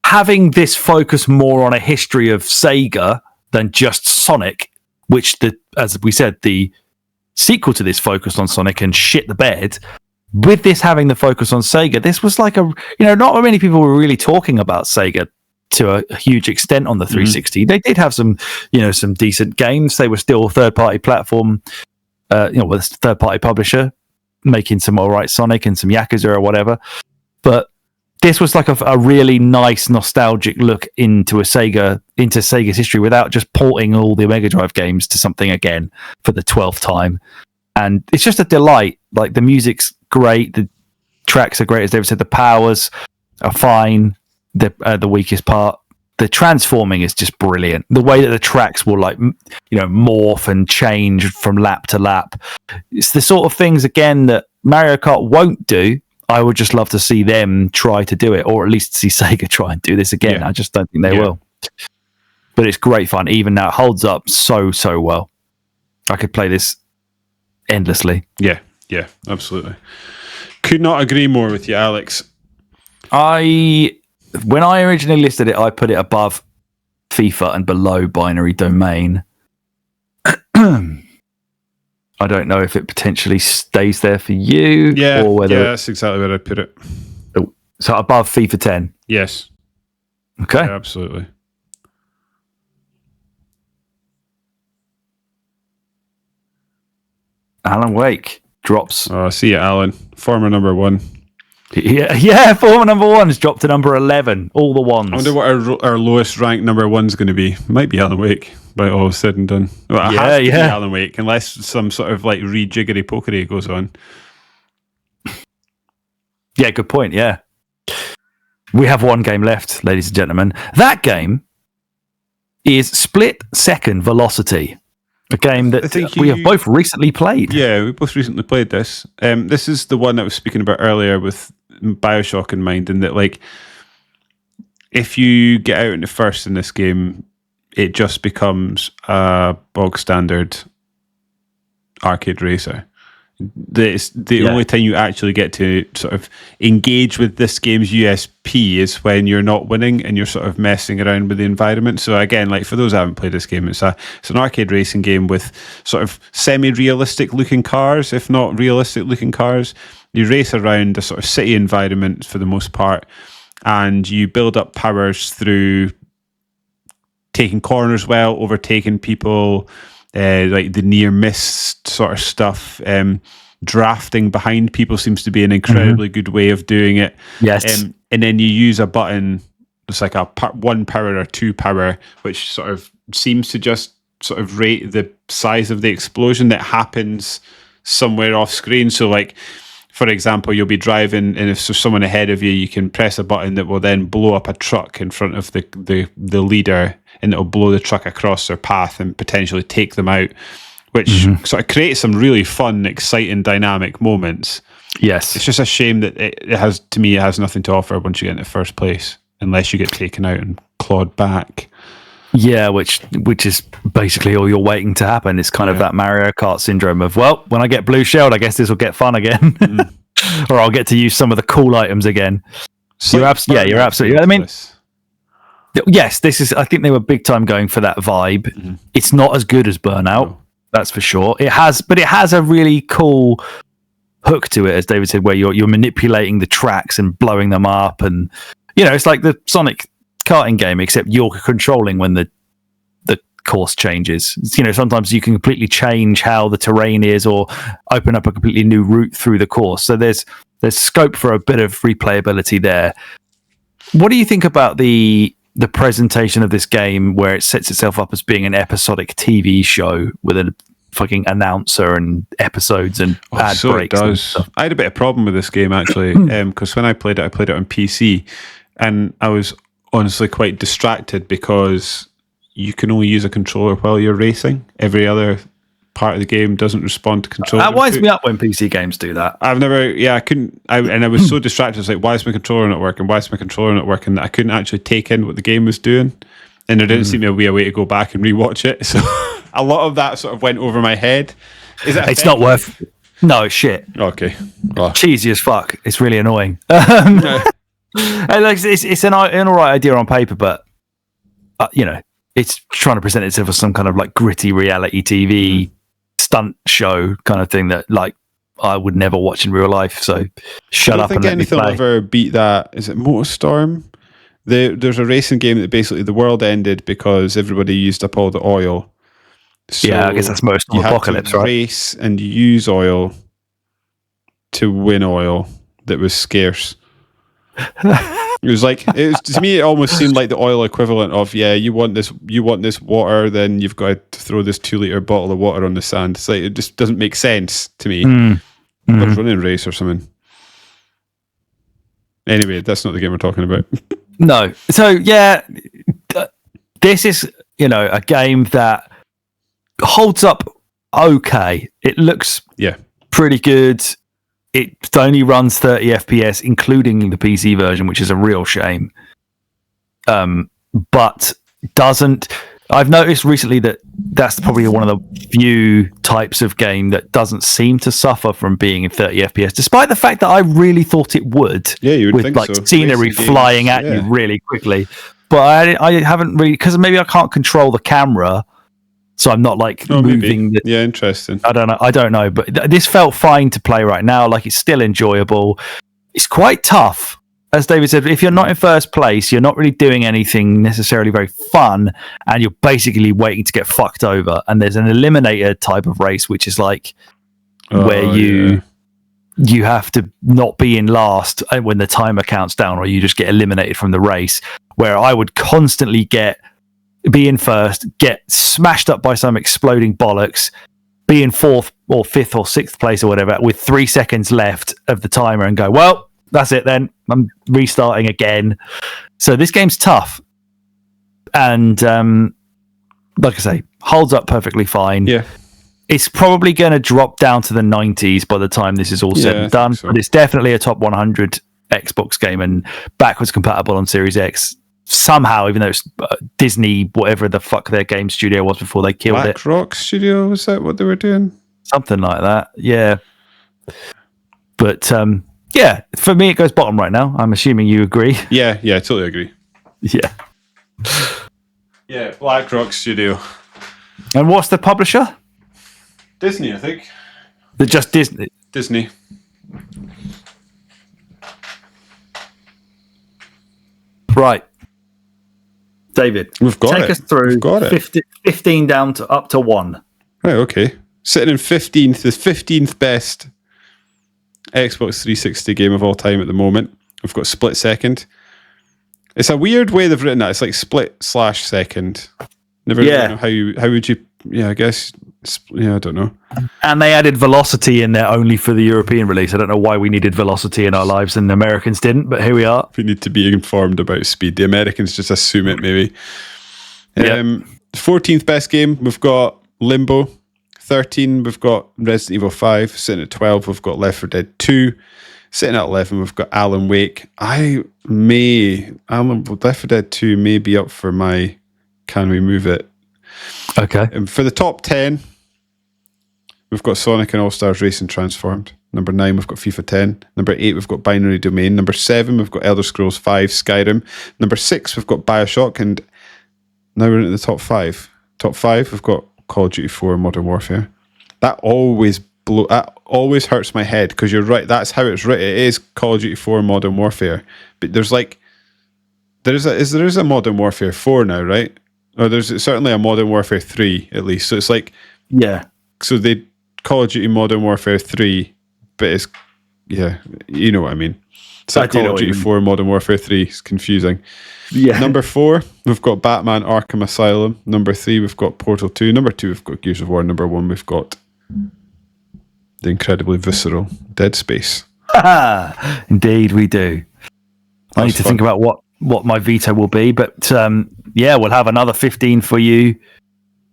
having this focus more on a history of Sega than just Sonic, which as we said, the sequel to this focused on Sonic and shit the bed. With this having the focus on Sega, this was like not many people were really talking about Sega to a huge extent on the 360. They did have some decent games. They were still a third-party platform, with a third-party publisher making some all right Sonic and some Yakuza or whatever. But this was like a really nice nostalgic look into Sega's history without just porting all the Mega Drive games to something again for the 12th time. And it's just a delight. Like the music's great, the tracks are great, as David said. The powers are fine. The weakest part, the transforming is just brilliant. The way that the tracks will morph and change from lap to lap. It's the sort of things again that Mario Kart won't do. I would just love to see them try to do it, or at least see Sega try and do this again. I just don't think they will. But it's great fun. Even now, it holds up so well. I could play this endlessly. Yeah, absolutely. Could not agree more with you, Alex. When I originally listed it, I put it above FIFA and below Binary Domain. I don't know if it potentially stays there for you. Yeah, or whether that's exactly where I put it. So above FIFA 10? Yes. Okay. Yeah, absolutely. Alan Wake drops. Oh, I see you, Alan. Former number 1. Yeah, former number 1 has dropped to number 11. All the ones. I wonder what our lowest ranked number 1's going to be. Might be Alan Wake, by all said and done. Well, it has to be Alan Wake, unless some sort of like rejiggery pokery goes on. Yeah, good point. Yeah. We have one game left, ladies and gentlemen. That game is Split Second Velocity. A game that we have both recently played. Yeah, we both recently played this. This is the one I was speaking about earlier with Bioshock in mind, and that like if you get out into first in this game, it just becomes a bog standard arcade racer. It's the only time you actually get to sort of engage with this game's USP is when you're not winning and you're sort of messing around with the environment. So again, like for those who haven't played this game, it's an arcade racing game with sort of semi-realistic looking cars, if not realistic looking cars. You race around a sort of city environment for the most part, and you build up powers through taking corners well, overtaking people, like the near miss sort of stuff. Drafting behind people seems to be an incredibly good way of doing it. Yes. And then you use a button, it's like a 1 power or 2 power, which sort of seems to just sort of rate the size of the explosion that happens somewhere off screen. So like, for example, you'll be driving, and if there's someone ahead of you, you can press a button that will then blow up a truck in front of the leader, and it'll blow the truck across their path and potentially take them out, which sort of creates some really fun, exciting, dynamic moments. Yes. It's just a shame that it has nothing to offer once you get into first place, unless you get taken out and clawed back. Yeah, which is basically all you're waiting to happen. It's kind of that Mario Kart syndrome of, well, when I get blue shelled, I guess this will get fun again. Or I'll get to use some of the cool items again. You're absolutely. I mean, yes, this is. I think they were big time going for that vibe. It's not as good as Burnout, that's for sure. It has a really cool hook to it, as David said, where you're manipulating the tracks and blowing them up, and it's like the Sonic karting game, except you're controlling when the course changes. Sometimes you can completely change how the terrain is, or open up a completely new route through the course. So there's scope for a bit of replayability there. What do you think about the presentation of this game, where it sets itself up as being an episodic TV show with a fucking announcer and episodes and ad breaks? It does. I had a bit of problem with this game actually, because when I played it on PC, and I was honestly quite distracted because you can only use a controller while you're racing. Every other part of the game doesn't respond to controller. That winds me up when PC games do that. I was so distracted. I was like, why is my controller not working? That I couldn't actually take in what the game was doing. And there didn't seem to be a way to go back and rewatch it. So a lot of that sort of went over my head. It's not worth... No, shit. Okay. Oh. Cheesy as fuck. It's really annoying. It's an all right idea on paper, but it's trying to present itself as some kind of like gritty reality TV stunt show kind of thing that like I would never watch in real life. So shut up and let me play. I don't think anything will ever beat that. Is it MotorStorm? There's a racing game that basically the world ended because everybody used up all the oil. So yeah, I guess that's MotorStorm Apocalypse, right? Race and use oil to win oil that was scarce. To me it almost seemed like the oil equivalent of, you want this water, then you've got to throw this 2-liter bottle of water on the sand. It's like, it just doesn't make sense to me. Like running race or something. Anyway, that's not the game we're talking about. No. So yeah, this is, a game that holds up okay. It looks pretty good. It only runs 30 FPS, including the PC version, which is a real shame. But doesn't... I've noticed recently that that's probably one of the few types of game that doesn't seem to suffer from being in 30 FPS, despite the fact that I really thought it would. Yeah, you would with think like so. Scenery flying at you really quickly. But I haven't really, because maybe I can't control the camera, so I'm not moving. Interesting. I don't know, but this felt fine to play right now. Like, it's still enjoyable. It's quite tough. As David said, if you're not in first place, you're not really doing anything necessarily very fun, and you're basically waiting to get fucked over. And there's an eliminator type of race, which is like where you have to not be in last when the timer counts down, or you just get eliminated from the race. Where I would constantly be in first, get smashed up by some exploding bollocks, be in fourth or fifth or sixth place or whatever with 3 seconds left of the timer, and go, well, that's it then. I'm restarting again. So this game's tough. And like I say, holds up perfectly fine. Yeah. It's probably going to drop down to the 90s by the time this is all said and done. So. But it's definitely a top 100 Xbox game and backwards compatible on Series X. Somehow, even though it's Disney, whatever the fuck their game studio was before they killed it. BlackRock Studio, was that what they were doing? Something like that, yeah. But... yeah, for me, it goes bottom right now. I'm assuming you agree. Yeah, totally agree. Yeah. Yeah, BlackRock Studio. And what's the publisher? Disney, I think. Just Disney? Disney. Right. David, take us through 15 down to up to 1. Right, okay. Sitting in 15th, the 15th best Xbox 360 game of all time at the moment. We've got Split Second. It's a weird way they've written that. It's like split/second. Never know how would you... Yeah, I guess... Yeah, I don't know. And they added velocity in there only for the European release. I don't know why we needed velocity in our lives and the Americans didn't, but here we are. We need to be informed about speed. The Americans just assume it, maybe. 14th best game, we've got Limbo. 13, we've got Resident Evil 5. Sitting at 12, we've got Left 4 Dead 2. Sitting at 11, we've got Alan Wake. Left 4 Dead 2 may be up for my Can We Move It? Okay. And for the top 10, we've got Sonic and All-Stars Racing Transformed. Number 9, we've got FIFA 10. Number 8, we've got Binary Domain. Number 7, we've got Elder Scrolls 5 Skyrim. Number 6, we've got Bioshock. And now we're into the top 5. Top 5, we've got Call of Duty 4 Modern Warfare. That always hurts my head, because you're right, that's how it's written. It is Call of Duty 4 Modern Warfare. But there's there is a Modern Warfare 4 now, right? Or there's certainly a Modern Warfare 3 at least. So it's like, yeah. So they Call of Duty Modern Warfare 3, but it's, yeah, you know what I mean. It's like Call of Duty 4 Modern Warfare 3. It's confusing. Yeah. Number 4, we've got Batman Arkham Asylum. Number 3, we've got Portal 2. Number 2, we've got Gears of War. Number 1, we've got the incredibly visceral Dead Space. Indeed, we do. I need to think about what my veto will be, but we'll have another 15 for you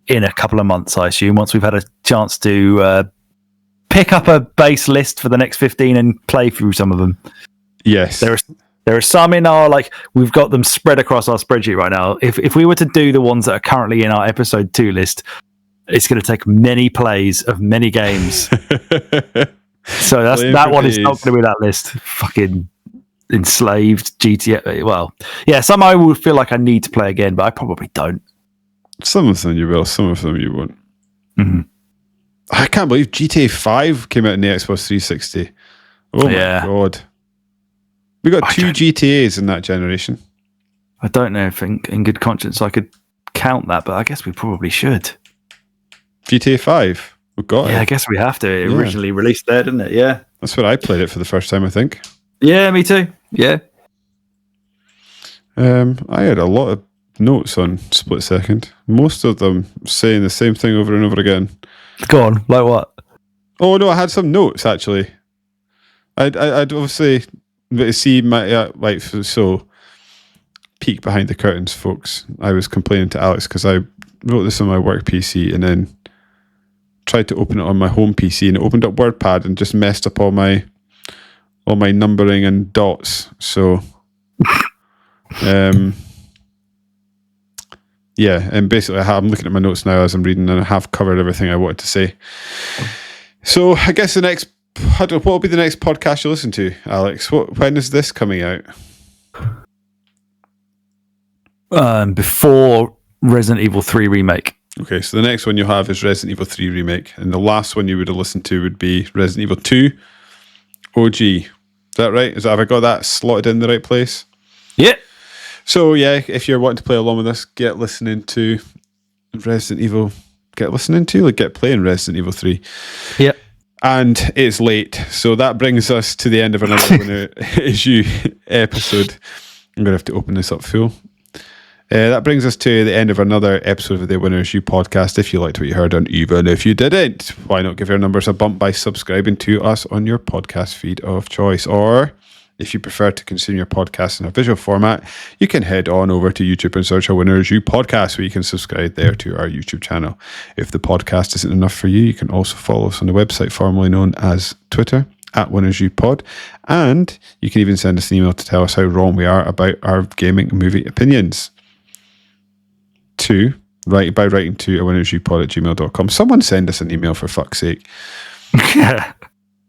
in a couple of months, I assume, once we've had a chance to pick up a base list for the next 15 and play through some of them. Yes. There are some in our, we've got them spread across our spreadsheet right now. If we were to do the ones that are currently in our episode 2 list, it's going to take many plays of many games. So that one is not going to be that list. Fucking Enslaved, GTA. Well, yeah, some I will feel like I need to play again, but I probably don't. Some of them you will, some of them you won't. Mm-hmm. I can't believe GTA 5 came out in the Xbox 360. Oh my God. We got 2 GTAs in that generation. I don't know if in good conscience I could count that, but I guess we probably should. GTA 5? We've got it. Yeah, I guess we have to. It originally released there, didn't it? Yeah. That's where I played it for the first time, I think. Yeah, me too. Yeah. I had a lot of notes on Split Second. Most of them saying the same thing over and over again. Go on, like what? Oh no, I had some notes actually. I'd obviously see my so peek behind the curtains, folks. I was complaining to Alex because I wrote this on my work PC and then tried to open it on my home PC, and it opened up WordPad and just messed up all my numbering and dots. So, yeah, and basically I'm looking at my notes now as I'm reading, and I have covered everything I wanted to say. So I guess what will be the next podcast you listen to, Alex? When is this coming out? Before Resident Evil 3 Remake. Okay, so the next one you'll have is Resident Evil 3 Remake, and the last one you would have listened to would be Resident Evil 2 OG. Is that right? Have I got that slotted in the right place? Yeah. So yeah, if you're wanting to play along with us, get playing Resident Evil 3. Yep. And it's late, so that brings us to the end of another Winner Is You episode. I'm going to have to open this up full. That brings us to the end of another episode of the Winner Is You podcast. If you liked what you heard, and even if you didn't, why not give your numbers a bump by subscribing to us on your podcast feed of choice? Or if you prefer to consume your podcast in a visual format, you can head on over to YouTube and search a Winner Is You podcast, where you can subscribe there to our YouTube channel. If the podcast isn't enough for you, you can also follow us on the website formerly known as Twitter, @WinnersUPod, and you can even send us an email to tell us how wrong we are about our gaming and movie opinions by writing to winnersupod@gmail.com. Someone send us an email, for fuck's sake.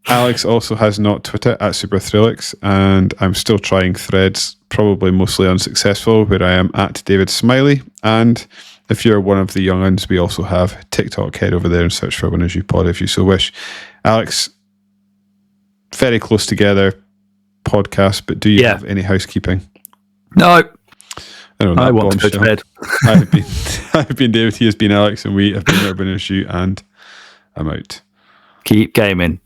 Alex also has not Twitter @SuperThrillix, and I'm still trying Threads, probably mostly unsuccessful, where I am @David Smiley. And if you're one of the young uns, we also have TikTok. Head over there and search for Winners You Pod if you so wish. Alex, very close together podcast, but do you have any housekeeping? No. I want to go to bed. I've been David, he has been Alex, and we have been Winners You, and I'm out. Keep gaming.